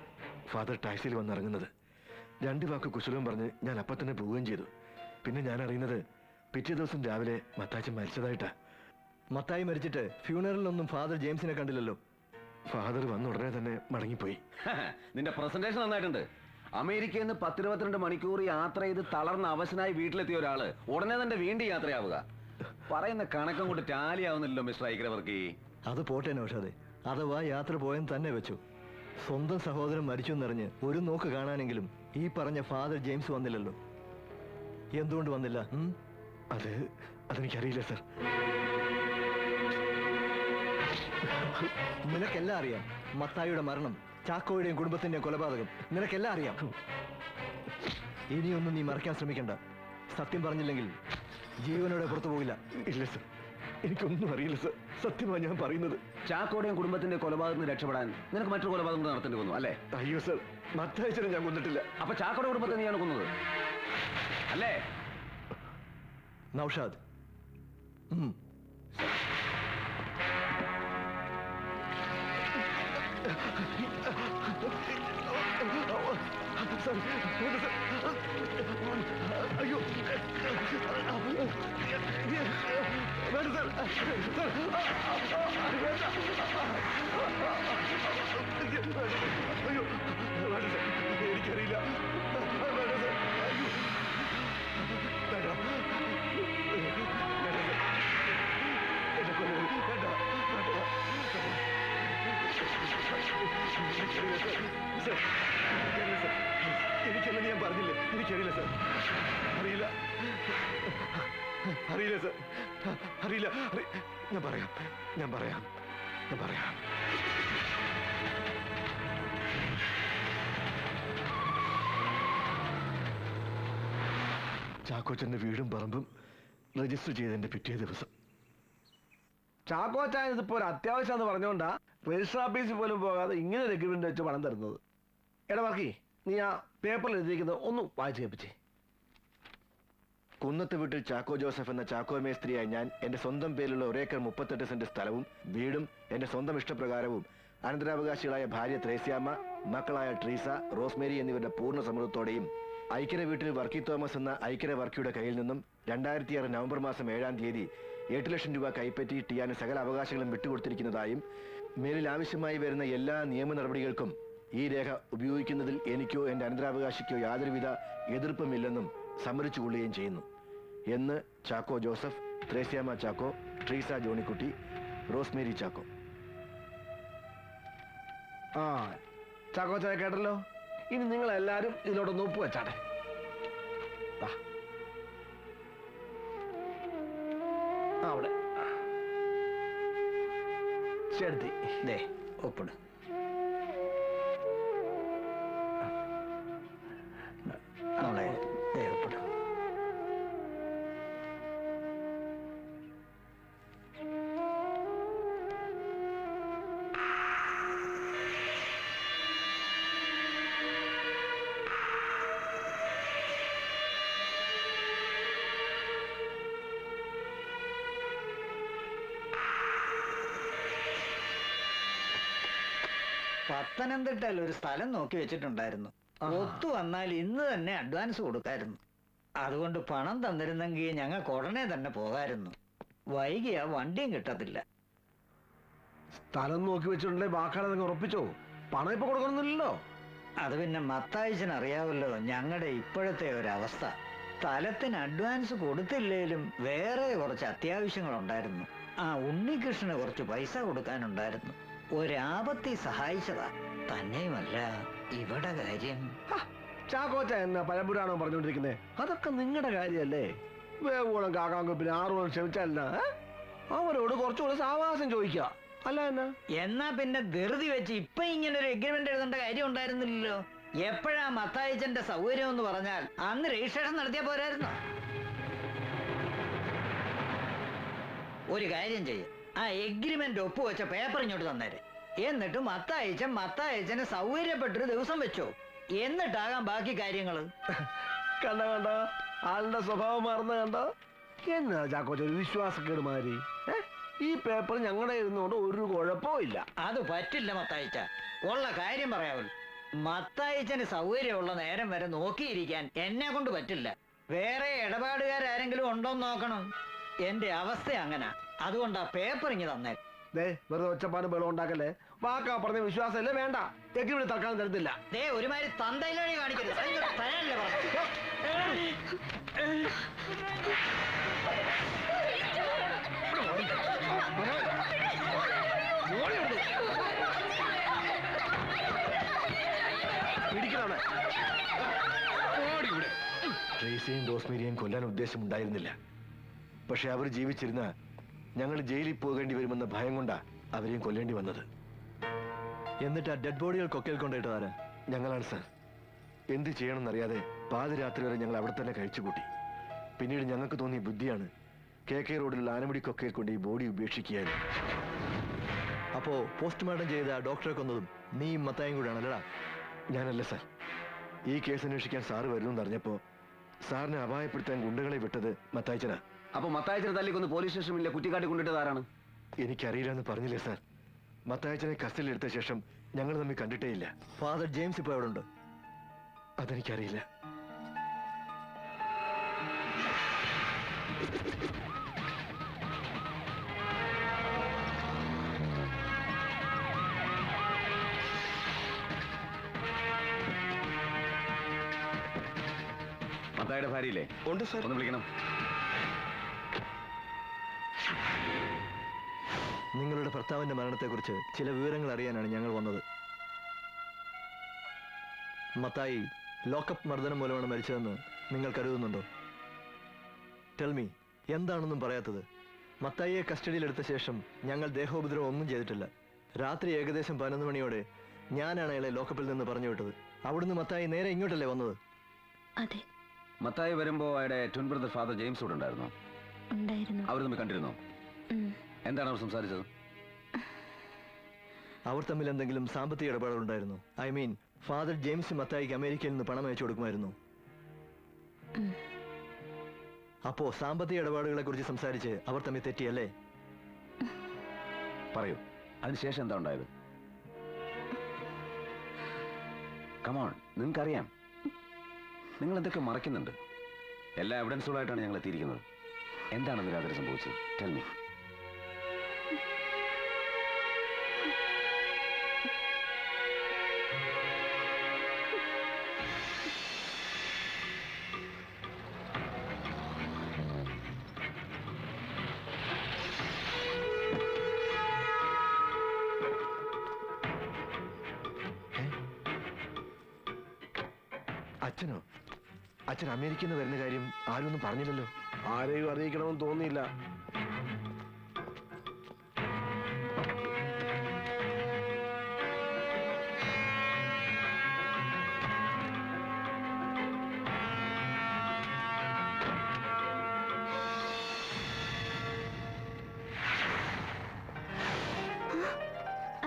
ഫാദർ ടാക്സിയിൽ വന്നിറങ്ങുന്നത്. 2 വാക്ക് കുശലവും പറഞ്ഞ് ഞാൻ അപ്പം തന്നെ പോവുകയും ചെയ്തു. പിന്നെ ഞാൻ അറിയുന്നത് പിറ്റേ ദിവസം രാവിലെ മത്തായിച്ചൻ മരിച്ചതായിട്ടാ. മത്തായി മരിച്ചിട്ട് ഫ്യൂണറലിലൊന്നും ഫാദർ ജെയിംസിനെ കണ്ടില്ലല്ലോ. ഫാദർ വന്ന ഉടനെ തന്നെ മടങ്ങിപ്പോയി. നിന്റെ പ്രസന്റേഷൻ നന്നായിട്ടുണ്ട്. അമേരിക്കയിൽ നിന്ന് 10-22 മണിക്കൂർ യാത്ര ചെയ്ത് തളർന്ന അവശനായി വീട്ടിലെത്തിയ ഒരാള് ഉടനെ തന്നെ വീണ്ടും യാത്രയാവുക. പറയുന്ന കണക്കം കൊണ്ട് ടാലി ആവുന്നില്ലല്ലോ മിസ്റ്റർ ഐക്രവർക്കി. അത് പോട്ടെ നൗഷാദേ, അഥവാ യാത്ര പോയെന്ന് തന്നെ വെച്ചു. സ്വന്തം സഹോദരൻ മരിച്ചു എന്നറിഞ്ഞ് ഒരു നോക്ക് കാണാനെങ്കിലും ഈ പറഞ്ഞ ഫാദർ ജെയിംസ് വന്നില്ലല്ലോ. എന്തുകൊണ്ട് വന്നില്ല? അതെനിക്കറിയില്ല സാർ. നിനക്കെല്ലാം അറിയാം. മത്തായിയുടെ മരണം, ചാക്കോയുടെയും കുടുംബത്തിന്റെയും കൊലപാതകം നിനക്കെല്ലാം അറിയാം. ഇനിയൊന്നും നീ മറയ്ക്കാൻ ശ്രമിക്കണ്ട. സത്യം പറഞ്ഞില്ലെങ്കിൽ ജീവനോടെ പുറത്തു പോകില്ല. ഇല്ല സാർ, എനിക്കൊന്നും അറിയില്ല സാർ. സത്യമാണ് ഞാൻ പറയുന്നത്. ചാക്കോടെയും കുടുംബത്തിന്റെ കൊലപാതകത്തിന് രക്ഷപ്പെടാൻ നിനക്ക് മറ്റൊരു കൊലപാതകം കൂടെ നടത്തേണ്ടി വന്നു അല്ലേ? അയ്യോ സാർ, മത്തായിച്ചനെ ഞാൻ കൊന്നിട്ടില്ല. അപ്പൊ ചാക്കോയുടെ കുടുംബത്തെ നീയാണ് കൊന്നത് അല്ലേ? നൗഷാദ്, സാർ വേണ്ട സാർ. അയ്യോ വേണ്ട സാർ. സാർ വേണ്ട. അയ്യോ വേണ്ട സാർ, എനിക്കറിയില്ല. വേണ്ട സാർ. അയ്യോ വേണ്ട. വേണ്ട സാർ. എന്നെ കൊല്ലരുത്. വേണ്ട. എനിക്കറിയില്ല സാർ. സാർ എനിക്കറിയില്ല സാർ. എനിക്കല്ലെന്ന് ഞാൻ പറഞ്ഞില്ലേ, എനിക്കറിയില്ല സാർ. അറിയില്ല. അറിയില്ല സാർ. അറിയില്ല. ഞാൻ പറയാം. ചാക്കോച്ചന്റെ വീടും പറമ്പും രജിസ്റ്റർ ചെയ്തതിന്റെ പിറ്റേ ദിവസം. ചാക്കോച്ചാൻ ഇതിപ്പോ ഒരു അത്യാവശ്യമാണെന്ന് പറഞ്ഞുകൊണ്ടാ രജിസ്റ്റർ ഓഫീസിൽ പോലും പോകാതെ ഇങ്ങനെ ഒരു എഗ്രിമെന്റ് വെച്ച് പണം തരുന്നത്. എടാ ബാക്കി നീ ആ പേപ്പറിൽ എഴുതിയിരിക്കുന്നത് ഒന്ന് വായിച്ചു കേൾപ്പിച്ചേ. കുന്നത്ത് വീട്ടിൽ ചാക്കോ ജോസഫ് എന്ന ചാക്കോ മേസ്ത്രിയായി ഞാൻ എന്റെ സ്വന്തം പേരിലുള്ള 1 ഏക്കർ 38 സെന്റ് സ്ഥലവും വീടും എന്റെ സ്വന്തം ഇഷ്ടപ്രകാരവും അനന്തരാവകാശികളായ ഭാര്യ ത്രേസ്യാമ്മ, മക്കളായ ട്രീസ, റോസ്മേരി എന്നിവരുടെ പൂർണ്ണ സമ്മതത്തോടെയും ഐക്യര വീട്ടിൽ വർക്കി തോമസ് എന്ന ഐക്യര വർക്കിയുടെ കയ്യിൽ നിന്നും 2006 നവംബർ മാസം 7-ാം തീയതി 8 ലക്ഷം രൂപ കൈപ്പറ്റി ടിയാന് സകല അവകാശങ്ങളും വിട്ടുകൊടുത്തിരിക്കുന്നതായും മേലിൽ ആവശ്യമായി വരുന്ന എല്ലാ നിയമ നടപടികൾക്കും ഈ രേഖ ഉപയോഗിക്കുന്നതിൽ എനിക്കോ എന്റെ അനന്തരാവകാശിക്കോ യാതൊരുവിധ എതിർപ്പുമില്ലെന്നും സമ്മതിച്ചുകൊള്ളുകയും ചെയ്യുന്നു എന്ന് ചാക്കോ ജോസഫ്, ത്രേസ്യാമ്മ ചാക്കോ, ട്രീസ ജോണിക്കുട്ടി, റോസ്മേരി ചാക്കോ. ആ ചാക്കോച്ചായ കേട്ടല്ലോ. ഇനി നിങ്ങൾ എല്ലാരും ഇതിലോട്ടൊന്ന് ഒപ്പ് വെച്ചാട്ടെ. അവിടെ ശരി. ദേ ഒപ്പിട്. മോളെ ദേ ഒപ്പിട്. പത്തനംതിട്ടയിൽ ഒരു സ്ഥലം നോക്കി വെച്ചിട്ടുണ്ടായിരുന്നു. ഒത്തു വന്നാൽ ഇന്ന് തന്നെ അഡ്വാൻസ് കൊടുക്കായിരുന്നു. അതുകൊണ്ട് പണം തന്നിരുന്നെങ്കിൽ ഞങ്ങൾക്ക് ഉടനെ തന്നെ പോകായിരുന്നു. വൈകിയാ വണ്ടിയും കിട്ടത്തില്ല. സ്ഥലം നോക്കി വെച്ചിട്ടുണ്ടെങ്കിൽ വാക്കാളെ നിങ്ങൾ ഉറപ്പിച്ചോ? പണം ഇപ്പൊ കൊടുക്കണമെന്നില്ലല്ലോ. അത് പിന്നെ മത്തായിച്ചന് അറിയാമല്ലോ ഞങ്ങളുടെ ഇപ്പോഴത്തെ ഒരവസ്ഥ. സ്ഥലത്തിന് അഡ്വാൻസ് കൊടുത്തില്ലേലും വേറെ കുറച്ച് അത്യാവശ്യങ്ങളുണ്ടായിരുന്നു. ആ ഉണ്ണികൃഷ്ണന് കുറച്ച് പൈസ കൊടുക്കാനുണ്ടായിരുന്നു. ഒരാപത്തി സഹായിച്ചതാ. തന്നെയുമല്ല ഇവിടെ കാര്യം. ചാക്കോച്ച എന്നാ പഴമ്പുരാണോ പറഞ്ഞുകൊണ്ടിരിക്കുന്നത്? അതൊക്കെ നിങ്ങളുടെ കാര്യല്ലേ. വേവോളം കാക്കാങ്കൊപ്പിന് 6 ഓളം ക്ഷമിച്ചാൽ അവരോട് കുറച്ചുകൂടെ സാവകാശം ചോദിക്കുക, അല്ല എന്നാ? എന്നാ പിന്നെ ധൃതി വെച്ച് ഇപ്പൊ ഇങ്ങനെ ഒരു എഗ്രിമെന്റ് എഴുതേണ്ട കാര്യം ഉണ്ടായിരുന്നില്ലല്ലോ. എപ്പോഴാ മത്തായിച്ചന്റെ സൗകര്യം എന്ന് പറഞ്ഞാൽ അന്ന് രജിസ്ട്രേഷൻ നടത്തിയാ പോരായിരുന്നു. ഒരു കാര്യം ചെയ്യ, ആ എഗ്രിമെന്റ് ഒപ്പുവെച്ച പേപ്പർ ഇങ്ങോട്ട് തന്നേരെ. എന്നിട്ട് മത്തായിച്ചന് സൗകര്യപ്പെട്ടൊരു ദിവസം വെച്ചോ. എന്നിട്ടാകാം ബാക്കി കാര്യങ്ങള്. കണ്ടോ ആളുടെ സ്വഭാവം മാറുന്ന കണ്ടോ? എന്നാ ചാക്കോച്ച ഒരു വിശ്വാസക്കേട് മാതിരി. ഈ പേപ്പർ ഞങ്ങളുടെ ഇരുന്നുകൊണ്ട് ഒരു കുഴപ്പവും ഇല്ല. അത് പറ്റില്ല മത്തായിച്ച. ഉള്ള കാര്യം പറയാമല്ലോ. മത്തായിച്ചന് സൗകര്യമുള്ള നേരം വരെ നോക്കിയിരിക്കാൻ എന്നെ കൊണ്ട് പറ്റില്ല. വേറെ ഇടപാടുകാരെങ്കിലും ഉണ്ടോന്ന് നോക്കണം. എന്റെ അവസ്ഥ അങ്ങനെ. അതുകൊണ്ട് ആ പേപ്പർ ഇങ്ങ് തന്നെ. വെറുതെ ഒച്ചപ്പാട് ബലം ഉണ്ടാക്കല്ലേ. വാക്കാ പറഞ്ഞ വിശ്വാസമല്ലേ വേണ്ട. എഗ്രിമെന്റ് തൽക്കാലം തരത്തില്ല. ഒരുമാതിരി തന്തയിലൊഴി കാണിക്കരുത്. തരാനല്ലേ പറഞ്ഞു. ട്രേസിയെയും റോസ്മേരിയെയും കൊല്ലാൻ ഉദ്ദേശമുണ്ടായിരുന്നില്ല. പക്ഷെ അവർ ജീവിച്ചിരുന്ന ഞങ്ങൾ ജയിലിൽ പോകേണ്ടി വരുമെന്ന ഭയം കൊണ്ടാ അവരെയും കൊല്ലേണ്ടി വന്നത്. എന്നിട്ട് ആ ഡെഡ് ബോഡികൾ കൊക്കയിൽ കൊണ്ടിട്ടതാരാ? ഞങ്ങളാണ് സാർ. എന്ത് ചെയ്യണമെന്നറിയാതെ പാതിരാത്രി വരെ ഞങ്ങൾ അവിടെ തന്നെ കഴിച്ചുകൂട്ടി. പിന്നീട് ഞങ്ങൾക്ക് തോന്നിയ ബുദ്ധിയാണ് KK റോഡിലുള്ള ആനമുടി കൊക്കയിൽ കൊണ്ട് ഈ ബോഡി ഉപേക്ഷിക്കുകയായിരുന്നു. അപ്പോ പോസ്റ്റ്മോർട്ടം ചെയ്ത ഡോക്ടറെ കൊന്നതും നീയും മത്തായും കൂടെയാണല്ലടാ? ഞാനല്ല സാർ. ഈ കേസ് അന്വേഷിക്കാൻ സാറ് വരുമെന്ന് അറിഞ്ഞപ്പോ സാറിനെ അപായപ്പെടുത്താൻ ഗുണ്ടകളെ വിട്ടത് മത്തായിച്ചനാ. അപ്പൊ മത്തായിച്ചനെ തല്ലിക്കൊന്ന് പോലീസ് സ്റ്റേഷനിലെ കുറ്റിക്കാട്ടി കൊണ്ടിട്ടത് ആരാണ്? എനിക്കറിയില്ല എന്ന് പറഞ്ഞില്ലേ സാർ. മത്തായിച്ചനെ കസ്റ്റഡിയിൽ എടുത്ത ശേഷം ഞങ്ങൾ തമ്മിൽ കണ്ടിട്ടേ ഇല്ല. ഫാദർ ജെയിംസ് ഇപ്പോൾ എവിടെ ഉണ്ട്? അതെനിക്കറിയില്ല. മത്തായിയുടെ ഭാര്യയില്ലേ? ഉണ്ട് സാർ. ഒന്ന് വിളിക്കണം. നിങ്ങളുടെ ഭർത്താവിന്റെ മരണത്തെക്കുറിച്ച് ചില വിവരങ്ങൾ അറിയാനാണ് ഞങ്ങൾ വന്നത്. മത്തായി ലോക്കപ്പ് മർദ്ദനം മൂലമാണ് മരിച്ചതെന്ന് നിങ്ങൾ കരുതുന്നുണ്ടോ? ടെൽമി, എന്താണെന്നും പറയാത്തത്? മത്തായിയെ കസ്റ്റഡിയിലെടുത്ത ശേഷം ഞങ്ങൾ ദേഹോപദ്രവം ഒന്നും ചെയ്തിട്ടില്ല. രാത്രി ഏകദേശം 11 മണിയോടെ ഞാനാണ് അയാളെ ലോക്കപ്പിൽ നിന്ന് പറഞ്ഞു വിട്ടത്. അവിടുന്ന് മത്തായി നേരെ ഇങ്ങോട്ടല്ലേ വന്നത്? അതെ, മത്തായി വരുമ്പോ അയാളുടെ ട്വിൻ ബ്രദർ ഫാദർ ജെയിംസ് കൂടെ ഉണ്ടായിരുന്നോ? ഉണ്ടായിരുന്നു. അവർ തമ്മിൽ കണ്ടിരുന്നോ? എന്താണ് അവർ സംസാരിച്ചത്? അവർ തമ്മിൽ എന്തെങ്കിലും സാമ്പത്തിക ഇടപാടുകളുണ്ടായിരുന്നു? ഐ മീൻ, ഫാദർ ജെയിംസ് മത്തായിക്ക് അമേരിക്കയിൽ നിന്ന് പണം അയച്ചു കൊടുക്കുമായിരുന്നു. അപ്പോ സാമ്പത്തിക ഇടപാടുകളെ കുറിച്ച് സംസാരിച്ച് അവർ തമ്മിൽ തെറ്റിയല്ലേ? പറയൂ, അതിനുശേഷം എന്താ ഉണ്ടായത്? കമോൺ, നിങ്ങൾക്കറിയാം. നിങ്ങൾ എന്തൊക്കെ മറയ്ക്കുന്നുണ്ട്. എല്ലാ എവിഡൻസുകളായിട്ടാണ് ഞങ്ങൾ എത്തിയിരിക്കുന്നത്. എന്താണെന്ന് രാത്രി സംഭവിച്ചത്? Tell me. അച്ഛനോ? അച്ഛൻ അമേരിക്കയിൽ നിന്ന് വരുന്ന കാര്യം ആരൊന്നും പറഞ്ഞില്ലല്ലോ. ആരെയും അറിയിക്കണമെന്ന് തോന്നിയില്ല.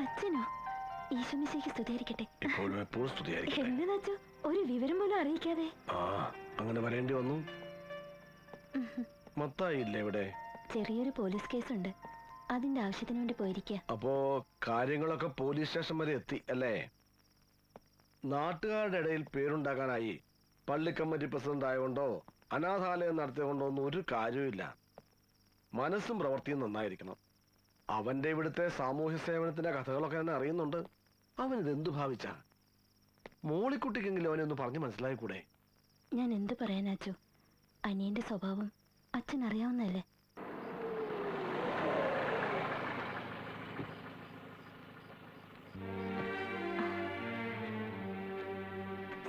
അച്ഛനോ? ഈശോമിശിഹായ്ക്ക് സ്തുതിയായിരിക്കട്ടെ. ഇപ്പോഴും എപ്പോഴും സ്തുതിയായിരിക്കട്ടെ. എന്താ അച്ഛോ, ഒരു വിവരം പോലും അറിയിക്കാതെ? അങ്ങനെ വരേണ്ടി വന്നു. മത്തായി ഇല്ലേ ഇവിടെ? ചെറിയൊരു പോലീസ് കേസുണ്ട്, അതിന്റെ ആവശ്യത്തിന് വേണ്ടി പോയിരിക്കുക. അപ്പോ കാര്യങ്ങളൊക്കെ പോലീസ് സ്റ്റേഷൻ വരെ എത്തി അല്ലേ? നാട്ടുകാരുടെ ഇടയിൽ പേരുണ്ടാക്കാനായി പള്ളി കമ്മിറ്റി പ്രസിഡന്റ് ആയതുകൊണ്ടോ അനാഥാലയം നടത്തിയതുകൊണ്ടോ ഒന്നും ഒരു കാര്യവുമില്ല. മനസ്സും പ്രവൃത്തിയും നന്നായിരിക്കണം. അവന്റെ ഇവിടുത്തെ സാമൂഹ്യ സേവനത്തിന്റെ കഥകളൊക്കെ തന്നെ അറിയുന്നുണ്ട്. അവനിത് എന്തു ഭാവിച്ച? മോളിക്കുട്ടിക്കെങ്കിലും അവനെ ഒന്ന് പറഞ്ഞു മനസ്സിലായിക്കൂടെ? ഞാൻ എന്ത് പറയാനാച്ചോ, അനിയന്റെ സ്വഭാവം അച്ഛൻ അറിയാവുന്നല്ലേ.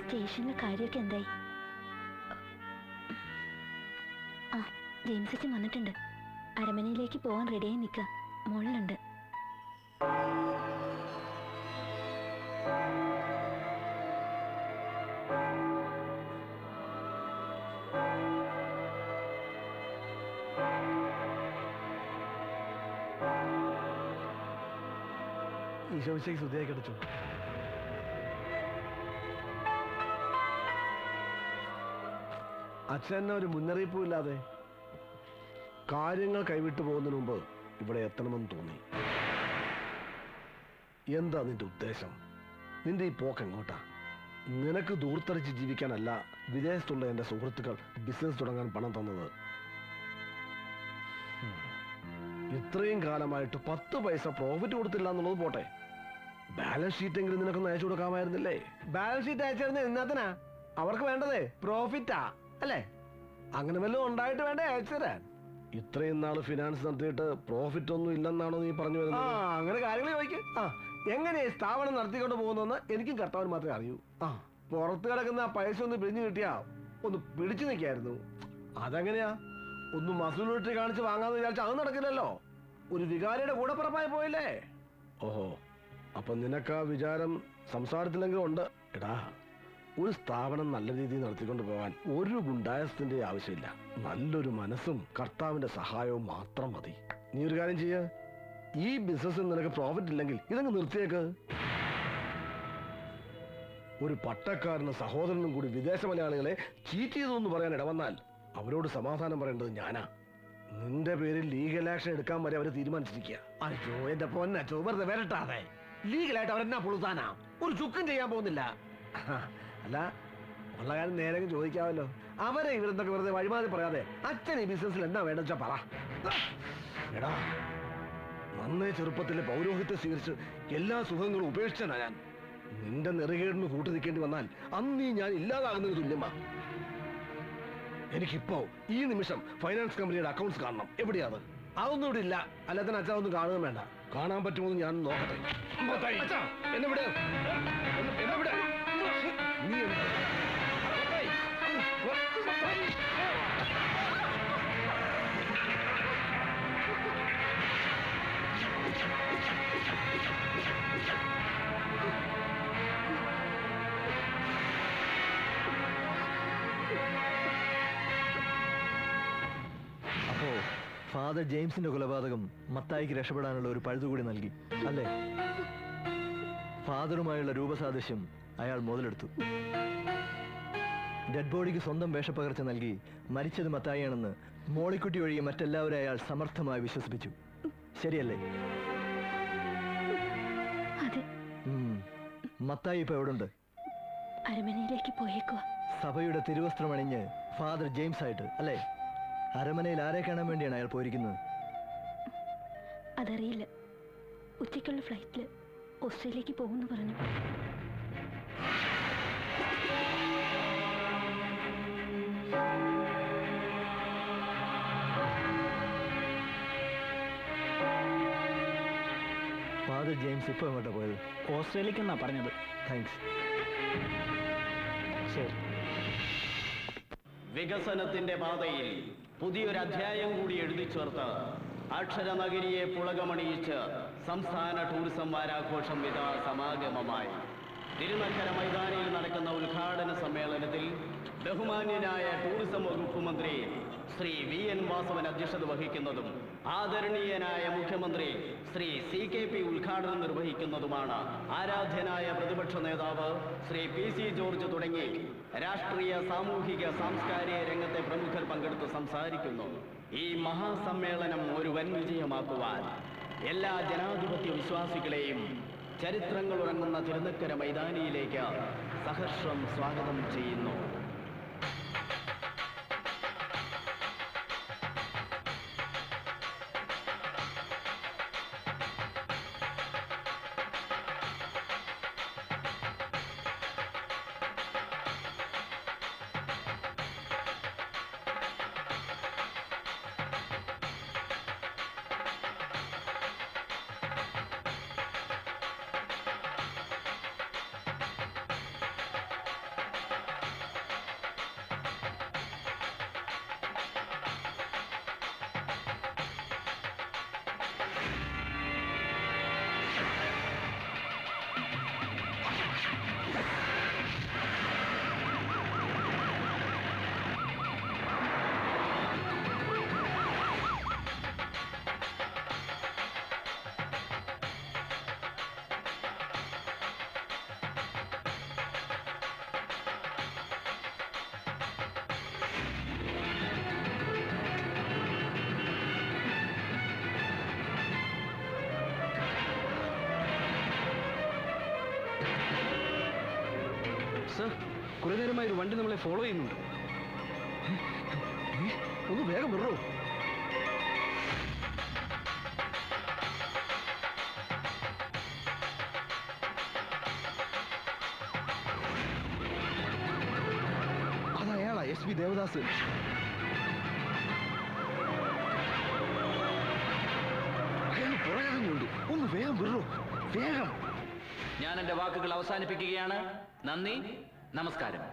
സ്റ്റേഷനിലെ കാര്യമൊക്കെ എന്തായി? ആ, ജെയിംസ് അച്ഛൻ വന്നിട്ടുണ്ട്. അരമനയിലേക്ക് പോകാൻ റെഡിയായി നിൽക്കുക. മുകളിലുണ്ട്. ഈശോമിശിഹായ്ക്ക് സ്തുതിയായിരിക്കട്ടെ. അച്ഛൻ ഒരു മുന്നറിയിപ്പും ഇല്ലാതെ കാര്യങ്ങൾ കൈവിട്ടു പോകുന്നതിന് മുമ്പ് ഇവിടെ എത്തണമെന്ന് തോന്നി. എന്താ നിന്റെ ഉദ്ദേശം? നിന്റെ ഈ പോക്ക് എങ്ങോട്ടാ? നിനക്ക് ദൂർത്തടിച്ച് ജീവിക്കാനല്ല വിദേശത്തുള്ള എന്റെ സുഹൃത്തുക്കൾ ബിസിനസ് തുടങ്ങാൻ പണം തന്നത്. ഇത്രയും കാലമായിട്ട് 10 പൈസ പ്രോഫിറ്റ് കൊടുത്തില്ല എന്നുള്ളത് പോട്ടെ, ബാലൻസ് ഷീറ്റെങ്കിലും നിനക്കൊന്ന് അയച്ചു കൊടുക്കാമായിരുന്നില്ലേ? Balance sheet അയച്ചിരുന്ന എന്നാത്തിനാ? അവർക്ക് വേണ്ടതേ പ്രോഫിറ്റാ അല്ലേ? അങ്ങനെ വല്ലതും ഉണ്ടായിട്ട് വേണ്ടേ അയച്ചു തരാൻ? ഇത്രയും നാള് ഫിനാൻസ് നടത്തിയിട്ട് പ്രോഫിറ്റ് ഒന്നും ഇല്ലെന്നാണോ നീ പറഞ്ഞു വരുന്നത്? അങ്ങനെ കാര്യങ്ങൾ ചോദിക്കും. എങ്ങനെയാ സ്ഥാപനം നടത്തിക്കൊണ്ട് പോകുന്നതെന്ന് എനിക്കും കർത്താവിന് മാത്രമേ അറിയൂ. പുറത്ത് കിടക്കുന്ന ആ പൈസ ഒന്ന് പിരിഞ്ഞു കിട്ടിയാ ഒന്ന് പിടിച്ചു നിൽക്കായിരുന്നു. അതെങ്ങനെയാ? ഒന്ന് മസൂലിറ്റി കാണിച്ച് വാങ്ങാന്ന് വിചാരിച്ചാൽ അത് നടക്കില്ലല്ലോ. ഒരു വികാരിയുടെ കൂടെ പുറപ്പായി പോയില്ലേ? ഓഹോ, അപ്പൊ നിനക്ക് ആ വിചാരം സംസാരത്തിലെങ്കിലും ഉണ്ട്. എടാ, ഒരു സ്ഥാപനം നല്ല രീതിയിൽ നടത്തിക്കൊണ്ട് പോകാൻ ഒരു ഗുണ്ടായസത്തിന്റെ ആവശ്യമില്ല. നല്ലൊരു മനസ്സും കർത്താവിന്റെ സഹായവും മാത്രം മതി. നീ ഒരു കാര്യം ചെയ്യ, ഈ ബിസിനസ്സിൽ നിനക്ക് പ്രോഫിറ്റ് ഇല്ലെങ്കിൽ ഇതങ്ങ് നിർത്തിയേക്ക്. ഒരു പട്ടക്കാരനും സഹോദരനും കൂടി വിദേശ മലയാളികളെ ചീറ്റ് ചെയ്തു എന്ന് പറയാൻ ഇടവന്നാൽ അവരോട് സമാധാനം പറയേണ്ടത് ഞാനാ. നിന്റെ പേരിൽ ലീഗൽ ആക്ഷൻ എടുക്കാൻ വരെ അവര് തീരുമാനിച്ചിരിക്കുക. അയ്യോ എന്റെ പൊന്നച്ചോ, വെറുതെ വരട്ടാതെ. ലീഗലായിട്ട് അവരെന്നാ പുളുത്താനാ? ഒരു ചുക്കും ചെയ്യാൻ പോകുന്നില്ല. അല്ല, ഉള്ള കാര്യം നേരെ ചോദിക്കാമല്ലോ. അവരെ ഇവരെന്തൊക്കെ വെറുതെ വഴിമാറി പറയാതെ അച്ഛൻ ഈ ബിസിനസ്സിൽ എന്നാ വേണ്ട വെച്ചാ പറ. എടാ, നന്നേ ചെറുപ്പത്തിലെ പൗരോഹിത്യം സ്വീകരിച്ച് എല്ലാ സുഖങ്ങളും ഉപേക്ഷിച്ചാ ഞാൻ. നിന്റെ നെറുകേടിന് കൂട്ടു നിൽക്കേണ്ടി വന്നാൽ അന്ന് ഞാൻ ഇല്ലാതാകുന്നതിന് തുല്യമാ. എനിക്കിപ്പോ ഈ നിമിഷം ഫൈനാൻസ് കമ്പനിയുടെ അക്കൗണ്ട്സ് കാണണം. എവിടെയാണ്? അതൊന്നും ഇവിടെ ഇല്ല. അല്ലാതെ അച്ഛൻ ഒന്നും കാണുകയും വേണ്ട. കാണാൻ പറ്റുമോ ഞാൻ നോക്കട്ടെ. എന്നെ വിടെ നീ അപ്പോ ഫാദർ ജെയിംസിന്റെ കൊലപാതകം മത്തായിക്ക് രക്ഷപ്പെടാനുള്ള ഒരു പഴുതുകൂടി നൽകി അല്ലേ? ഫാദറുമായുള്ള രൂപസാദൃശ്യം അയാൾ മുതലെടുത്തു. ഡെഡ് ബോഡിക്ക് സ്വന്തം വേഷപ്പകർച്ച നൽകി മരിച്ചത് മത്തായിയാണെന്ന് മോളിക്കുട്ടി ഒഴികെ മറ്റെല്ലാവരും അയാൾ സമർത്ഥമായി വിശ്വസിപ്പിച്ചു. ശരിയല്ലേ? മത്തായി ഇപ്പൊ എവിടുണ്ട്? അരമനയിലേക്ക് പോയേക്കുക. സഭയുടെ തിരുവസ്ത്രമണിഞ്ഞ് ഫാദർ ജെയിംസ് ആയിട്ട് അല്ലേ? അരമനയിൽ ആരെ കാണാൻ വേണ്ടിയാണ് അയാൾ പോയിരിക്കുന്നത്? അതറിയില്ല. ഉച്ചയ്ക്കുള്ള ഫ്ലൈറ്റില് ഓസ്ട്രേലിയക്ക് പോകുന്നു പറഞ്ഞു. ഫാദർ ജെയിംസ് ഇപ്പൊ എങ്ങോട്ടാ പോയത്? ഓസ്ട്രേലിയക്കെന്നാ പറഞ്ഞത്. താങ്ക്സ്. ശരി. വികസനത്തിന്റെ പാതയിൽ പുതിയൊരു അധ്യായം കൂടി എഴുതി ചേർത്ത് അക്ഷരനഗരിയെ പുളകമണിയിച്ച് സംസ്ഥാന ടൂറിസം വാരാഘോഷം ഇതാ സമാഗമമായി. തിരുനക്കര മൈതാനിയിൽ നടക്കുന്ന ഉദ്ഘാടന സമ്മേളനത്തിൽ ബഹുമാന്യനായ ടൂറിസം വകുപ്പ് മന്ത്രി ശ്രീ VN വാസവൻ അധ്യക്ഷത വഹിക്കുന്നതും ആദരണീയനായ മുഖ്യമന്ത്രി ശ്രീ CKP ഉദ്ഘാടനം നിർവഹിക്കുന്നതുമാണ്. ആരാധ്യനായ പ്രതിപക്ഷ നേതാവ് ശ്രീ PC ജോർജ് തുടങ്ങി രാഷ്ട്രീയ, സാമൂഹിക, സാംസ്കാരിക രംഗത്തെ പ്രമുഖർ പങ്കെടുത്ത് സംസാരിക്കുന്നു. ഈ മഹാസമ്മേളനം ഒരു വൻ വിജയമാക്കുവാൻ എല്ലാ ജനാധിപത്യ വിശ്വാസികളെയും ചരിത്രങ്ങൾ ഉറങ്ങുന്ന തിരുനക്കര മൈതാനിയിലേക്ക് സഹർഷം സ്വാഗതം ചെയ്യുന്നു. സർ, കുറെ നേരമായി ഒരു വണ്ടി നമ്മളെ ഫോളോ ചെയ്യുന്നുണ്ട്. ഒന്ന് വേഗം വിടറോ. അതയാളാ SP ദേവദാസ്. അയാൾ പുറകെയുണ്ട്. ഒന്ന് വേഗം വിടറോ, വേഗം. ഞാൻ എൻ്റെ വാക്കുകൾ അവസാനിപ്പിക്കുകയാണ്. നന്ദി, നമസ്കാരം.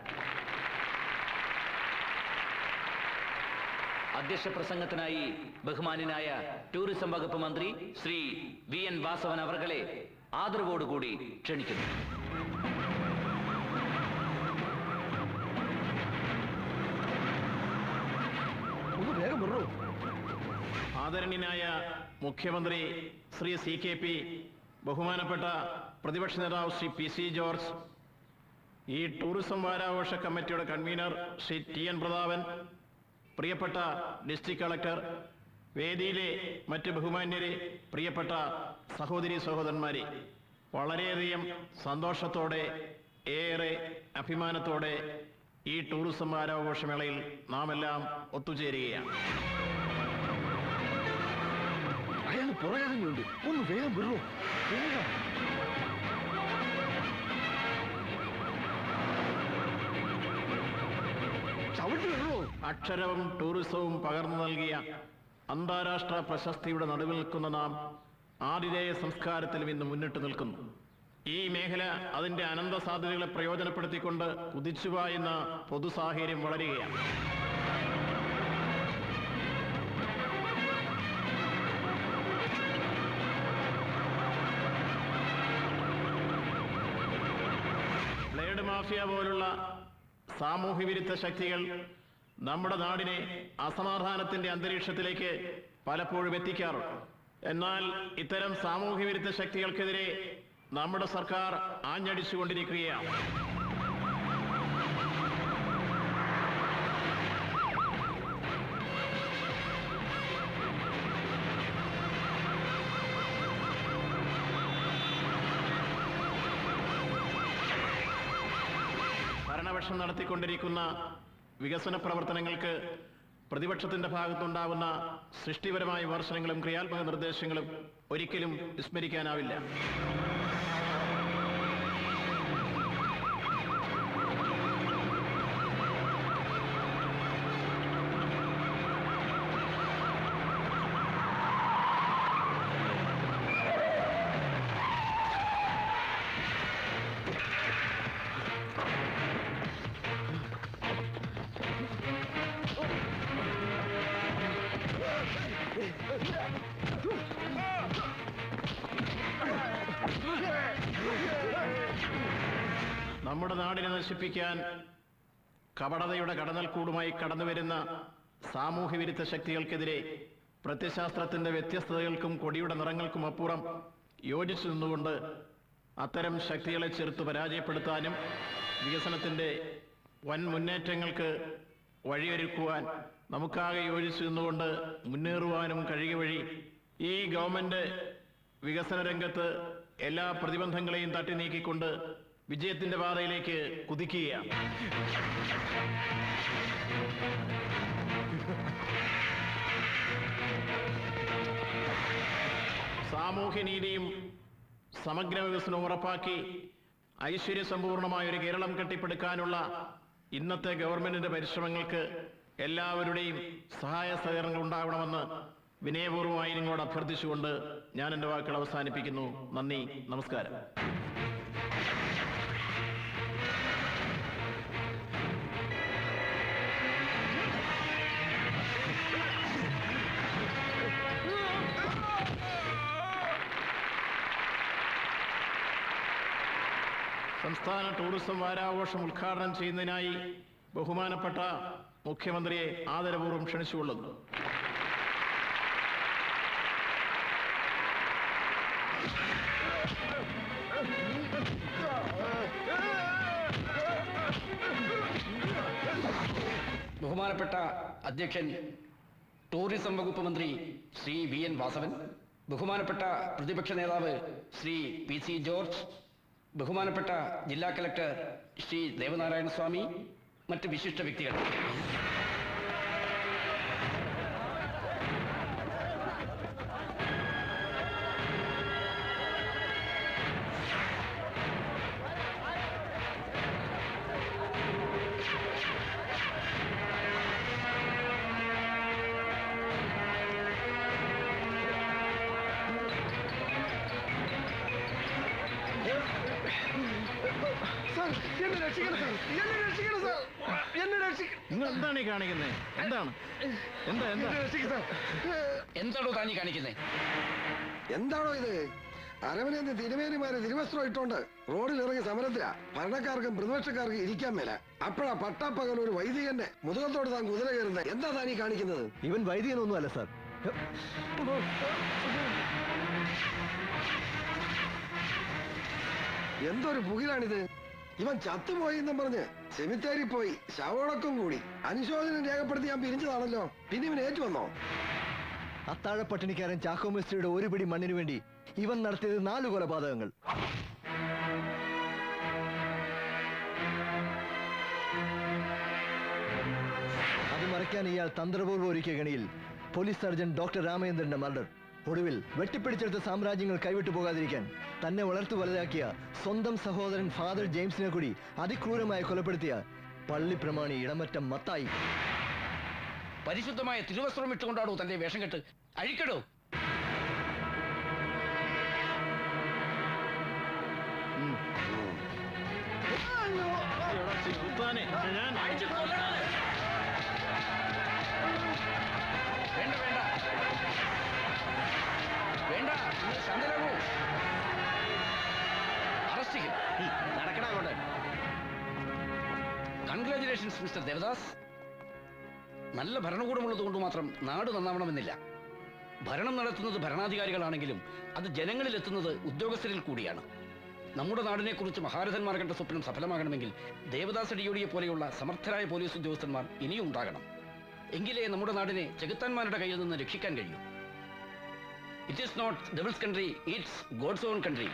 അധ്യക്ഷ പ്രസംഗത്തിനായി ബഹുമാന്യനായ ടൂറിസം വകുപ്പ് മന്ത്രി ശ്രീ VN വാസവൻ അവർകളെ ആദരവോടുകൂടി ക്ഷണിക്കുന്നു. ഒന്ന് വേഗം വിടറോ. ആദരണീയനായ മുഖ്യമന്ത്രി ശ്രീ CKP, ബഹുമാനപ്പെട്ട പ്രതിപക്ഷ നേതാവ് ശ്രീ PC ജോർജ്, ഈ ടൂറിസം വാരാഘോഷ കമ്മിറ്റിയുടെ കൺവീനർ ശ്രീ TN പ്രതാപൻ, പ്രിയപ്പെട്ട ഡിസ്ട്രിക്ട് കളക്ടർ, വേദിയിലെ മറ്റ് ബഹുമാന്യരെ, പ്രിയപ്പെട്ട സഹോദരി സഹോദരന്മാരെ, വളരെയധികം സന്തോഷത്തോടെ ഏറെ അഭിമാനത്തോടെ ഈ ടൂറിസം വാരാഘോഷമേളയിൽ നാം എല്ലാം ഒത്തുചേരുകയാണ്. അയാൾ പുറകിലുണ്ട്, ഒന്ന് വേഗം വിടൂ, വേഗം. അക്ഷരവും ടൂറിസവും പകർന്നു നൽകിയ അന്താരാഷ്ട്ര പ്രശസ്തിയുടെ നടുവിൽ നിൽക്കുന്ന നാം ആതിഥേയ സംസ്കാരത്തിലും ഇന്ന് മുന്നിട്ട് നിൽക്കുന്നു. ഈ മേഖല അതിന്റെ അനന്ത സാധ്യതകളെ പ്രയോജനപ്പെടുത്തിക്കൊണ്ട് കുതിച്ചുപായുന്ന പൊതുസാഹചര്യം വളരുകയാണ്. ബ്ലേഡ് മാഫിയ പോലുള്ള സാമൂഹ്യ വിരുദ്ധ ശക്തികൾ നമ്മുടെ നാടിനെ അസമാധാനത്തിന്റെ അന്തരീക്ഷത്തിലേക്ക് പലപ്പോഴും എത്തിക്കാറുണ്ട്. എന്നാൽ ഇത്തരം സാമൂഹ്യ വിരുദ്ധ ശക്തികൾക്കെതിരെ നമ്മുടെ സർക്കാർ ആഞ്ഞടിച്ചുകൊണ്ടിരിക്കുകയാണ്. ഭരണപക്ഷം നടത്തിക്കൊണ്ടിരിക്കുന്ന വികസന പ്രവർത്തനങ്ങൾക്ക് പ്രതിപക്ഷത്തിന്റെ ഭാഗത്തുണ്ടാകുന്ന സൃഷ്ടിപരമായ വിമർശനങ്ങളും ക്രിയാത്മക നിർദ്ദേശങ്ങളും ഒരിക്കലും വിസ്മരിക്കാനാവില്ല. നമ്മുടെ നാടിനെ നശിപ്പിക്കാൻ കപടതയുടെ കടന്നൽക്കൂടുമായി കടന്നുവരുന്ന സാമൂഹ്യ വിരുദ്ധ ശക്തികൾക്കെതിരെ പ്രത്യശാസ്ത്രത്തിന്റെ വ്യത്യസ്തതകൾക്കും കൊടിയുടെ നിറങ്ങൾക്കും അപ്പുറം യോജിച്ചു നിന്നുകൊണ്ട് അത്തരം ശക്തികളെ ചെറുത്തു പരാജയപ്പെടുത്താനും വികസനത്തിന്റെ വൻ മുന്നേറ്റങ്ങൾക്ക് വഴിയൊരുക്കുവാൻ നമുക്കാകെ യോജിച്ചു നിന്നുകൊണ്ട് മുന്നേറുവാനും കഴിയുക വഴി ഈ ഗവൺമെന്റ് വികസന രംഗത്ത് എല്ലാ പ്രതിബന്ധങ്ങളെയും തട്ടി നീക്കിക്കൊണ്ട് വിജയത്തിന്റെ പാതയിലേക്ക് കുതിക്കുകയാണ്. സാമൂഹ്യനീതിയും സമഗ്ര വികസനവും ഉറപ്പാക്കി ഐശ്വര്യസമ്പൂർണമായ ഒരു കേരളം കെട്ടിപ്പടുക്കാനുള്ള ഇന്നത്തെ ഗവൺമെന്റിന്റെ പരിശ്രമങ്ങൾക്ക് എല്ലാവരുടെയും സഹായ സഹകരണങ്ങൾ ഉണ്ടാവണമെന്ന് വിനയപൂർവ്വമായി നിങ്ങളോട് അഭ്യർത്ഥിച്ചുകൊണ്ട് ഞാൻ എൻ്റെ വാക്കുകൾ അവസാനിപ്പിക്കുന്നു. നന്ദി, നമസ്കാരം. സംസ്ഥാന ടൂറിസം വാരാഘോഷം ഉദ്ഘാടനം ചെയ്യുന്നതിനായി ബഹുമാനപ്പെട്ട മുഖ്യമന്ത്രിയെ ആദരപൂർവ്വം ക്ഷണിച്ചുകൊള്ളുന്നു. ബഹുമാനപ്പെട്ട അധ്യക്ഷൻ ടൂറിസം വകുപ്പ് മന്ത്രി ശ്രീ VN വാസവൻ, ബഹുമാനപ്പെട്ട പ്രതിപക്ഷ നേതാവ് ശ്രീ PC ജോർജ്, ബഹുമാനപ്പെട്ട ജില്ലാ കലക്ടർ ശ്രീ ദേവനാരായണ സ്വാമി, മറ്റ് വിശിഷ്ട വ്യക്തികൾ, നിങ്ങൾ എന്താണ് ഈ കാണിക്കുന്നത്? എന്താണ് എന്താണോ താനീ കാണിക്കുന്നത്? എന്താണോ ഇത്? അരമനേന്ന് തിരുമേനിമാരെ തിരുവസ്ത്രം ഇട്ടോണ്ട് റോഡിലിറങ്ങി സമരത്തിലാ. ഭരണക്കാർക്കും പ്രതിപക്ഷക്കാർക്കും ഇരിക്കാൻ മേല. അപ്പോഴാ പട്ടാപ്പകൽ ഒരു വൈദികന്റെ മുതുകത്തോട് താൻ കുതിര കയറുന്നത്. എന്താ താനീ കാണിക്കുന്നത്? ഇവൻ വൈദികനൊന്നും അല്ല സാർ. എന്തൊരു പുകിലാണിത്? ഇവൻ ചത്തുപോയി എന്നും പറഞ്ഞ് സെമിത്തേരി പോയി ശവടക്കം കൂടി അനുശോചനം രേഖപ്പെടുത്തി ഞാൻ പിരിഞ്ഞതാണല്ലോ. പിന്നെ ഇവൻ ഏറ്റുവന്നോ? അത്താഴപ്പട്ടിണിക്കാരൻ ചാക്കോ മിസ്ത്രിയുടെ ഒരു പിടി മണ്ണിനു വേണ്ടി ഇവൻ നടത്തിയത് 4 കൊലപാതകങ്ങൾ. അത് മറയ്ക്കാൻ ഇയാൾ തന്ത്രപൂർവ്വം ഒരുക്കിയ കണിയിൽ പോലീസ് സർജൻ ഡോക്ടർ രാമചന്ദ്രന്റെ മർഡർ. ഒടുവിൽ വെട്ടിപ്പിടിച്ചെടുത്ത സാമ്രാജ്യങ്ങൾ കൈവിട്ടു പോകാതിരിക്കാൻ തന്നെ വളർത്തു വലുതാക്കിയ സ്വന്തം സഹോദരൻ ഫാദർ ജെയിംസിനെ കൂടി അതിക്രൂരമായി കൊലപ്പെടുത്തിയ പള്ളി പ്രമാണി ഇടമറ്റം മത്തായി. പരിശുദ്ധമായ തിരുവസ്ത്രം ഇട്ടുകൊണ്ടാണോ തന്റെ വേഷം കെട്ട്? അഴിക്കടോ. വേണ്ട വേണ്ട വേണ്ട, ശാന്തരാകൂ. അറസ്റ്റ് ചെയ്യും. നടക്കണ അങ്ങോട്ട്. Congratulations mister Devadas. നല്ല ഭരണകൂടമുള്ളത് കൊണ്ട് മാത്രം നാട് നന്നാവണമെന്നില്ല. ഭരണം നടത്തുന്നത് ഭരണാധികാരികളാണെങ്കിലും അത് ജനങ്ങളിൽ എത്തുന്നത് ഉദ്യോഗസ്ഥരിൽ കൂടിയാണ്. നമ്മുടെ നാടിനെക്കുറിച്ച് മഹാരഥന്മാർ കണ്ട സ്വപ്നം സഫലമാകണമെങ്കിൽ ദേവദാസ് അടിയോടിയെ പോലെയുള്ള സമർത്ഥരായ പോലീസ് ഉദ്യോഗസ്ഥന്മാർ ഇനിയും ഉണ്ടാകണം. എങ്കിലേ നമ്മുടെ നാടിനെ ചെകുത്താന്മാരുടെ കയ്യിൽ നിന്ന് രക്ഷിക്കാൻ കഴിയൂ. It is not devil's country, it's God's own country.